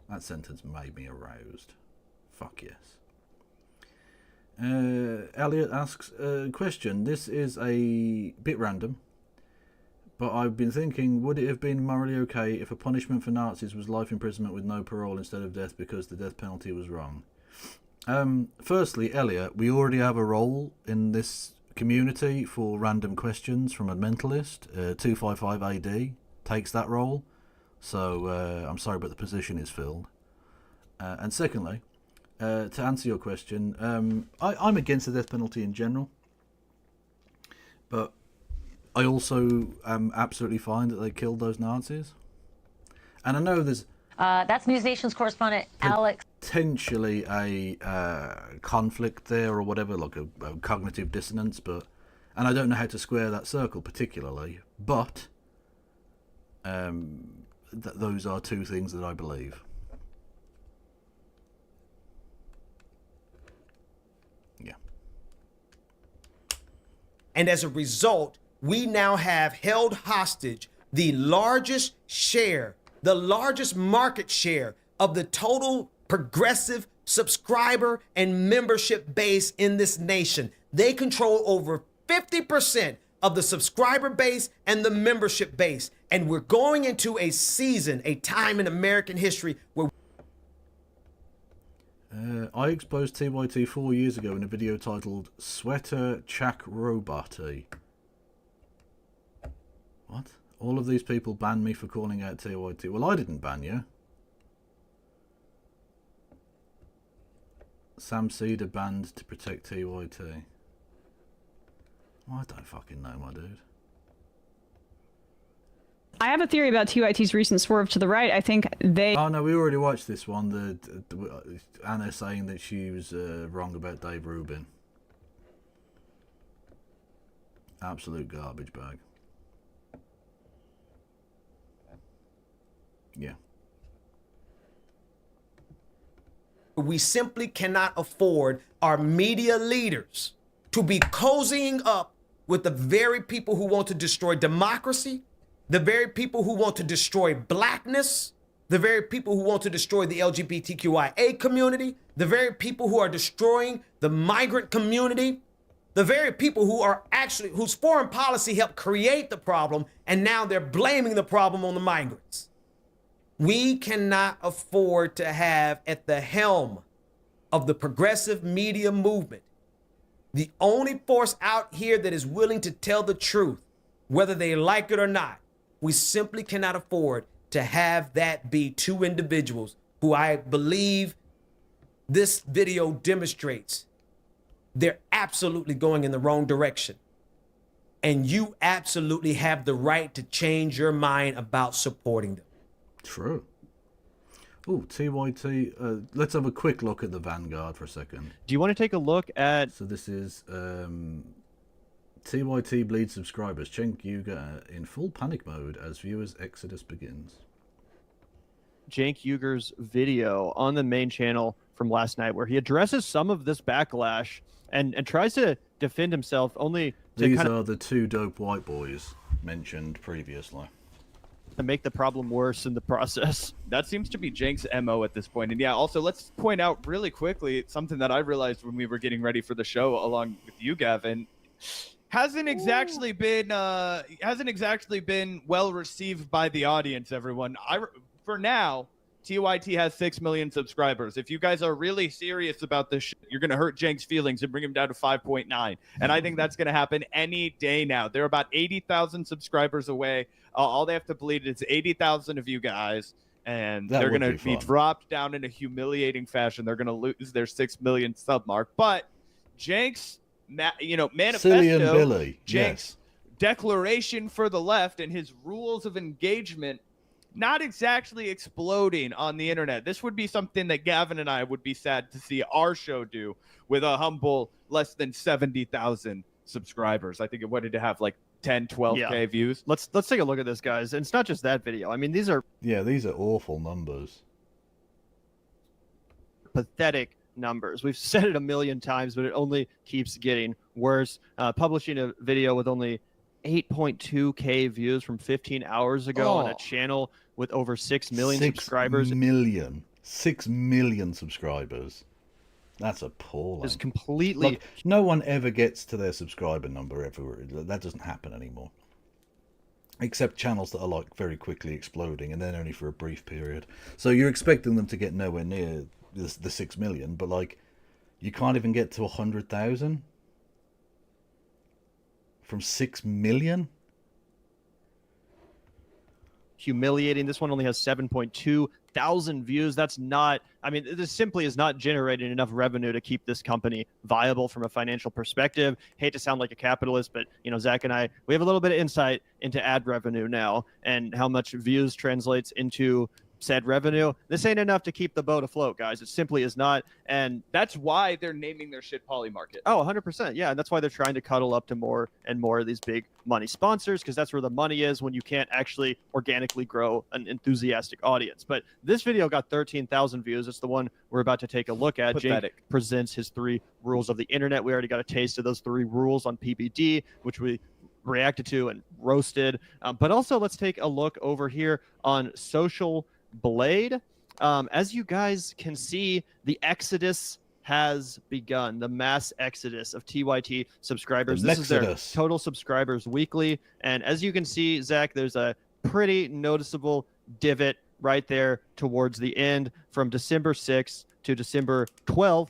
That sentence made me aroused. Fuck yes. Elliot asks, question, this is a bit random, but I've been thinking, would it have been morally okay if a punishment for Nazis was life imprisonment with no parole instead of death because the death penalty was wrong? Firstly, Elliot, we already have a role in this community for random questions from a mentalist. 255 AD takes that role, so I'm sorry, but the position is filled. And secondly, to answer your question, I'm against the death penalty in general, but I also am absolutely fine that they killed those Nazis. And I know there's... That's News Nation's correspondent Alex potentially a conflict there or whatever, like a cognitive dissonance, and I don't know how to square that circle particularly, but those are two things that I believe. Yeah. And as a result, we now have held hostage the largest share, the largest market share of the total progressive subscriber and membership base in this nation. They control over 50% of the subscriber base and the membership base. And we're going into a season, a time in American history where I exposed TYT 4 years ago in a video titled Sweater Chak Robati. What? All of these people banned me for calling out TYT. Well, I didn't ban you. Sam Cedar banned to protect TYT. Well, I don't fucking know, my dude. I have a theory about TYT's recent swerve to the right. I think they... Oh, no, we already watched this one. Anna saying that she was wrong about Dave Rubin. Absolute garbage bag. Yeah. we simply cannot afford our media leaders to be cozying up with the very people who want to destroy democracy, the very people who want to destroy blackness, the very people who want to destroy the LGBTQIA community, the very people who are destroying the migrant community, the very people who are actually, whose foreign policy helped create the problem, and now they're blaming the problem on the migrants. We cannot afford to have at the helm of the progressive media movement the only force out here that is willing to tell the truth, whether they like it or not. We simply cannot afford to have that be two individuals who I believe this video demonstrates they're absolutely going in the wrong direction. And you absolutely have the right to change your mind about supporting them. True. Oh, TYT. Let's have a quick look at the Vanguard for a second. Do you want to take a look at... So this is TYT bleeds subscribers. Cenk Uygur in full panic mode as viewers' exodus begins. Cenk Uygur's video on the main channel from last night where he addresses some of this backlash and tries to defend himself only to These are the two dope white boys mentioned previously. To make the problem worse in the process. That seems to be Cenk's MO at this point. And yeah, also let's point out really quickly something that I realized when we were getting ready for the show along with you, Gavin. Hasn't exactly been well received by the audience, everyone. For now, TYT has 6 million subscribers. If you guys are really serious about this shit, you're going to hurt Cenk's feelings and bring him down to 5.9. And I think that's going to happen any day now. They're about 80,000 subscribers away. All they have to bleed is 80,000 of you guys, and they're going to be dropped down in a humiliating fashion. They're going to lose their 6 million sub mark. But Cenk's, manifesto, Cenk's declaration for the left and his rules of engagement not exactly exploding on the internet. This would be something that Gavin and I would be sad to see our show do with a humble less than 70,000 subscribers. I think it wanted to have like 10, 12K views. Let's take a look at this, guys. And it's not just that video. I mean, these are awful numbers. Pathetic numbers. We've said it a million times, but it only keeps getting worse. Publishing a video with only 8.2K views from 15 hours ago on a channel with over 6 million subscribers. 6 million subscribers. That's appalling. It's completely... Look, no one ever gets to their subscriber number ever. That doesn't happen anymore. Except channels that are like very quickly exploding, and then only for a brief period. So you're expecting them to get nowhere near the 6 million, but like you can't even get to 100,000 from 6 million. Humiliating. This one only has 7.2 thousand views. That's not, I mean, this simply is not generating enough revenue to keep this company viable from a financial perspective. Hate to sound like a capitalist, but you know, Zach and I, we have a little bit of insight into ad revenue now and how much views translates into said revenue. This ain't enough to keep the boat afloat, guys. It simply is not. And that's why they're naming their shit Polymarket. Oh, 100%. Yeah, and that's why they're trying to cuddle up to more and more of these big money sponsors, because that's where the money is when you can't actually organically grow an enthusiastic audience. But this video got 13,000 views. It's the one we're about to take a look at. Pathetic. Jake presents his 3 rules of the internet. We already got a taste of those 3 rules on PBD, which we reacted to and roasted. But also, let's take a look over here on Social Blade. As you guys can see, the exodus has begun, the mass exodus of TYT subscribers. This is their total subscribers weekly. And as you can see, Zach, there's a pretty noticeable divot right there towards the end. From December 6th to December 12th,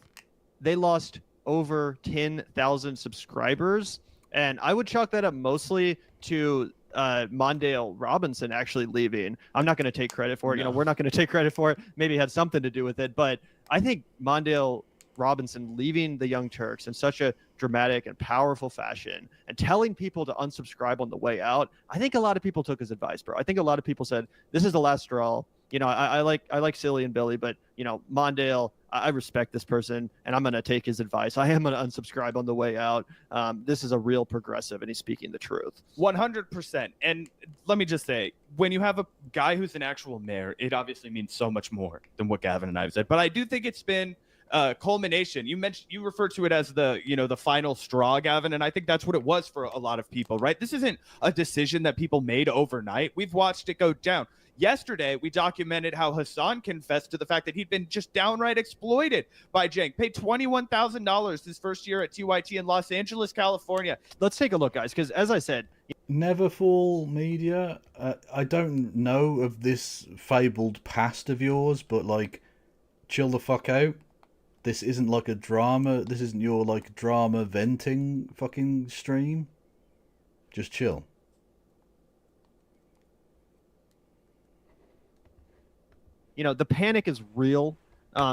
they lost over 10,000 subscribers. And I would chalk that up mostly to Mondale Robinson actually leaving. I'm not going to take credit for it. No. You know, we're not going to take credit for it. Maybe it had something to do with it. But I think Mondale Robinson leaving the Young Turks in such a dramatic and powerful fashion and telling people to unsubscribe on the way out, I think a lot of people took his advice, bro. I think a lot of people said, this is the last straw. You know, I like Silly and Billy, but, you know, Mondale, I respect this person, and I'm going to take his advice. I am going to unsubscribe on the way out. This is a real progressive, and he's speaking the truth. 100%. And let me just say, when you have a guy who's an actual mayor, it obviously means so much more than what Gavin and I have said. But I do think it's been culmination. You referred to it as the final straw, Gavin, and I think that's what it was for a lot of people, right? This isn't a decision that people made overnight. We've watched it go down. Yesterday, we documented how Hassan confessed to the fact that he'd been just downright exploited by Cenk. Paid $21,000 his first year at TYT in Los Angeles, California. Let's take a look, guys, because as I said, Neverfall Media, I don't know of this fabled past of yours, but like, chill the fuck out. This isn't like a drama. This isn't your like drama venting fucking stream. Just chill. You know, the panic is real.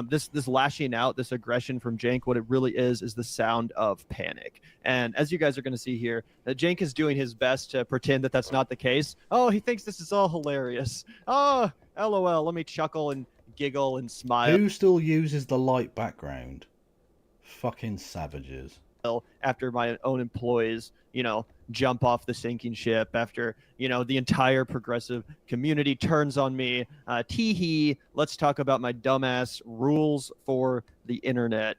This lashing out, this aggression from Cenk, what it really is the sound of panic. And as you guys are going to see here, Cenk is doing his best to pretend that that's not the case. Oh, he thinks this is all hilarious. Oh, LOL, let me chuckle and giggle and smile. Who still uses the light background? Fucking savages. After my own employees, you know, jump off the sinking ship, after, you know, the entire progressive community turns on me. Tee-hee, let's talk about my dumbass rules for the internet.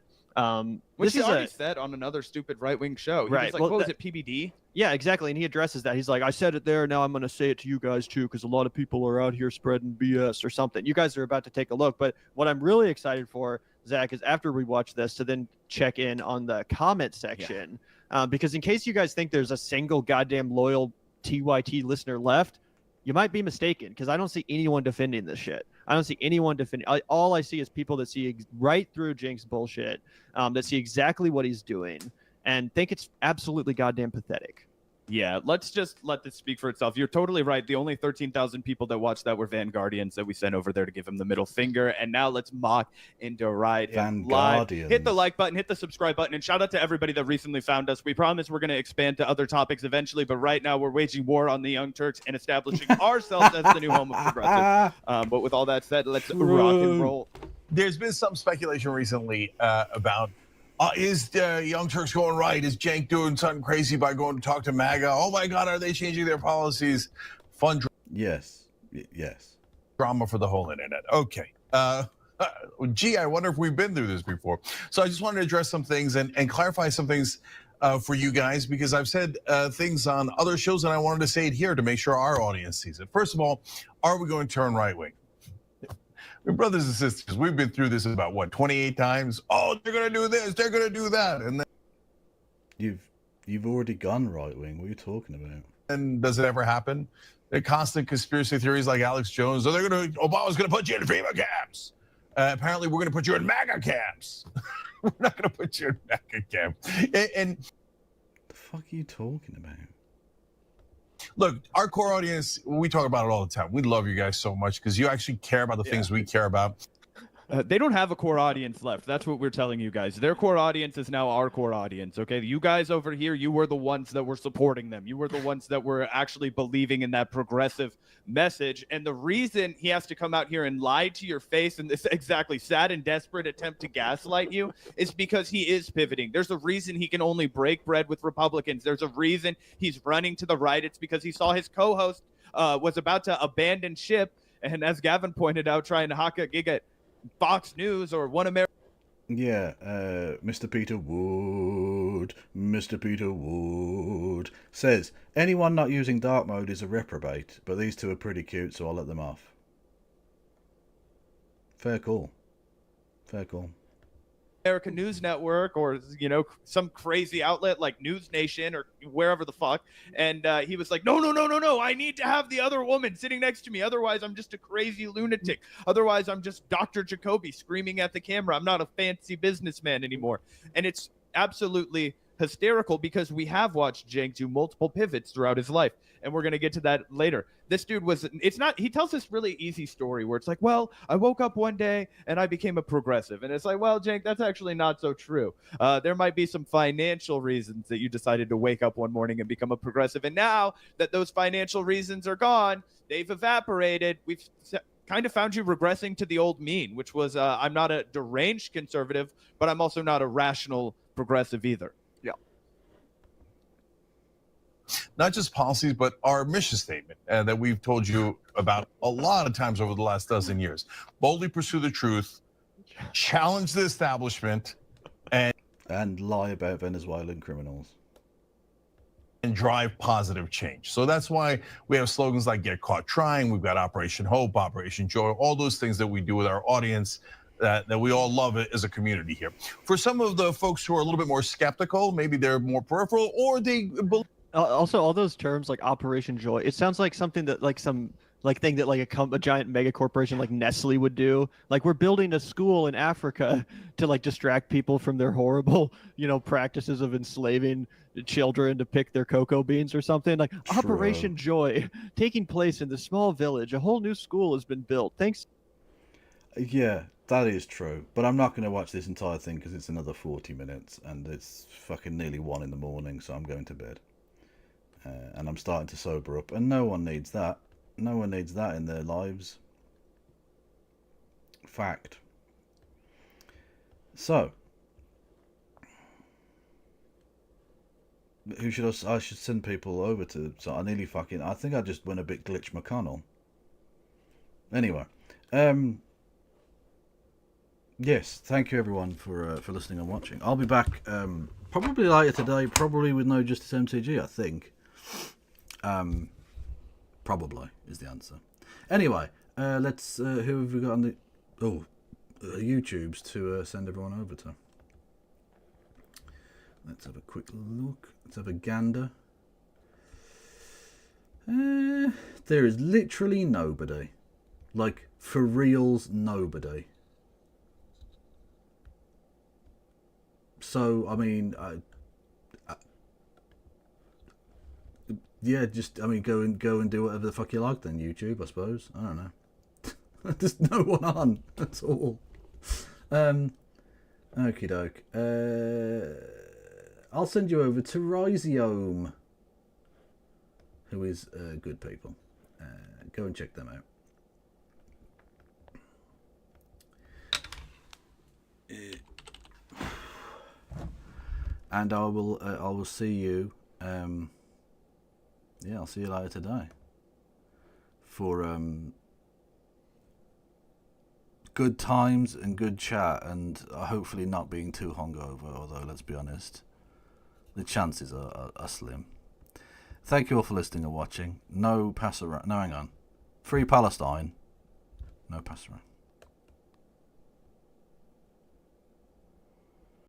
Which he already said on another stupid right-wing show. He was like, what was it, PBD? Yeah, exactly. And he addresses that. He's like, I said it there, now I'm going to say it to you guys too, because a lot of people are out here spreading BS or something. You guys are about to take a look. But what I'm really excited for, Zach, is after we watch this to then check in on the comment section. Yeah. Because in case you guys think there's a single goddamn loyal TYT listener left, you might be mistaken, because I don't see anyone defending this shit. I don't see anyone defending. All I see is people that see right through Cenk's bullshit, that see exactly what he's doing, and think it's absolutely goddamn pathetic. Yeah, let's just let this speak for itself. You're totally right. The only 13,000 people that watched that were Vanguardians that we sent over there to give him the middle finger. And now let's mock and deride him live. Hit the like button, hit the subscribe button, and shout out to everybody that recently found us. We promise we're going to expand to other topics eventually, but right now we're waging war on the Young Turks and establishing ourselves as the new home of progressive. But with all that said, let's rock and roll. There's been some speculation recently about is the Young Turks going right? Is Cenk doing something crazy by going to talk to Maga? Oh my God, are they changing their policies? Fun. Yes. Drama for the whole internet. Okay. Gee, I wonder if we've been through this before. So I just wanted to address some things and clarify some things for you guys, because I've said things on other shows and I wanted to say it here to make sure our audience sees it. First of all, are we going to turn right wing? Brothers and sisters, we've been through this about, what, 28 times? Oh, they're going to do this, they're going to do that. And then You've already gone right wing. What are you talking about? And does it ever happen? The constant conspiracy theories like Alex Jones, Obama's going to put you in FEMA camps. Apparently, we're going to put you in MAGA camps. We're not going to put you in MAGA camps. And the fuck are you talking about? Look, our core audience, we talk about it all the time. We love you guys so much because you actually care about the things we care about. They don't have a core audience left. That's what we're telling you guys. Their core audience is now our core audience, okay? You guys over here, you were the ones that were supporting them. You were the ones that were actually believing in that progressive message. And the reason he has to come out here and lie to your face in this exactly sad and desperate attempt to gaslight you is because he is pivoting. There's a reason he can only break bread with Republicans. There's a reason he's running to the right. It's because he saw his co-host was about to abandon ship. And as Gavin pointed out, trying to hock a gig at Fox News or One America. Yeah, Mr. Peter Wood says, anyone not using dark mode is a reprobate, but these two are pretty cute, so I'll let them off. Fair call. Fair call. American News Network or, you know, some crazy outlet like News Nation or wherever the fuck. And he was like, no, I need to have the other woman sitting next to me. Otherwise, I'm just a crazy lunatic. Otherwise, I'm just Dr. Jacoby screaming at the camera. I'm not a fancy businessman anymore. And it's absolutely hysterical because we have watched Cenk do multiple pivots throughout his life. And we're going to get to that later. This dude he tells this really easy story where it's like, well, I woke up one day and I became a progressive. And it's like, well, Cenk, that's actually not so true. There might be some financial reasons that you decided to wake up one morning and become a progressive. And now that those financial reasons are gone, they've evaporated. We've kind of found you regressing to the old mean, which was I'm not a deranged conservative, but I'm also not a rational progressive either. Not just policies, but our mission statement that we've told you about a lot of times over the last dozen years. Boldly pursue the truth, challenge the establishment, and lie about Venezuelan criminals. And drive positive change. So that's why we have slogans like Get Caught Trying. We've got Operation Hope, Operation Joy, all those things that we do with our audience that we all love it as a community here. For some of the folks who are a little bit more skeptical, maybe they're more peripheral or they believe. Also, all those terms like Operation Joy, it sounds like something that like some thing that like a giant mega corporation like Nestle would do. Like, we're building a school in Africa to like distract people from their horrible, practices of enslaving children to pick their cocoa beans or something. Like True. Operation Joy taking place in the small village. A whole new school has been built. Thanks. Yeah, that is true. But I'm not going to watch this entire thing because it's another 40 minutes and it's fucking nearly 1 in the morning, so I'm going to bed. And I'm starting to sober up, and no one needs that. No one needs that in their lives. Fact. So, who should I should send people over to? So I think I just went a bit Glitch McConnell. Anyway, yes, thank you everyone for listening and watching. I'll be back probably later today, probably with no Justice MTG, I think. Probably is the answer. Anyway, let's who have we got on the YouTubes to send everyone over to? Let's have a quick look. Let's have a gander. There is literally nobody, like for reals, nobody. So I mean, yeah, just go and do whatever the fuck you like then, YouTube, I suppose. I don't know. There's no one on. That's all. Okie doke. I'll send you over to Rhiziome, who is good people. Go and check them out. And I will see you. Yeah, I'll see you later today for good times and good chat, and hopefully not being too hungover, although let's be honest, the chances are slim. Thank you all for listening and watching. No pass around. No, hang on. Free Palestine. No pass around.